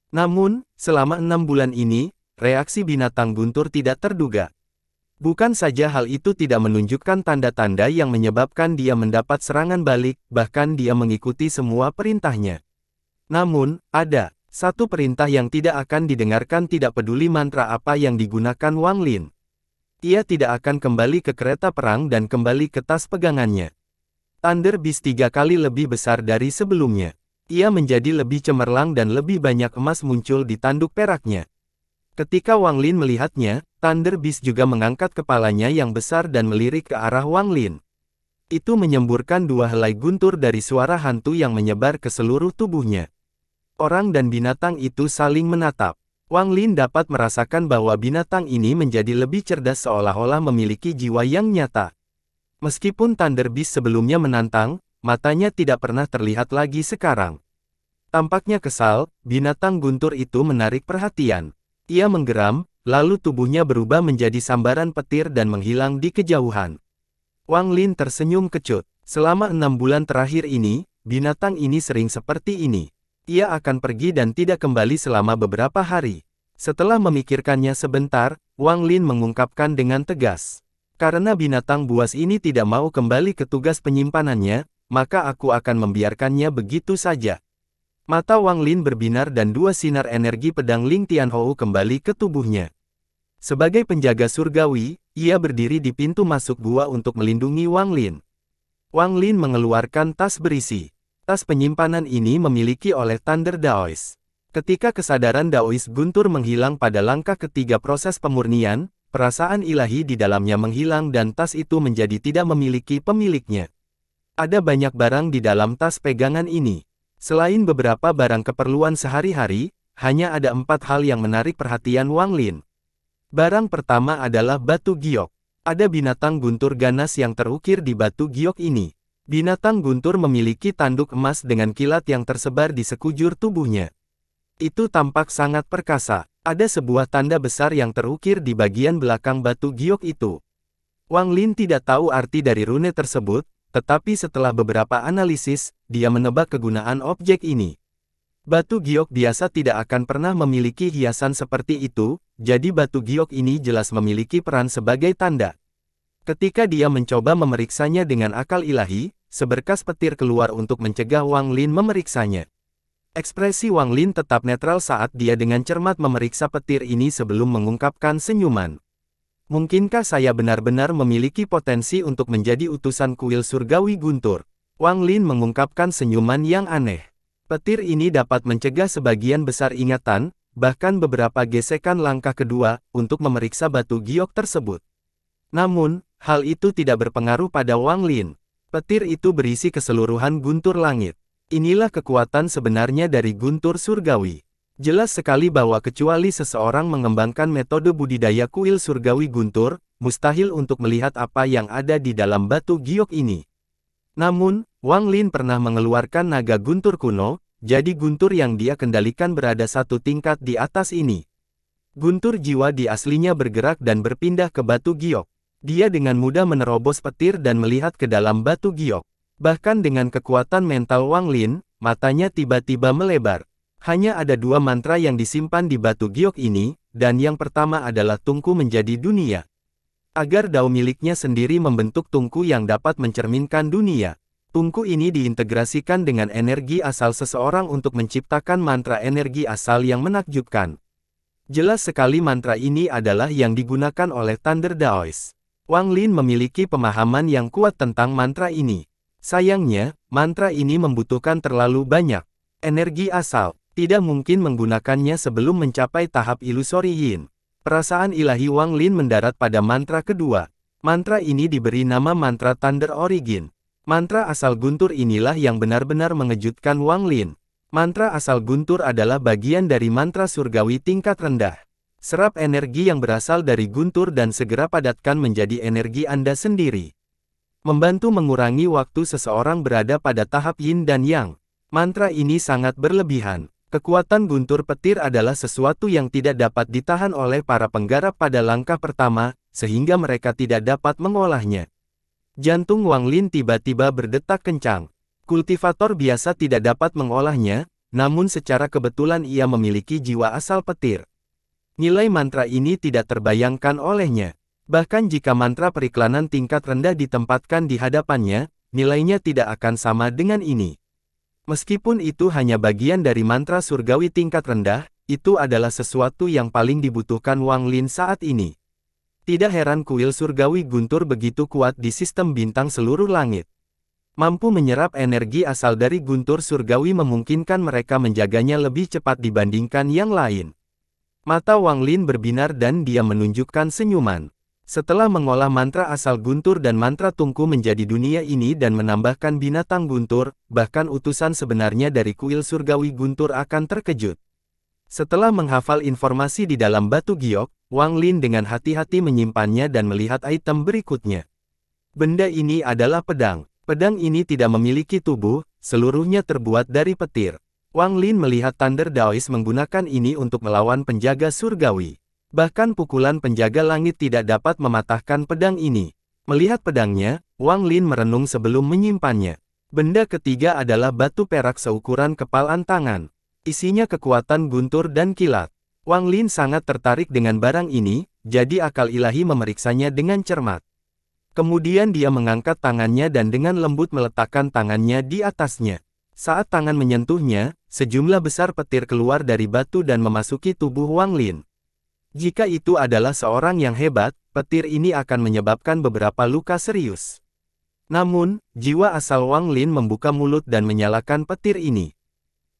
[SPEAKER 1] Namun, selama 6 bulan ini, reaksi binatang guntur tidak terduga. Bukan saja hal itu tidak menunjukkan tanda-tanda yang menyebabkan dia mendapat serangan balik, bahkan dia mengikuti semua perintahnya. Namun, ada satu perintah yang tidak akan didengarkan tidak peduli mantra apa yang digunakan Wang Lin. Ia tidak akan kembali ke kereta perang dan kembali ke tas pegangannya. Thunder Beast 3 kali lebih besar dari sebelumnya. Ia menjadi lebih cemerlang dan lebih banyak emas muncul di tanduk peraknya. Ketika Wang Lin melihatnya, Thunder Beast juga mengangkat kepalanya yang besar dan melirik ke arah Wang Lin. Itu menyemburkan 2 helai guntur dari suara hantu yang menyebar ke seluruh tubuhnya. Orang dan binatang itu saling menatap. Wang Lin dapat merasakan bahwa binatang ini menjadi lebih cerdas seolah-olah memiliki jiwa yang nyata. Meskipun Thunder Beast sebelumnya menantang, matanya tidak pernah terlihat lagi sekarang. Tampaknya kesal, binatang guntur itu menarik perhatian. Ia menggeram, lalu tubuhnya berubah menjadi sambaran petir dan menghilang di kejauhan. Wang Lin tersenyum kecut. Selama 6 bulan terakhir ini, binatang ini sering seperti ini. Ia akan pergi dan tidak kembali selama beberapa hari. Setelah memikirkannya sebentar, Wang Lin mengungkapkan dengan tegas. Karena binatang buas ini tidak mau kembali ke tugas penyimpanannya, maka aku akan membiarkannya begitu saja. Mata Wang Lin berbinar dan 2 sinar energi pedang Ling Tianhou kembali ke tubuhnya. Sebagai penjaga surgawi, ia berdiri di pintu masuk gua untuk melindungi Wang Lin. Wang Lin mengeluarkan tas berisi. Tas penyimpanan ini memiliki oleh Thunder Daoist. Ketika kesadaran Daoist guntur menghilang pada langkah ketiga proses pemurnian, perasaan ilahi di dalamnya menghilang dan tas itu menjadi tidak memiliki pemiliknya. Ada banyak barang di dalam tas pegangan ini. Selain beberapa barang keperluan sehari-hari, hanya ada 4 hal yang menarik perhatian Wang Lin. Barang pertama adalah batu giok. Ada binatang guntur ganas yang terukir di batu giok ini. Binatang guntur memiliki tanduk emas dengan kilat yang tersebar di sekujur tubuhnya. Itu tampak sangat perkasa. Ada sebuah tanda besar yang terukir di bagian belakang batu giok itu. Wang Lin tidak tahu arti dari rune tersebut, tetapi setelah beberapa analisis, dia menebak kegunaan objek ini. Batu giok biasa tidak akan pernah memiliki hiasan seperti itu, jadi batu giok ini jelas memiliki peran sebagai tanda. Ketika dia mencoba memeriksanya dengan akal ilahi, seberkas petir keluar untuk mencegah Wang Lin memeriksanya. Ekspresi Wang Lin tetap netral saat dia dengan cermat memeriksa petir ini sebelum mengungkapkan senyuman. Mungkinkah saya benar-benar memiliki potensi untuk menjadi utusan kuil surgawi guntur? Wang Lin mengungkapkan senyuman yang aneh. Petir ini dapat mencegah sebagian besar ingatan, bahkan beberapa gesekan langkah kedua, untuk memeriksa batu giok tersebut. Namun, hal itu tidak berpengaruh pada Wang Lin. Petir itu berisi keseluruhan guntur langit. Inilah kekuatan sebenarnya dari guntur surgawi. Jelas sekali bahwa kecuali seseorang mengembangkan metode budidaya kuil surgawi guntur, mustahil untuk melihat apa yang ada di dalam batu giok ini. Namun, Wang Lin pernah mengeluarkan naga guntur kuno, jadi guntur yang dia kendalikan berada satu tingkat di atas ini. Guntur jiwa di aslinya bergerak dan berpindah ke batu giok. Dia dengan mudah menerobos petir dan melihat ke dalam batu giok. Bahkan dengan kekuatan mental Wang Lin, matanya tiba-tiba melebar. Hanya ada 2 mantra yang disimpan di batu giok ini, dan yang pertama adalah tungku menjadi dunia. Agar dao miliknya sendiri membentuk tungku yang dapat mencerminkan dunia. Tungku ini diintegrasikan dengan energi asal seseorang untuk menciptakan mantra energi asal yang menakjubkan. Jelas sekali mantra ini adalah yang digunakan oleh Thunder Daoist. Wang Lin memiliki pemahaman yang kuat tentang mantra ini. Sayangnya, mantra ini membutuhkan terlalu banyak energi asal. Tidak mungkin menggunakannya sebelum mencapai tahap ilusori yin. Perasaan ilahi Wang Lin mendarat pada mantra kedua. Mantra ini diberi nama mantra Thunder Origin. Mantra asal guntur inilah yang benar-benar mengejutkan Wang Lin. Mantra asal guntur adalah bagian dari mantra surgawi tingkat rendah. Serap energi yang berasal dari guntur dan segera padatkan menjadi energi Anda sendiri. Membantu mengurangi waktu seseorang berada pada tahap yin dan yang. Mantra ini sangat berlebihan. Kekuatan guntur petir adalah sesuatu yang tidak dapat ditahan oleh para penggarap pada langkah pertama, sehingga mereka tidak dapat mengolahnya. Jantung Wang Lin tiba-tiba berdetak kencang. Kultivator biasa tidak dapat mengolahnya, namun secara kebetulan ia memiliki jiwa asal petir. Nilai mantra ini tidak terbayangkan olehnya. Bahkan jika mantra periklanan tingkat rendah ditempatkan di hadapannya, nilainya tidak akan sama dengan ini. Meskipun itu hanya bagian dari mantra surgawi tingkat rendah, itu adalah sesuatu yang paling dibutuhkan Wang Lin saat ini. Tidak heran kuil surgawi guntur begitu kuat di sistem bintang seluruh langit. Mampu menyerap energi asal dari guntur surgawi memungkinkan mereka menjaganya lebih cepat dibandingkan yang lain. Mata Wang Lin berbinar dan dia menunjukkan senyuman. Setelah mengolah mantra asal guntur dan mantra tungku menjadi dunia ini dan menambahkan binatang guntur, bahkan utusan sebenarnya dari kuil surgawi guntur akan terkejut. Setelah menghafal informasi di dalam batu giok, Wang Lin dengan hati-hati menyimpannya dan melihat item berikutnya. Benda ini adalah pedang. Pedang ini tidak memiliki tubuh, seluruhnya terbuat dari petir. Wang Lin melihat Thunder Daoist menggunakan ini untuk melawan penjaga surgawi. Bahkan pukulan penjaga langit tidak dapat mematahkan pedang ini. Melihat pedangnya, Wang Lin merenung sebelum menyimpannya. Benda ketiga adalah batu perak seukuran kepalan tangan. Isinya kekuatan guntur dan kilat. Wang Lin sangat tertarik dengan barang ini, jadi akal ilahi memeriksanya dengan cermat. Kemudian dia mengangkat tangannya dan dengan lembut meletakkan tangannya di atasnya. Saat tangan menyentuhnya, sejumlah besar petir keluar dari batu dan memasuki tubuh Wang Lin. Jika itu adalah seorang yang hebat, petir ini akan menyebabkan beberapa luka serius. Namun, jiwa asal Wang Lin membuka mulut dan menyalakan petir ini.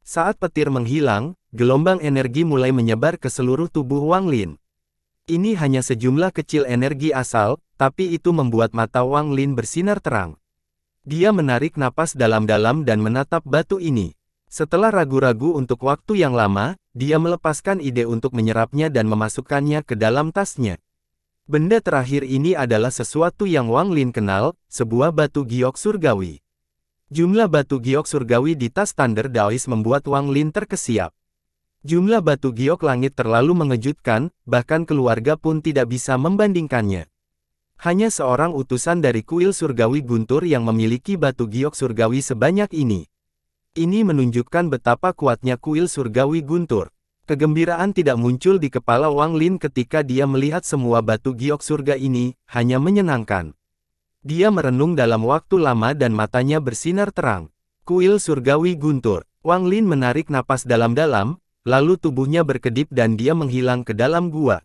[SPEAKER 1] Saat petir menghilang, gelombang energi mulai menyebar ke seluruh tubuh Wang Lin. Ini hanya sejumlah kecil energi asal, tapi itu membuat mata Wang Lin bersinar terang. Dia menarik napas dalam-dalam dan menatap batu ini. Setelah ragu-ragu untuk waktu yang lama, dia melepaskan ide untuk menyerapnya dan memasukkannya ke dalam tasnya. Benda terakhir ini adalah sesuatu yang Wang Lin kenal, sebuah batu giok surgawi. Jumlah batu giok surgawi di tas Thunder Daoist membuat Wang Lin terkesiap. Jumlah batu giok langit terlalu mengejutkan, bahkan keluarga pun tidak bisa membandingkannya. Hanya seorang utusan dari kuil surgawi guntur yang memiliki batu giok surgawi sebanyak ini. Ini menunjukkan betapa kuatnya kuil surgawi guntur. Kegembiraan tidak muncul di kepala Wang Lin ketika dia melihat semua batu giok surga ini, hanya menyenangkan. Dia merenung dalam waktu lama dan matanya bersinar terang. Kuil surgawi guntur. Wang Lin menarik napas dalam-dalam, lalu tubuhnya berkedip dan dia menghilang ke dalam gua.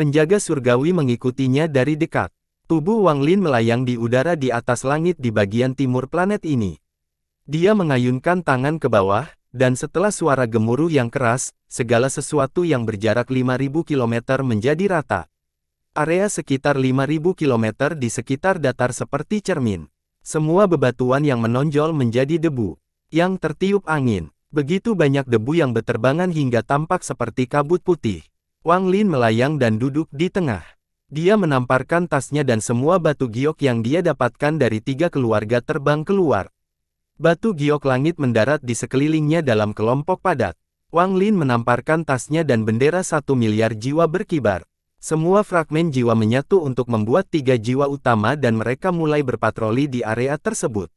[SPEAKER 1] Penjaga surgawi mengikutinya dari dekat. Tubuh Wang Lin melayang di udara di atas langit di bagian timur planet ini. Dia mengayunkan tangan ke bawah, dan setelah suara gemuruh yang keras, segala sesuatu yang berjarak 5.000 km menjadi rata. Area sekitar 5.000 km di sekitar datar seperti cermin. Semua bebatuan yang menonjol menjadi debu, yang tertiup angin. Begitu banyak debu yang berterbangan hingga tampak seperti kabut putih. Wang Lin melayang dan duduk di tengah. Dia menamparkan tasnya dan semua batu giok yang dia dapatkan dari 3 keluarga terbang keluar. Batu giok langit mendarat di sekelilingnya dalam kelompok padat. Wang Lin menamparkan tasnya dan bendera 1 miliar jiwa berkibar. Semua fragmen jiwa menyatu untuk membuat 3 jiwa utama dan mereka mulai berpatroli di area tersebut.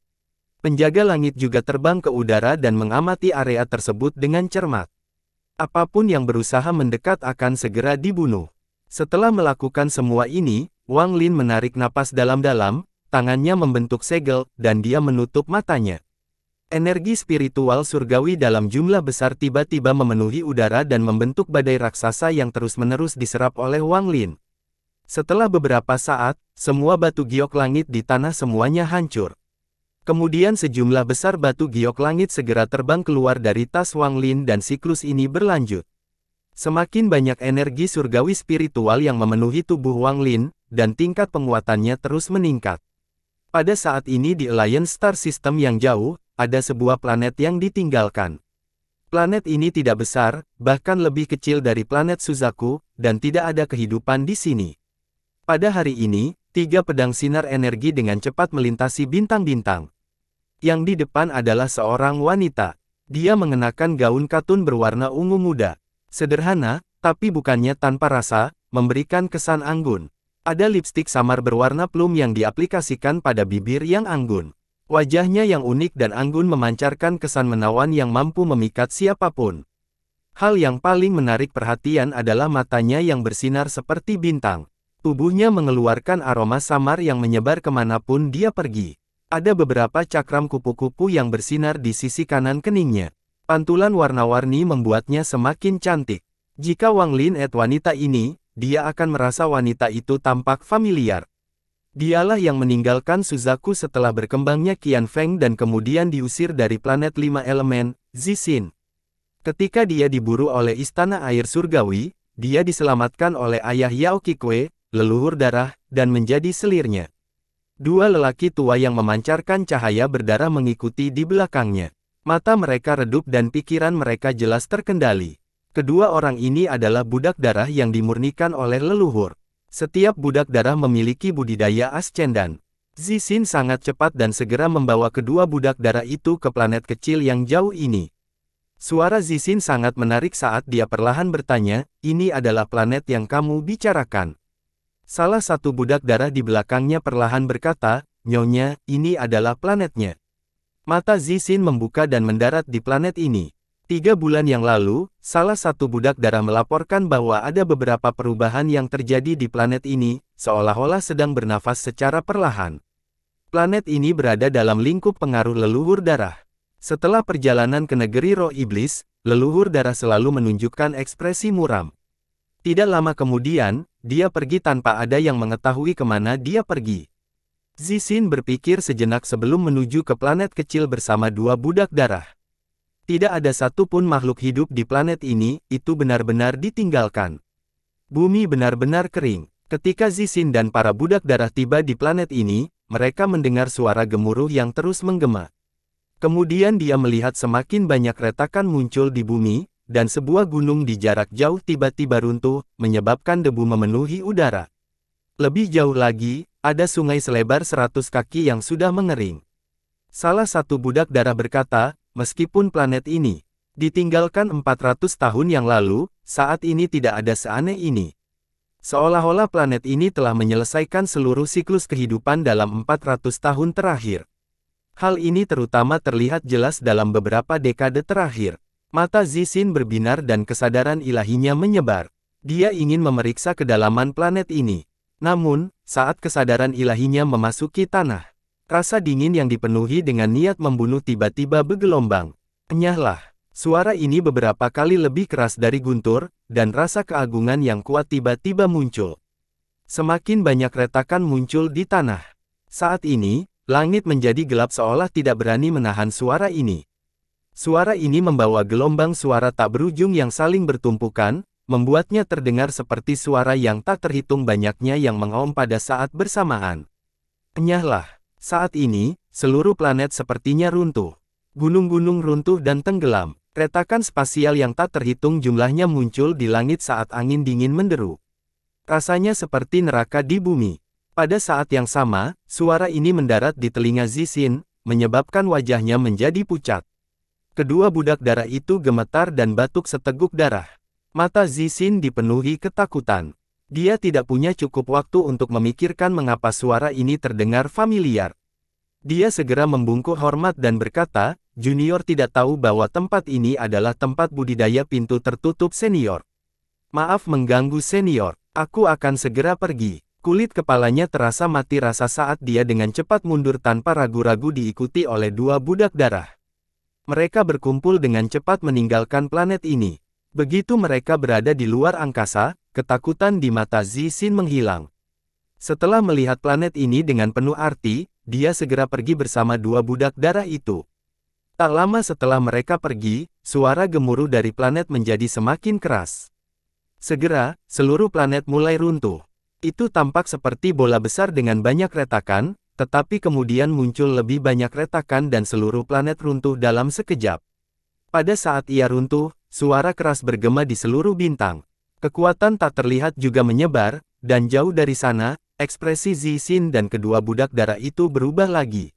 [SPEAKER 1] Penjaga langit juga terbang ke udara dan mengamati area tersebut dengan cermat. Apapun yang berusaha mendekat akan segera dibunuh. Setelah melakukan semua ini, Wang Lin menarik napas dalam-dalam, tangannya membentuk segel, dan dia menutup matanya. Energi spiritual surgawi dalam jumlah besar tiba-tiba memenuhi udara dan membentuk badai raksasa yang terus-menerus diserap oleh Wang Lin. Setelah beberapa saat, semua batu giok langit di tanah semuanya hancur. Kemudian sejumlah besar batu giok langit segera terbang keluar dari tas Wang Lin dan siklus ini berlanjut. Semakin banyak energi surgawi spiritual yang memenuhi tubuh Wang Lin, dan tingkat penguatannya terus meningkat. Pada saat ini di Alliance Star System yang jauh, ada sebuah planet yang ditinggalkan. Planet ini tidak besar, bahkan lebih kecil dari planet Suzaku, dan tidak ada kehidupan di sini. Pada hari ini, 3 pedang sinar energi dengan cepat melintasi bintang-bintang. Yang di depan adalah seorang wanita. Dia mengenakan gaun katun berwarna ungu muda. Sederhana, tapi bukannya tanpa rasa, memberikan kesan anggun. Ada lipstik samar berwarna plum yang diaplikasikan pada bibir yang anggun. Wajahnya yang unik dan anggun memancarkan kesan menawan yang mampu memikat siapapun. Hal yang paling menarik perhatian adalah matanya yang bersinar seperti bintang. Tubuhnya mengeluarkan aroma samar yang menyebar kemanapun dia pergi. Ada beberapa cakram kupu-kupu yang bersinar di sisi kanan keningnya. Pantulan warna-warni membuatnya semakin cantik. Jika Wang Lin wanita ini, dia akan merasa wanita itu tampak familiar. Dialah yang meninggalkan Suzaku setelah berkembangnya Qianfeng dan kemudian diusir dari planet 5 elemen, Zixin. Ketika dia diburu oleh Istana Air Surgawi, dia diselamatkan oleh ayah Yao Qikue, leluhur darah, dan menjadi selirnya. 2 lelaki tua yang memancarkan cahaya berdarah mengikuti di belakangnya. Mata mereka redup dan pikiran mereka jelas terkendali. Kedua orang ini adalah budak darah yang dimurnikan oleh leluhur. Setiap budak darah memiliki budidaya ascendan. Zixin sangat cepat dan segera membawa kedua budak darah itu ke planet kecil yang jauh ini. Suara Zixin sangat menarik saat dia perlahan bertanya, "Ini adalah planet yang kamu bicarakan?" Salah satu budak darah di belakangnya perlahan berkata, "Nyonya, ini adalah planetnya." Mata Zixin membuka dan mendarat di planet ini. 3 bulan yang lalu, salah satu budak darah melaporkan bahwa ada beberapa perubahan yang terjadi di planet ini, seolah-olah sedang bernafas secara perlahan. Planet ini berada dalam lingkup pengaruh leluhur darah. Setelah perjalanan ke negeri roh iblis, leluhur darah selalu menunjukkan ekspresi muram. Tidak lama kemudian, dia pergi tanpa ada yang mengetahui kemana dia pergi. Zixin berpikir sejenak sebelum menuju ke planet kecil bersama 2 budak darah. Tidak ada satupun makhluk hidup di planet ini, itu benar-benar ditinggalkan. Bumi benar-benar kering. Ketika Zixin dan para budak darah tiba di planet ini, mereka mendengar suara gemuruh yang terus menggema. Kemudian dia melihat semakin banyak retakan muncul di bumi, dan sebuah gunung di jarak jauh tiba-tiba runtuh, menyebabkan debu memenuhi udara. Lebih jauh lagi, ada sungai selebar 100 kaki yang sudah mengering. Salah satu budak darah berkata, "Meskipun planet ini ditinggalkan 400 tahun yang lalu, saat ini tidak ada seaneh ini. Seolah-olah planet ini telah menyelesaikan seluruh siklus kehidupan dalam 400 tahun terakhir." Hal ini terutama terlihat jelas dalam beberapa dekade terakhir. Mata Zixin berbinar dan kesadaran ilahinya menyebar. Dia ingin memeriksa kedalaman planet ini. Namun, saat kesadaran ilahinya memasuki tanah, rasa dingin yang dipenuhi dengan niat membunuh tiba-tiba bergelombang. Enyahlah. Suara ini beberapa kali lebih keras dari guntur, dan rasa keagungan yang kuat tiba-tiba muncul. Semakin banyak retakan muncul di tanah. Saat ini, langit menjadi gelap seolah tidak berani menahan suara ini. Suara ini membawa gelombang suara tak berujung yang saling bertumpukan, membuatnya terdengar seperti suara yang tak terhitung banyaknya yang mengaum pada saat bersamaan. Enyahlah. Saat ini, seluruh planet sepertinya runtuh. Gunung-gunung runtuh dan tenggelam. Retakan spasial yang tak terhitung jumlahnya muncul di langit saat angin dingin menderu. Rasanya seperti neraka di bumi. Pada saat yang sama, suara ini mendarat di telinga Zixin, menyebabkan wajahnya menjadi pucat. Kedua budak darah itu gemetar dan batuk seteguk darah. Mata Zixin dipenuhi ketakutan. Dia tidak punya cukup waktu untuk memikirkan mengapa suara ini terdengar familiar. Dia segera membungkuk hormat dan berkata, Junior tidak tahu bahwa tempat ini adalah tempat budidaya pintu tertutup senior. Maaf mengganggu senior, aku akan segera pergi. Kulit kepalanya terasa mati rasa saat dia dengan cepat mundur tanpa ragu-ragu diikuti oleh dua budak darah. Mereka berkumpul dengan cepat meninggalkan planet ini. Begitu mereka berada di luar angkasa, ketakutan di mata Zixin menghilang. Setelah melihat planet ini dengan penuh arti, dia segera pergi bersama dua budak darah itu. Tak lama setelah mereka pergi, suara gemuruh dari planet menjadi semakin keras. Segera, seluruh planet mulai runtuh. Itu tampak seperti bola besar dengan banyak retakan, tetapi kemudian muncul lebih banyak retakan dan seluruh planet runtuh dalam sekejap. Pada saat ia runtuh, suara keras bergema di seluruh bintang. Kekuatan tak terlihat juga menyebar, dan jauh dari sana, ekspresi Zixin dan kedua budak darah itu berubah lagi.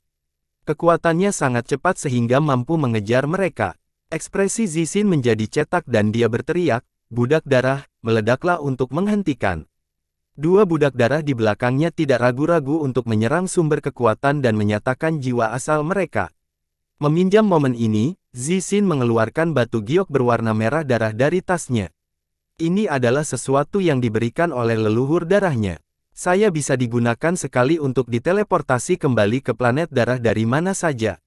[SPEAKER 1] Kekuatannya sangat cepat sehingga mampu mengejar mereka. Ekspresi Zixin menjadi cetak dan dia berteriak, "Budak darah, meledaklah untuk menghentikan." Dua budak darah di belakangnya tidak ragu-ragu untuk menyerang sumber kekuatan dan menyatakan jiwa asal mereka. Meminjam momen ini, Zixin mengeluarkan batu giok berwarna merah darah dari tasnya. Ini adalah sesuatu yang diberikan oleh leluhur darahnya. Saya bisa digunakan sekali untuk diteleportasi kembali ke planet darah dari mana saja.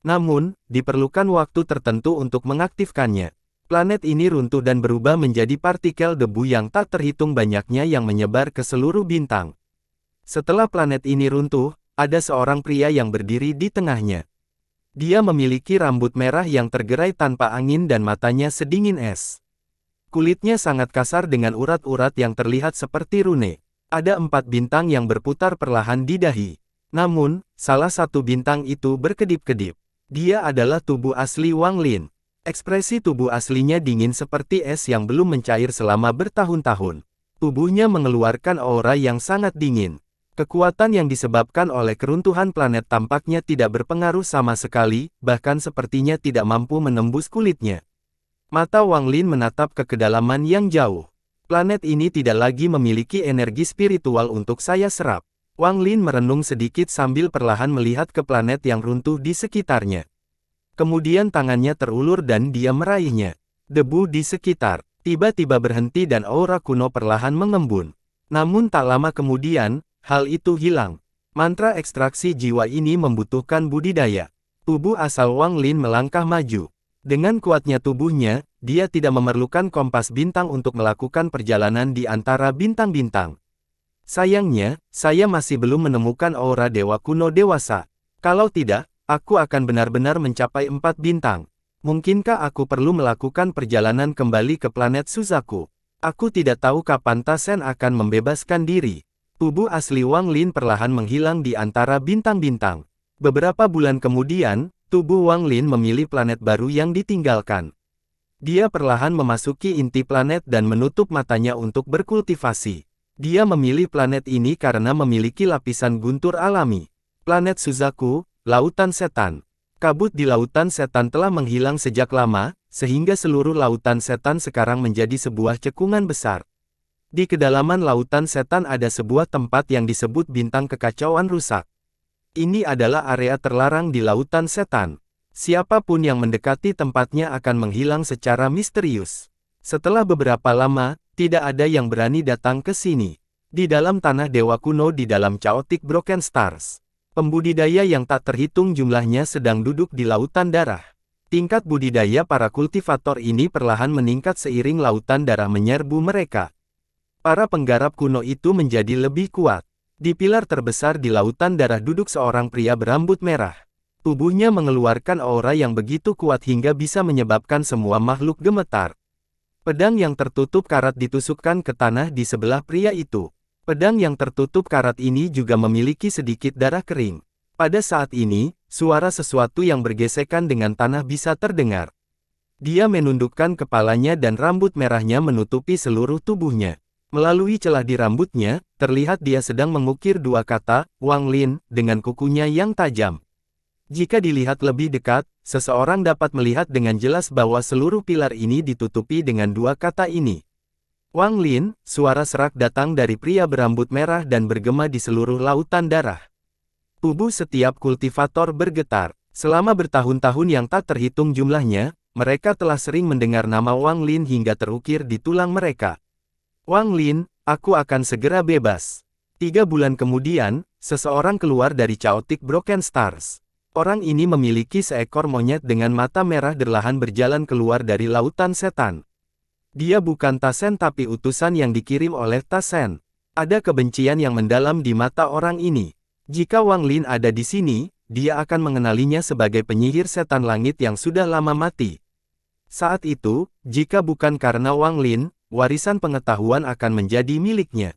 [SPEAKER 1] Namun, diperlukan waktu tertentu untuk mengaktifkannya. Planet ini runtuh dan berubah menjadi partikel debu yang tak terhitung banyaknya yang menyebar ke seluruh bintang. Setelah planet ini runtuh, ada seorang pria yang berdiri di tengahnya. Dia memiliki rambut merah yang tergerai tanpa angin dan matanya sedingin es. Kulitnya sangat kasar dengan urat-urat yang terlihat seperti rune. Ada 4 bintang yang berputar perlahan di dahi. Namun, salah satu bintang itu berkedip-kedip. Dia adalah tubuh asli Wang Lin. Ekspresi tubuh aslinya dingin seperti es yang belum mencair selama bertahun-tahun. Tubuhnya mengeluarkan aura yang sangat dingin. Kekuatan yang disebabkan oleh keruntuhan planet tampaknya tidak berpengaruh sama sekali, bahkan sepertinya tidak mampu menembus kulitnya. Mata Wang Lin menatap ke kedalaman yang jauh. Planet ini tidak lagi memiliki energi spiritual untuk saya serap. Wang Lin merenung sedikit sambil perlahan melihat ke planet yang runtuh di sekitarnya. Kemudian tangannya terulur dan dia meraihnya. Debu di sekitar tiba-tiba berhenti dan aura kuno perlahan mengembun. Namun tak lama kemudian, hal itu hilang. Mantra ekstraksi jiwa ini membutuhkan budidaya. Tubuh asal Wang Lin melangkah maju. Dengan kuatnya tubuhnya, dia tidak memerlukan kompas bintang untuk melakukan perjalanan di antara bintang-bintang. Sayangnya, saya masih belum menemukan aura dewa kuno dewasa. Kalau tidak, aku akan benar-benar mencapai 4 bintang. Mungkinkah aku perlu melakukan perjalanan kembali ke planet Suzaku? Aku tidak tahu kapan Tasen akan membebaskan diri. Tubuh asli Wang Lin perlahan menghilang di antara bintang-bintang. Beberapa bulan kemudian, tubuh Wang Lin memilih planet baru yang ditinggalkan. Dia perlahan memasuki inti planet dan menutup matanya untuk berkultivasi. Dia memilih planet ini karena memiliki lapisan guntur alami. Planet Suzaku, Lautan Setan. Kabut di Lautan Setan telah menghilang sejak lama, sehingga seluruh Lautan Setan sekarang menjadi sebuah cekungan besar. Di kedalaman Lautan Setan ada sebuah tempat yang disebut Bintang Kekacauan Rusak. Ini adalah area terlarang di Lautan Setan. Siapapun yang mendekati tempatnya akan menghilang secara misterius. Setelah beberapa lama, tidak ada yang berani datang ke sini. Di dalam tanah dewa kuno di dalam Chaotic Broken Stars. Pembudidaya yang tak terhitung jumlahnya sedang duduk di lautan darah. Tingkat budidaya para kultivator ini perlahan meningkat seiring lautan darah menyerbu mereka. Para penggarap kuno itu menjadi lebih kuat. Di pilar terbesar di lautan darah duduk seorang pria berambut merah. Tubuhnya mengeluarkan aura yang begitu kuat hingga bisa menyebabkan semua makhluk gemetar. Pedang yang tertutup karat ditusukkan ke tanah di sebelah pria itu. Pedang yang tertutup karat ini juga memiliki sedikit darah kering. Pada saat ini, suara sesuatu yang bergesekan dengan tanah bisa terdengar. Dia menundukkan kepalanya dan rambut merahnya menutupi seluruh tubuhnya. Melalui celah di rambutnya, terlihat dia sedang mengukir dua kata, Wang Lin, dengan kukunya yang tajam. Jika dilihat lebih dekat, seseorang dapat melihat dengan jelas bahwa seluruh pilar ini ditutupi dengan dua kata ini. Wang Lin, suara serak datang dari pria berambut merah dan bergema di seluruh lautan darah. Tubuh setiap kultivator bergetar. Selama bertahun-tahun yang tak terhitung jumlahnya, mereka telah sering mendengar nama Wang Lin hingga terukir di tulang mereka. Wang Lin, aku akan segera bebas. 3 bulan kemudian, seseorang keluar dari Chaotic Broken Stars. Orang ini memiliki seekor monyet dengan mata merah derlahan berjalan keluar dari lautan setan. Dia bukan Tasen tapi utusan yang dikirim oleh Tasen. Ada kebencian yang mendalam di mata orang ini. Jika Wang Lin ada di sini, dia akan mengenalinya sebagai penyihir setan langit yang sudah lama mati. Saat itu, jika bukan karena Wang Lin, warisan pengetahuan akan menjadi miliknya.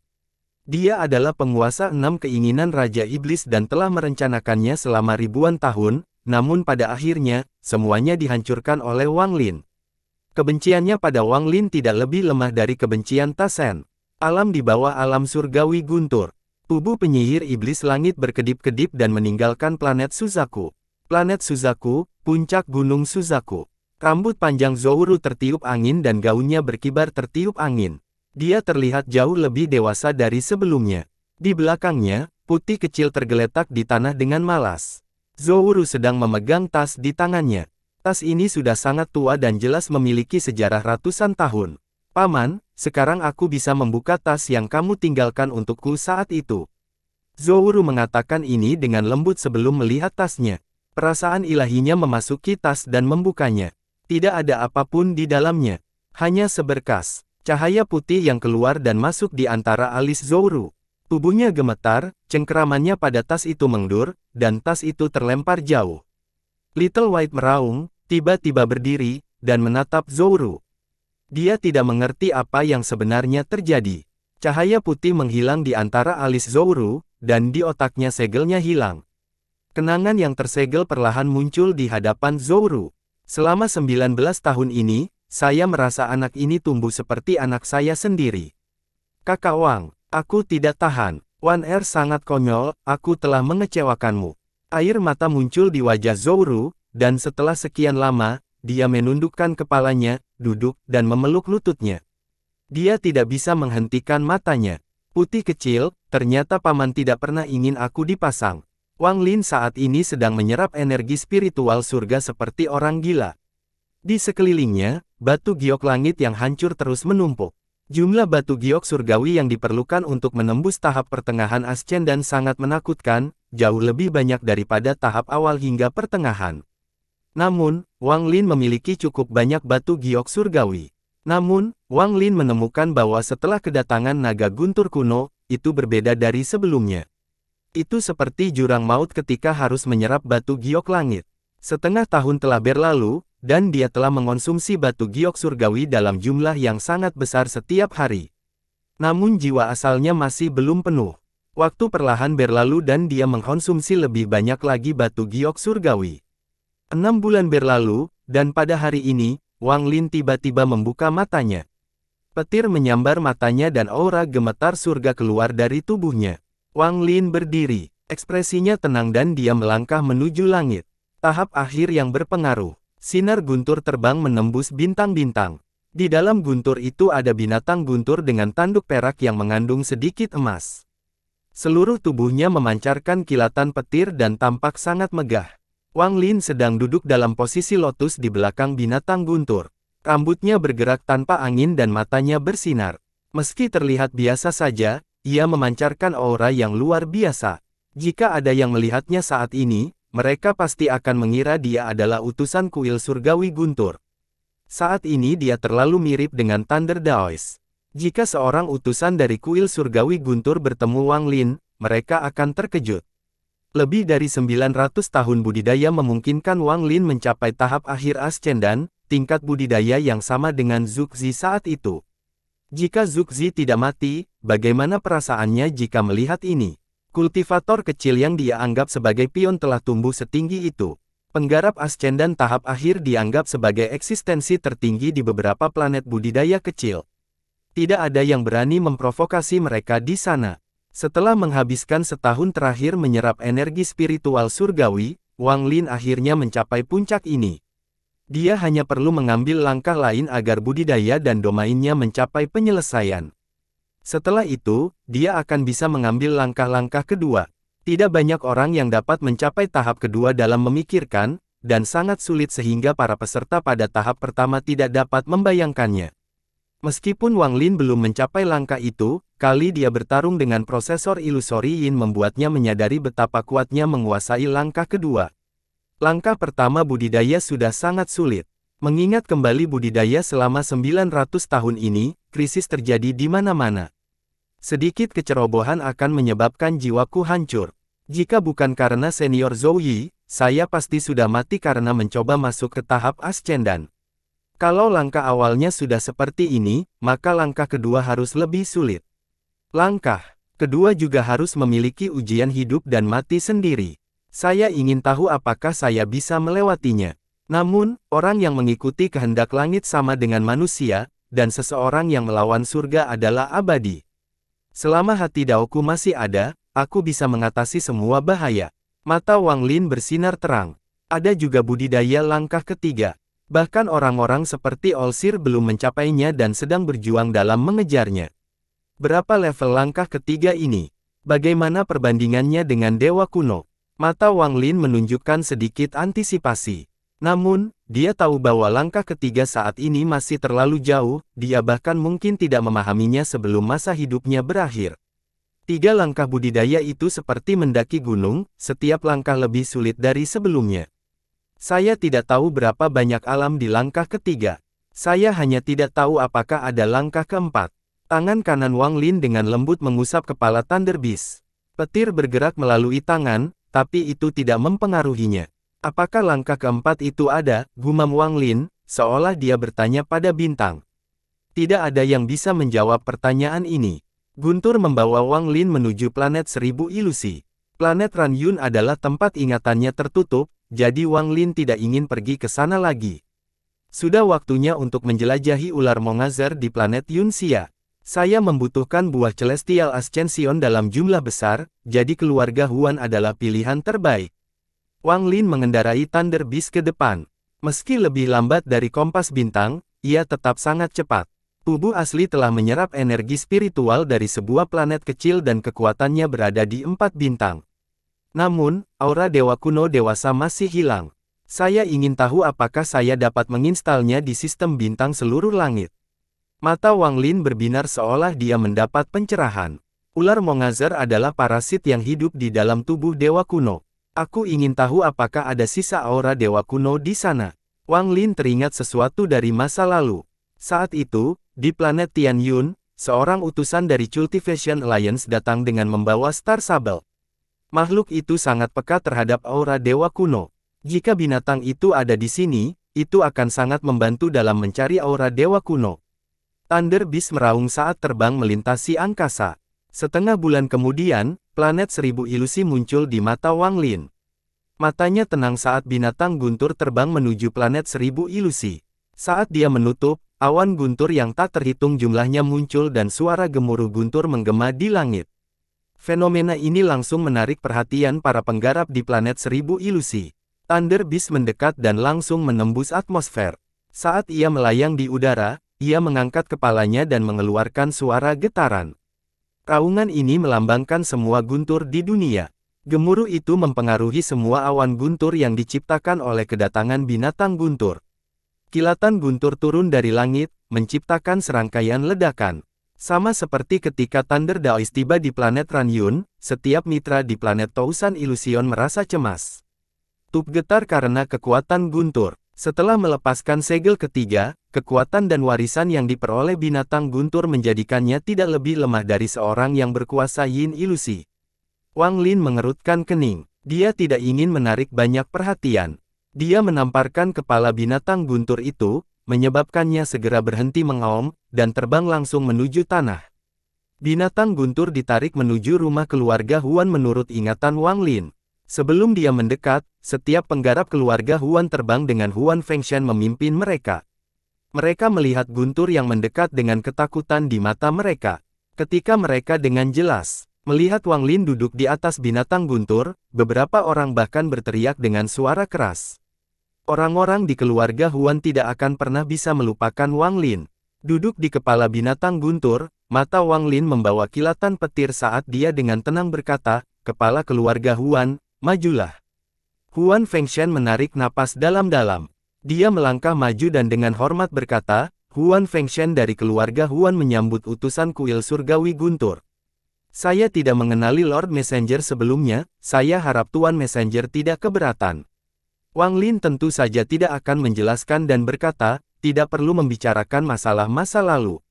[SPEAKER 1] Dia adalah penguasa 6 keinginan Raja Iblis dan telah merencanakannya selama ribuan tahun, namun pada akhirnya, semuanya dihancurkan oleh Wang Lin. Kebenciannya pada Wang Lin tidak lebih lemah dari kebencian Tasen. Alam di bawah alam surgawi guntur. Tubuh penyihir iblis langit berkedip-kedip dan meninggalkan planet Suzaku. Planet Suzaku, puncak gunung Suzaku. Rambut panjang Zouru tertiup angin dan gaunnya berkibar tertiup angin. Dia terlihat jauh lebih dewasa dari sebelumnya. Di belakangnya, putih kecil tergeletak di tanah dengan malas. Zouru sedang memegang tas di tangannya. Tas ini sudah sangat tua dan jelas memiliki sejarah ratusan tahun. Paman, sekarang aku bisa membuka tas yang kamu tinggalkan untukku saat itu. Zouru mengatakan ini dengan lembut sebelum melihat tasnya. Perasaan ilahinya memasuki tas dan membukanya. Tidak ada apapun di dalamnya. Hanya seberkas cahaya putih yang keluar dan masuk di antara alis Zouru. Tubuhnya gemetar, cengkeramannya pada tas itu mendur, dan tas itu terlempar jauh. Little White meraung, tiba-tiba berdiri, dan menatap Zouru. Dia tidak mengerti apa yang sebenarnya terjadi. Cahaya putih menghilang di antara alis Zouru, dan di otaknya segelnya hilang. Kenangan yang tersegel perlahan muncul di hadapan Zouru. Selama 19 tahun ini, saya merasa anak ini tumbuh seperti anak saya sendiri. Kakak Wang, aku tidak tahan. Wan Er sangat konyol, aku telah mengecewakanmu. Air mata muncul di wajah Zouru, dan setelah sekian lama, dia menundukkan kepalanya, duduk, dan memeluk lututnya. Dia tidak bisa menghentikan matanya. Putih kecil, ternyata paman tidak pernah ingin aku dipasang. Wang Lin saat ini sedang menyerap energi spiritual surga seperti orang gila. Di sekelilingnya, batu giok langit yang hancur terus menumpuk. Jumlah batu giok surgawi yang diperlukan untuk menembus tahap pertengahan Ascendan sangat menakutkan, jauh lebih banyak daripada tahap awal hingga pertengahan. Namun, Wang Lin memiliki cukup banyak batu giok surgawi. Namun, Wang Lin menemukan bahwa setelah kedatangan naga guntur kuno, itu berbeda dari sebelumnya. Itu seperti jurang maut ketika harus menyerap batu giok langit. Setengah tahun telah berlalu, dan dia telah mengonsumsi batu giok surgawi dalam jumlah yang sangat besar setiap hari. Namun jiwa asalnya masih belum penuh. Waktu perlahan berlalu dan dia mengkonsumsi lebih banyak lagi batu giok surgawi. 6 bulan berlalu, dan pada hari ini, Wang Lin tiba-tiba membuka matanya. Petir menyambar matanya dan aura gemetar surga keluar dari tubuhnya. Wang Lin berdiri, ekspresinya tenang dan dia melangkah menuju langit. Tahap akhir yang berpengaruh. Sinar guntur terbang menembus bintang-bintang. Di dalam guntur itu ada binatang guntur dengan tanduk perak yang mengandung sedikit emas. Seluruh tubuhnya memancarkan kilatan petir dan tampak sangat megah. Wang Lin sedang duduk dalam posisi lotus di belakang binatang guntur. Rambutnya bergerak tanpa angin dan matanya bersinar. Meski terlihat biasa saja, ia memancarkan aura yang luar biasa. Jika ada yang melihatnya saat ini, mereka pasti akan mengira dia adalah utusan kuil surgawi guntur. Saat ini dia terlalu mirip dengan Thunder Daoist. Jika seorang utusan dari kuil surgawi guntur bertemu Wang Lin, mereka akan terkejut. Lebih dari 900 tahun budidaya memungkinkan Wang Lin mencapai tahap akhir Ascendan, tingkat budidaya yang sama dengan Zuxi saat itu. Jika Zuxi tidak mati, bagaimana perasaannya jika melihat ini? Kultivator kecil yang dia anggap sebagai pion telah tumbuh setinggi itu. Penggarap Ascendan tahap akhir dianggap sebagai eksistensi tertinggi di beberapa planet budidaya kecil. Tidak ada yang berani memprovokasi mereka di sana. Setelah menghabiskan setahun terakhir menyerap energi spiritual surgawi, Wang Lin akhirnya mencapai puncak ini. Dia hanya perlu mengambil langkah lain agar budidaya dan domainnya mencapai penyelesaian. Setelah itu, dia akan bisa mengambil langkah-langkah kedua. Tidak banyak orang yang dapat mencapai tahap kedua dalam memikirkan, dan sangat sulit sehingga para peserta pada tahap pertama tidak dapat membayangkannya. Meskipun Wang Lin belum mencapai langkah itu, kali dia bertarung dengan prosesor ilusori Yin membuatnya menyadari betapa kuatnya menguasai langkah kedua. Langkah pertama budidaya sudah sangat sulit. Mengingat kembali budidaya selama 900 tahun ini, krisis terjadi di mana-mana. Sedikit kecerobohan akan menyebabkan jiwaku hancur. Jika bukan karena senior Zhou Yi, saya pasti sudah mati karena mencoba masuk ke tahap ascendan. Kalau langkah awalnya sudah seperti ini, maka langkah kedua harus lebih sulit. Langkah kedua juga harus memiliki ujian hidup dan mati sendiri. Saya ingin tahu apakah saya bisa melewatinya. Namun, orang yang mengikuti kehendak langit sama dengan manusia, dan seseorang yang melawan surga adalah abadi. Selama hati Daoku masih ada, aku bisa mengatasi semua bahaya. Mata Wang Lin bersinar terang. Ada juga budidaya langkah ketiga. Bahkan orang-orang seperti Olsir belum mencapainya dan sedang berjuang dalam mengejarnya. Berapa level langkah ketiga ini? Bagaimana perbandingannya dengan dewa kuno? Mata Wang Lin menunjukkan sedikit antisipasi. Namun, dia tahu bahwa langkah ketiga saat ini masih terlalu jauh, dia bahkan mungkin tidak memahaminya sebelum masa hidupnya berakhir. 3 langkah budidaya itu seperti mendaki gunung, setiap langkah lebih sulit dari sebelumnya. Saya tidak tahu berapa banyak alam di langkah ketiga. Saya hanya tidak tahu apakah ada langkah keempat. Tangan kanan Wang Lin dengan lembut mengusap kepala Thunder Beast. Petir bergerak melalui tangan, tapi itu tidak mempengaruhinya. Apakah langkah keempat itu ada, gumam Wang Lin, seolah dia bertanya pada bintang. Tidak ada yang bisa menjawab pertanyaan ini. Guntur membawa Wang Lin menuju planet 1000 ilusi. Planet Ranyun adalah tempat ingatannya tertutup, jadi Wang Lin tidak ingin pergi ke sana lagi. Sudah waktunya untuk menjelajahi ular Mongazar di planet Yunxia. Saya membutuhkan buah Celestial Ascension dalam jumlah besar, jadi keluarga Huan adalah pilihan terbaik. Wang Lin mengendarai Thunder Beast ke depan. Meski lebih lambat dari kompas bintang, ia tetap sangat cepat. Tubuh asli telah menyerap energi spiritual dari sebuah planet kecil dan kekuatannya berada di 4 bintang. Namun, aura dewa kuno dewasa masih hilang. Saya ingin tahu apakah saya dapat menginstalnya di sistem bintang seluruh langit. Mata Wang Lin berbinar seolah dia mendapat pencerahan. Ular Mongazar adalah parasit yang hidup di dalam tubuh dewa kuno. Aku ingin tahu apakah ada sisa aura dewa kuno di sana. Wang Lin teringat sesuatu dari masa lalu. Saat itu, di planet Tianyun, seorang utusan dari Cultivation Alliance datang dengan membawa Star Sable. Makhluk itu sangat peka terhadap aura dewa kuno. Jika binatang itu ada di sini, itu akan sangat membantu dalam mencari aura dewa kuno. Thunder Beast meraung saat terbang melintasi angkasa. Setengah bulan kemudian, planet 1000 ilusi muncul di mata Wang Lin. Matanya tenang saat binatang guntur terbang menuju planet 1000 ilusi. Saat dia menutup, awan guntur yang tak terhitung jumlahnya muncul dan suara gemuruh guntur menggema di langit. Fenomena ini langsung menarik perhatian para penggarap di planet 1000 ilusi. Thunder Beast mendekat dan langsung menembus atmosfer. Saat ia melayang di udara, ia mengangkat kepalanya dan mengeluarkan suara getaran. Raungan ini melambangkan semua guntur di dunia. Gemuruh itu mempengaruhi semua awan guntur yang diciptakan oleh kedatangan binatang guntur. Kilatan guntur turun dari langit, menciptakan serangkaian ledakan. Sama seperti ketika Thunder Daoist tiba di planet Ranyun, setiap mitra di planet Tousan Illusion merasa cemas. Tub getar karena kekuatan guntur. Setelah melepaskan segel ketiga, kekuatan dan warisan yang diperoleh binatang guntur menjadikannya tidak lebih lemah dari seorang yang berkuasa Yin ilusi. Wang Lin mengerutkan kening. Dia tidak ingin menarik banyak perhatian. Dia menamparkan kepala binatang guntur itu, menyebabkannya segera berhenti mengaum, dan terbang langsung menuju tanah. Binatang guntur ditarik menuju rumah keluarga Huan menurut ingatan Wang Lin. Sebelum dia mendekat, setiap penggarap keluarga Huan terbang dengan Huan Fengshan memimpin mereka. Mereka melihat guntur yang mendekat dengan ketakutan di mata mereka. Ketika mereka dengan jelas melihat Wang Lin duduk di atas binatang guntur, beberapa orang bahkan berteriak dengan suara keras. Orang-orang di keluarga Huan tidak akan pernah bisa melupakan Wang Lin. Duduk di kepala binatang guntur, mata Wang Lin membawa kilatan petir saat dia dengan tenang berkata, kepala keluarga Huan, majulah. Huan Fengshen menarik napas dalam-dalam. Dia melangkah maju dan dengan hormat berkata, Huan Fengshen dari keluarga Huan menyambut utusan kuil surgawi Guntur. Saya tidak mengenali Lord Messenger sebelumnya, saya harap Tuan Messenger tidak keberatan. Wang Lin tentu saja tidak akan menjelaskan dan berkata, tidak perlu membicarakan masalah masa lalu.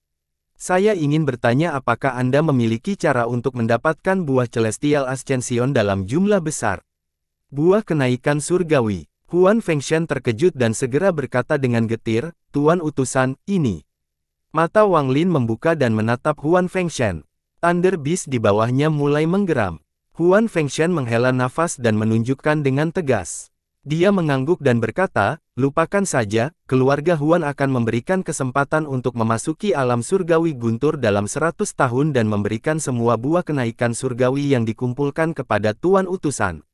[SPEAKER 1] Saya ingin bertanya apakah Anda memiliki cara untuk mendapatkan buah Celestial Ascension dalam jumlah besar. Buah kenaikan surgawi. Huan Fengshen terkejut dan segera berkata dengan getir, Tuan utusan, ini. Mata Wang Lin membuka dan menatap Huan Fengshen. Thunder Beast di bawahnya mulai menggeram. Huan Fengshen menghela nafas dan menunjukkan dengan tegas. Dia mengangguk dan berkata, lupakan saja, keluarga Huan akan memberikan kesempatan untuk memasuki alam surgawi Guntur dalam 100 tahun dan memberikan semua buah kenaikan surgawi yang dikumpulkan kepada Tuan Utusan.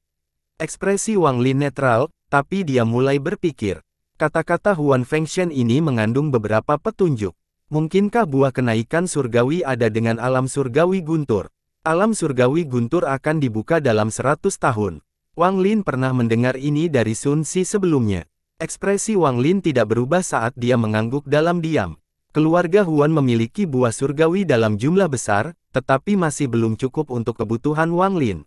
[SPEAKER 1] Ekspresi Wang Lin netral, tapi dia mulai berpikir. Kata-kata Huan Fengshen ini mengandung beberapa petunjuk. Mungkinkah buah kenaikan surgawi ada dengan alam surgawi Guntur? Alam surgawi Guntur akan dibuka dalam 100 tahun. Wang Lin pernah mendengar ini dari Sun Si sebelumnya. Ekspresi Wang Lin tidak berubah saat dia mengangguk dalam diam. Keluarga Huan memiliki buah surgawi dalam jumlah besar, tetapi masih belum cukup untuk kebutuhan Wang Lin.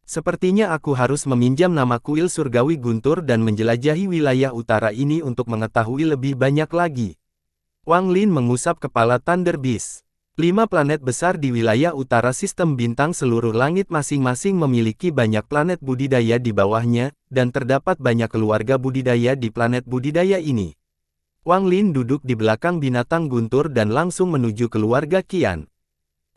[SPEAKER 1] Sepertinya aku harus meminjam nama kuil surgawi Guntur dan menjelajahi wilayah utara ini untuk mengetahui lebih banyak lagi. Wang Lin mengusap kepala Thunder Beast. 5 planet besar di wilayah utara sistem bintang seluruh langit masing-masing memiliki banyak planet budidaya di bawahnya, dan terdapat banyak keluarga budidaya di planet budidaya ini. Wang Lin duduk di belakang binatang Guntur dan langsung menuju keluarga Qian.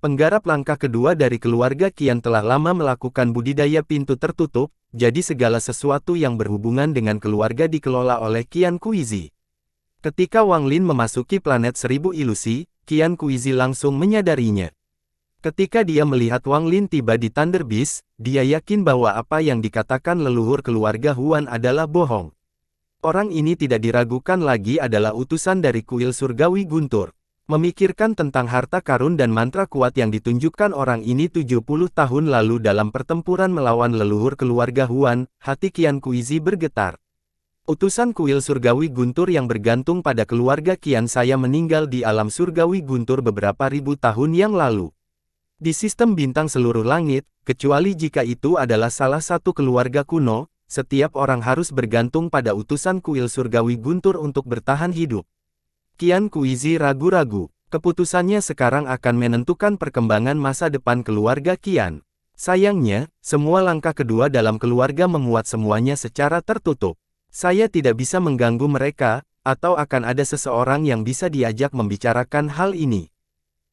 [SPEAKER 1] Penggarap langkah kedua dari keluarga Qian telah lama melakukan budidaya pintu tertutup, jadi segala sesuatu yang berhubungan dengan keluarga dikelola oleh Qian Kuizi. Ketika Wang Lin memasuki planet 1000 ilusi, Qian Kuizi langsung menyadarinya. Ketika dia melihat Wang Lin tiba di Thunder Beast, dia yakin bahwa apa yang dikatakan leluhur keluarga Huan adalah bohong. Orang ini tidak diragukan lagi adalah utusan dari kuil surgawi Guntur. Memikirkan tentang harta karun dan mantra kuat yang ditunjukkan orang ini 70 tahun lalu dalam pertempuran melawan leluhur keluarga Huan, hati Qian Kuizi bergetar. Utusan kuil surgawi Guntur yang bergantung pada keluarga Qian saya meninggal di alam surgawi Guntur beberapa ribu tahun yang lalu. Di sistem bintang seluruh langit, kecuali jika itu adalah salah satu keluarga kuno, setiap orang harus bergantung pada utusan kuil surgawi Guntur untuk bertahan hidup. Qian Kuizi ragu-ragu. Keputusannya sekarang akan menentukan perkembangan masa depan keluarga Qian. Sayangnya, semua langkah kedua dalam keluarga memuat semuanya secara tertutup. Saya tidak bisa mengganggu mereka, atau akan ada seseorang yang bisa diajak membicarakan hal ini.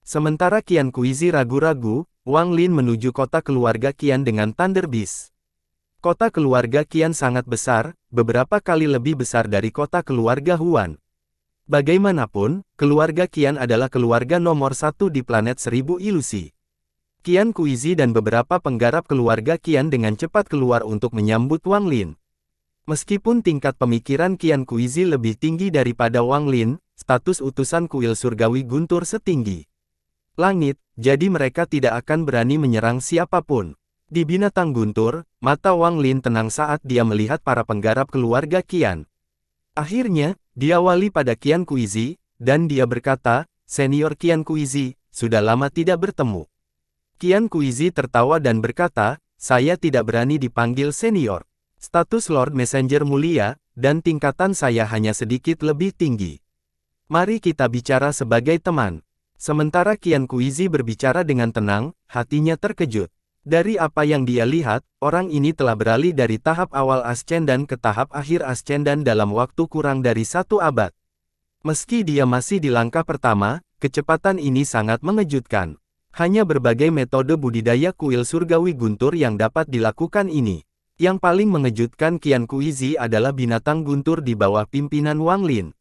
[SPEAKER 1] Sementara Qian Kuizi ragu-ragu, Wang Lin menuju kota keluarga Qian dengan Thunder Beast. Kota keluarga Qian sangat besar, beberapa kali lebih besar dari kota keluarga Huan. Bagaimanapun, keluarga Qian adalah keluarga nomor 1 di planet 1000 ilusi. Qian Kuizi dan beberapa penggarap keluarga Qian dengan cepat keluar untuk menyambut Wang Lin. Meskipun tingkat pemikiran Qian Kuizi lebih tinggi daripada Wang Lin, status utusan kuil surgawi Guntur setinggi langit, jadi mereka tidak akan berani menyerang siapapun. Di binatang Guntur, mata Wang Lin tenang saat dia melihat para penggarap keluarga Qian. Akhirnya, diawali pada Qian Kuizi, dan dia berkata, Senior Qian Kuizi, sudah lama tidak bertemu. Qian Kuizi tertawa dan berkata, saya tidak berani dipanggil senior. Status Lord Messenger mulia, dan tingkatan saya hanya sedikit lebih tinggi. Mari kita bicara sebagai teman. Sementara Qian Kuizi berbicara dengan tenang, hatinya terkejut. Dari apa yang dia lihat, orang ini telah beralih dari tahap awal Ascendan ke tahap akhir Ascendan dalam waktu kurang dari 1 abad. Meski dia masih di langkah pertama, kecepatan ini sangat mengejutkan. Hanya berbagai metode budidaya kuil surgawi Guntur yang dapat dilakukan ini. Yang paling mengejutkan Qian Kuizi adalah binatang Guntur di bawah pimpinan Wang Lin.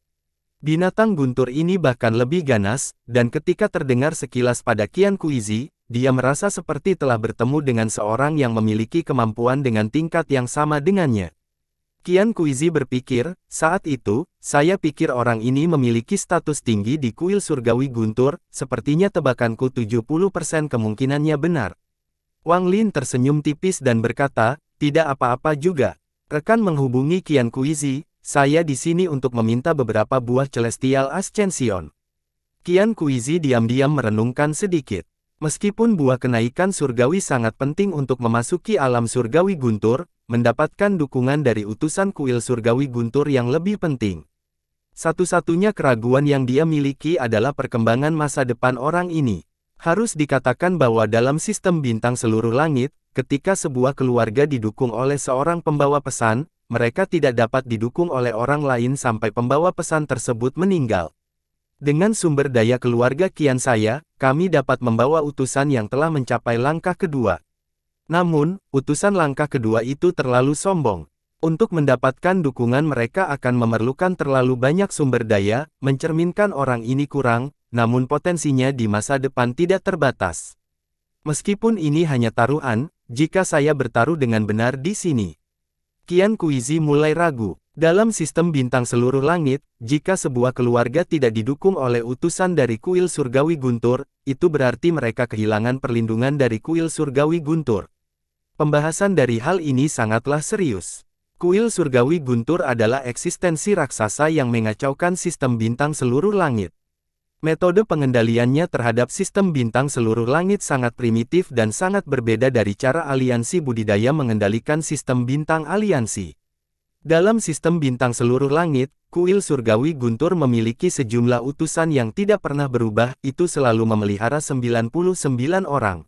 [SPEAKER 1] Binatang Guntur ini bahkan lebih ganas, dan ketika terdengar sekilas pada Qian Kuizi, dia merasa seperti telah bertemu dengan seorang yang memiliki kemampuan dengan tingkat yang sama dengannya. Qian Kuizi berpikir, saat itu, saya pikir orang ini memiliki status tinggi di kuil surgawi Guntur, sepertinya tebakanku 70% kemungkinannya benar. Wang Lin tersenyum tipis dan berkata, tidak apa-apa juga. Rekan menghubungi Qian Kuizi, saya di sini untuk meminta beberapa buah Celestial Ascension. Qian Kuizi diam-diam merenungkan sedikit. Meskipun buah kenaikan surgawi sangat penting untuk memasuki alam surgawi guntur, mendapatkan dukungan dari utusan kuil surgawi guntur yang lebih penting. Satu-satunya keraguan yang dia miliki adalah perkembangan masa depan orang ini. Harus dikatakan bahwa dalam sistem bintang seluruh langit, ketika sebuah keluarga didukung oleh seorang pembawa pesan, mereka tidak dapat didukung oleh orang lain sampai pembawa pesan tersebut meninggal. Dengan sumber daya keluarga Qian saya, kami dapat membawa utusan yang telah mencapai langkah kedua. Namun, utusan langkah kedua itu terlalu sombong. Untuk mendapatkan dukungan mereka akan memerlukan terlalu banyak sumber daya, mencerminkan orang ini kurang, namun potensinya di masa depan tidak terbatas. Meskipun ini hanya taruhan, jika saya bertaruh dengan benar di sini. Qian Kuizi mulai ragu. Dalam sistem bintang seluruh langit, jika sebuah keluarga tidak didukung oleh utusan dari kuil surgawi guntur, itu berarti mereka kehilangan perlindungan dari kuil surgawi guntur. Pembahasan dari hal ini sangatlah serius. Kuil surgawi guntur adalah eksistensi raksasa yang mengacaukan sistem bintang seluruh langit. Metode pengendaliannya terhadap sistem bintang seluruh langit sangat primitif dan sangat berbeda dari cara aliansi budidaya mengendalikan sistem bintang aliansi. Dalam sistem bintang seluruh langit, kuil surgawi guntur memiliki sejumlah utusan yang tidak pernah berubah, itu selalu memelihara 99 orang.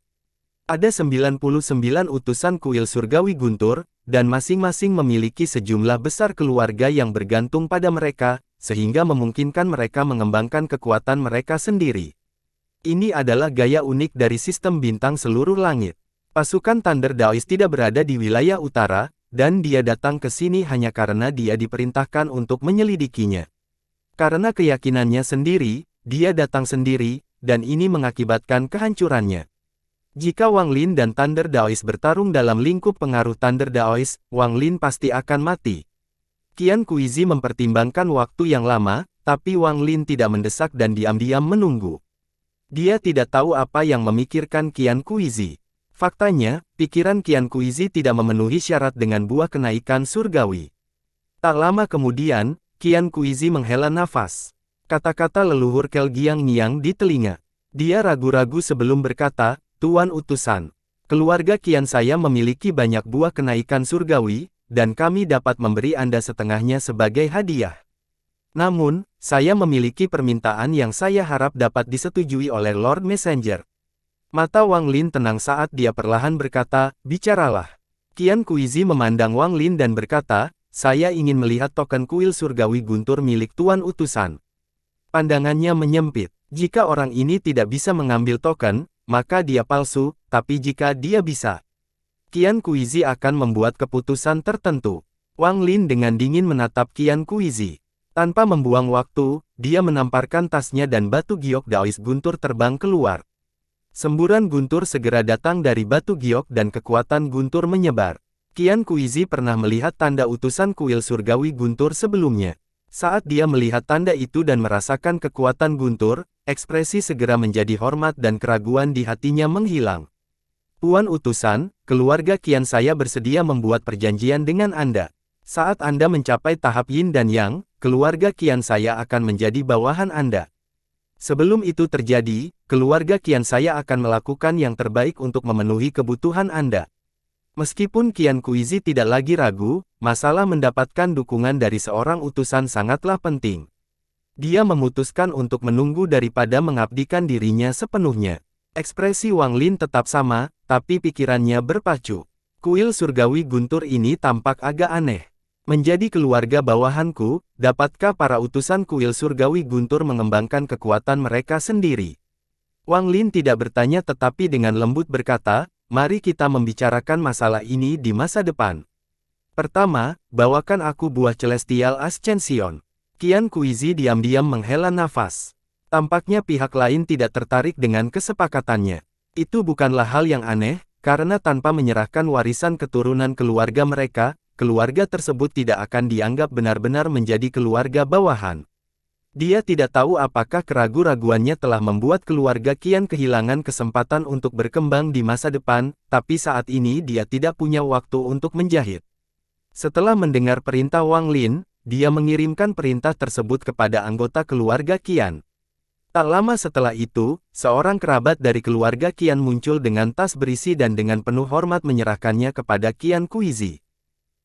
[SPEAKER 1] Ada 99 utusan kuil surgawi guntur, dan masing-masing memiliki sejumlah besar keluarga yang bergantung pada mereka, sehingga memungkinkan mereka mengembangkan kekuatan mereka sendiri. Ini adalah gaya unik dari sistem bintang seluruh langit. Pasukan Thunder Daoist tidak berada di wilayah utara, dan dia datang ke sini hanya karena dia diperintahkan untuk menyelidikinya. Karena keyakinannya sendiri, dia datang sendiri, dan ini mengakibatkan kehancurannya. Jika Wang Lin dan Thunder Daoist bertarung dalam lingkup pengaruh Thunder Daoist, Wang Lin pasti akan mati. Qian Kuizi mempertimbangkan waktu yang lama, tapi Wang Lin tidak mendesak dan diam-diam menunggu. Dia tidak tahu apa yang memikirkan Qian Kuizi. Faktanya, pikiran Qian Kuizi tidak memenuhi syarat dengan buah kenaikan surgawi. Tak lama kemudian, Qian Kuizi menghela nafas. Kata-kata leluhur Kelgiang Niang di telinga. Dia ragu-ragu sebelum berkata, Tuan Utusan, keluarga Qian saya memiliki banyak buah kenaikan surgawi, dan kami dapat memberi Anda setengahnya sebagai hadiah. Namun, saya memiliki permintaan yang saya harap dapat disetujui oleh Lord Messenger. Mata Wang Lin tenang saat dia perlahan berkata, bicaralah. Qian Kuizi memandang Wang Lin dan berkata, saya ingin melihat token kuil surgawi guntur milik Tuan Utusan. Pandangannya menyempit. Jika orang ini tidak bisa mengambil token, maka dia palsu, tapi jika dia bisa, Qian Kuizi akan membuat keputusan tertentu. Wang Lin dengan dingin menatap Qian Kuizi. Tanpa membuang waktu, dia menamparkan tasnya dan batu giok Daoist guntur terbang keluar. Semburan guntur segera datang dari batu giok dan kekuatan guntur menyebar. Qian Kuizi pernah melihat tanda utusan kuil surgawi guntur sebelumnya. Saat dia melihat tanda itu dan merasakan kekuatan guntur, ekspresi segera menjadi hormat dan keraguan di hatinya menghilang. Tuan Utusan, keluarga Qian saya bersedia membuat perjanjian dengan Anda. Saat Anda mencapai tahap Yin dan Yang, keluarga Qian saya akan menjadi bawahan Anda. Sebelum itu terjadi, keluarga Qian saya akan melakukan yang terbaik untuk memenuhi kebutuhan Anda. Meskipun Qian Kuizi tidak lagi ragu, masalah mendapatkan dukungan dari seorang utusan sangatlah penting. Dia memutuskan untuk menunggu daripada mengabdikan dirinya sepenuhnya. Ekspresi Wang Lin tetap sama, tapi pikirannya berpacu. Kuil surgawi guntur ini tampak agak aneh. Menjadi keluarga bawahanku, dapatkah para utusan kuil surgawi guntur mengembangkan kekuatan mereka sendiri? Wang Lin tidak bertanya tetapi dengan lembut berkata, mari kita membicarakan masalah ini di masa depan. Pertama, bawakan aku buah Celestial Ascension. Qian Kuizi diam-diam menghela nafas. Tampaknya pihak lain tidak tertarik dengan kesepakatannya. Itu bukanlah hal yang aneh, karena tanpa menyerahkan warisan keturunan keluarga mereka, keluarga tersebut tidak akan dianggap benar-benar menjadi keluarga bawahan. Dia tidak tahu apakah keraguan-raguannya telah membuat keluarga Qian kehilangan kesempatan untuk berkembang di masa depan, tapi saat ini dia tidak punya waktu untuk menjahit. Setelah mendengar perintah Wang Lin, dia mengirimkan perintah tersebut kepada anggota keluarga Qian. Tak lama setelah itu, seorang kerabat dari keluarga Qian muncul dengan tas berisi dan dengan penuh hormat menyerahkannya kepada Qian Kuizi.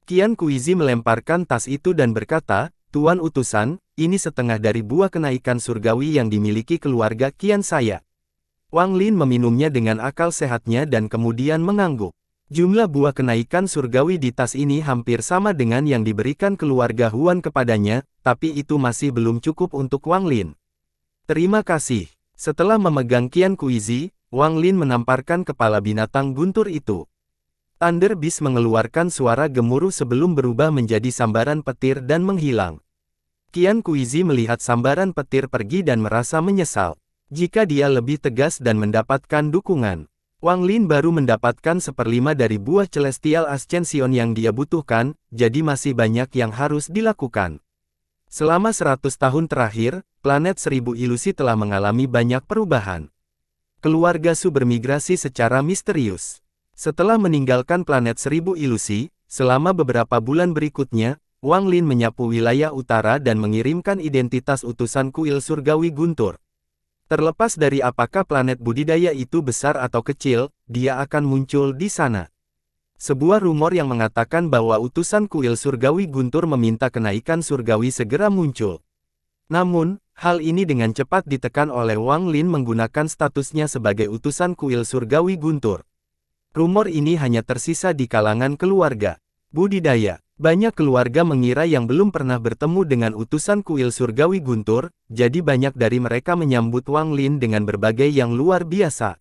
[SPEAKER 1] Qian Kuizi melemparkan tas itu dan berkata, "Tuan utusan, ini setengah dari buah kenaikan surgawi yang dimiliki keluarga Qian saya." Wang Lin meminumnya dengan akal sehatnya dan kemudian mengangguk. Jumlah buah kenaikan surgawi di tas ini hampir sama dengan yang diberikan keluarga Huan kepadanya, tapi itu masih belum cukup untuk Wang Lin. "Terima kasih." Setelah memegang Qian Kuizi, Wang Lin menamparkan kepala binatang guntur itu. Thunder Beast mengeluarkan suara gemuruh sebelum berubah menjadi sambaran petir dan menghilang. Qian Kuizi melihat sambaran petir pergi dan merasa menyesal. Jika dia lebih tegas dan mendapatkan dukungan, Wang Lin baru mendapatkan 1/5 dari buah Celestial Ascension yang dia butuhkan, jadi masih banyak yang harus dilakukan. Selama 100 tahun terakhir, planet 1000 ilusi telah mengalami banyak perubahan. Keluarga Su bermigrasi secara misterius. Setelah meninggalkan planet 1000 ilusi, selama beberapa bulan berikutnya, Wang Lin menyapu wilayah utara dan mengirimkan identitas utusan kuil surgawi guntur. Terlepas dari apakah planet budidaya itu besar atau kecil, dia akan muncul di sana. Sebuah rumor yang mengatakan bahwa utusan kuil surgawi guntur meminta kenaikan surgawi segera muncul. Namun, hal ini dengan cepat ditekan oleh Wang Lin menggunakan statusnya sebagai utusan kuil surgawi guntur. Rumor ini hanya tersisa di kalangan keluarga budidaya. Banyak keluarga mengira yang belum pernah bertemu dengan utusan kuil surgawi guntur, jadi banyak dari mereka menyambut Wang Lin dengan berbagai yang luar biasa.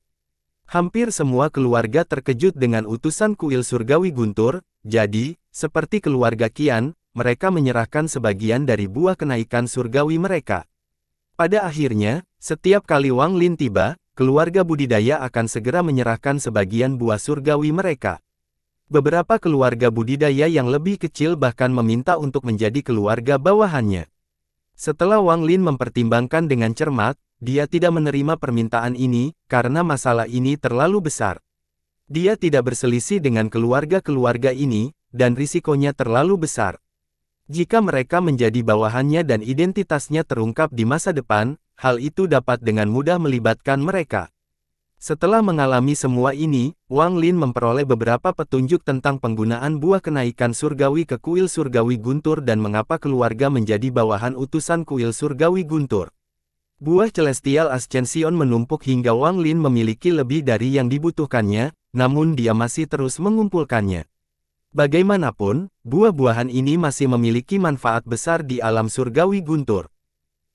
[SPEAKER 1] Hampir semua keluarga terkejut dengan utusan kuil surgawi guntur, jadi, seperti keluarga Qian, mereka menyerahkan sebagian dari buah kenaikan surgawi mereka. Pada akhirnya, setiap kali Wang Lin tiba, keluarga budidaya akan segera menyerahkan sebagian buah surgawi mereka. Beberapa keluarga budidaya yang lebih kecil bahkan meminta untuk menjadi keluarga bawahannya. Setelah Wang Lin mempertimbangkan dengan cermat, dia tidak menerima permintaan ini, karena masalah ini terlalu besar. Dia tidak berselisih dengan keluarga-keluarga ini, dan risikonya terlalu besar. Jika mereka menjadi bawahannya dan identitasnya terungkap di masa depan, hal itu dapat dengan mudah melibatkan mereka. Setelah mengalami semua ini, Wang Lin memperoleh beberapa petunjuk tentang penggunaan buah kenaikan surgawi ke kuil surgawi guntur dan mengapa keluarga menjadi bawahan utusan kuil surgawi guntur. Buah Celestial Ascension menumpuk hingga Wang Lin memiliki lebih dari yang dibutuhkannya, namun dia masih terus mengumpulkannya. Bagaimanapun, buah-buahan ini masih memiliki manfaat besar di alam surgawi guntur.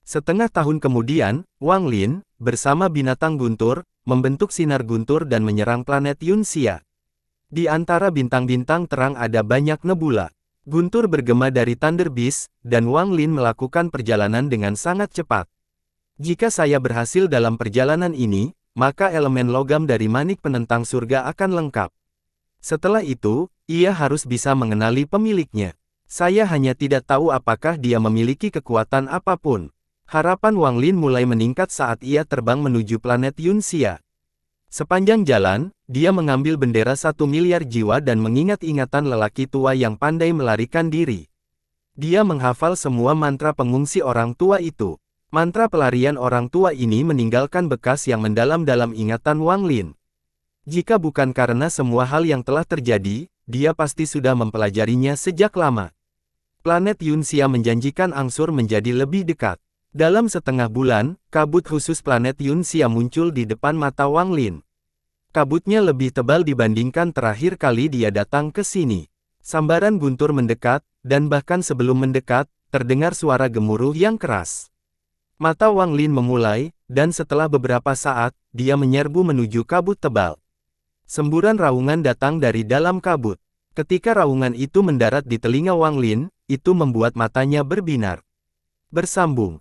[SPEAKER 1] Setengah tahun kemudian, Wang Lin, bersama binatang guntur, membentuk sinar guntur dan menyerang planet Yunxia. Di antara bintang-bintang terang ada banyak nebula. Guntur bergema dari Thunder Beast, dan Wang Lin melakukan perjalanan dengan sangat cepat. Jika saya berhasil dalam perjalanan ini, maka elemen logam dari manik penentang surga akan lengkap. Setelah itu, ia harus bisa mengenali pemiliknya. Saya hanya tidak tahu apakah dia memiliki kekuatan apapun. Harapan Wang Lin mulai meningkat saat ia terbang menuju planet Yunxia. Sepanjang jalan, dia mengambil bendera 1 miliar jiwa dan mengingat ingatan lelaki tua yang pandai melarikan diri. Dia menghafal semua mantra pengungsi orang tua itu. Mantra pelarian orang tua ini meninggalkan bekas yang mendalam dalam ingatan Wang Lin. Jika bukan karena semua hal yang telah terjadi, dia pasti sudah mempelajarinya sejak lama. Planet Yunxia menjanjikan angsur menjadi lebih dekat. Dalam setengah bulan, kabut khusus planet Yunxia muncul di depan mata Wang Lin. Kabutnya lebih tebal dibandingkan terakhir kali dia datang ke sini. Sambaran guntur mendekat, dan bahkan sebelum mendekat, terdengar suara gemuruh yang keras. Mata Wang Lin memulai, dan setelah beberapa saat, dia menyerbu menuju kabut tebal. Semburan raungan datang dari dalam kabut. Ketika raungan itu mendarat di telinga Wang Lin, itu membuat matanya berbinar. Bersambung.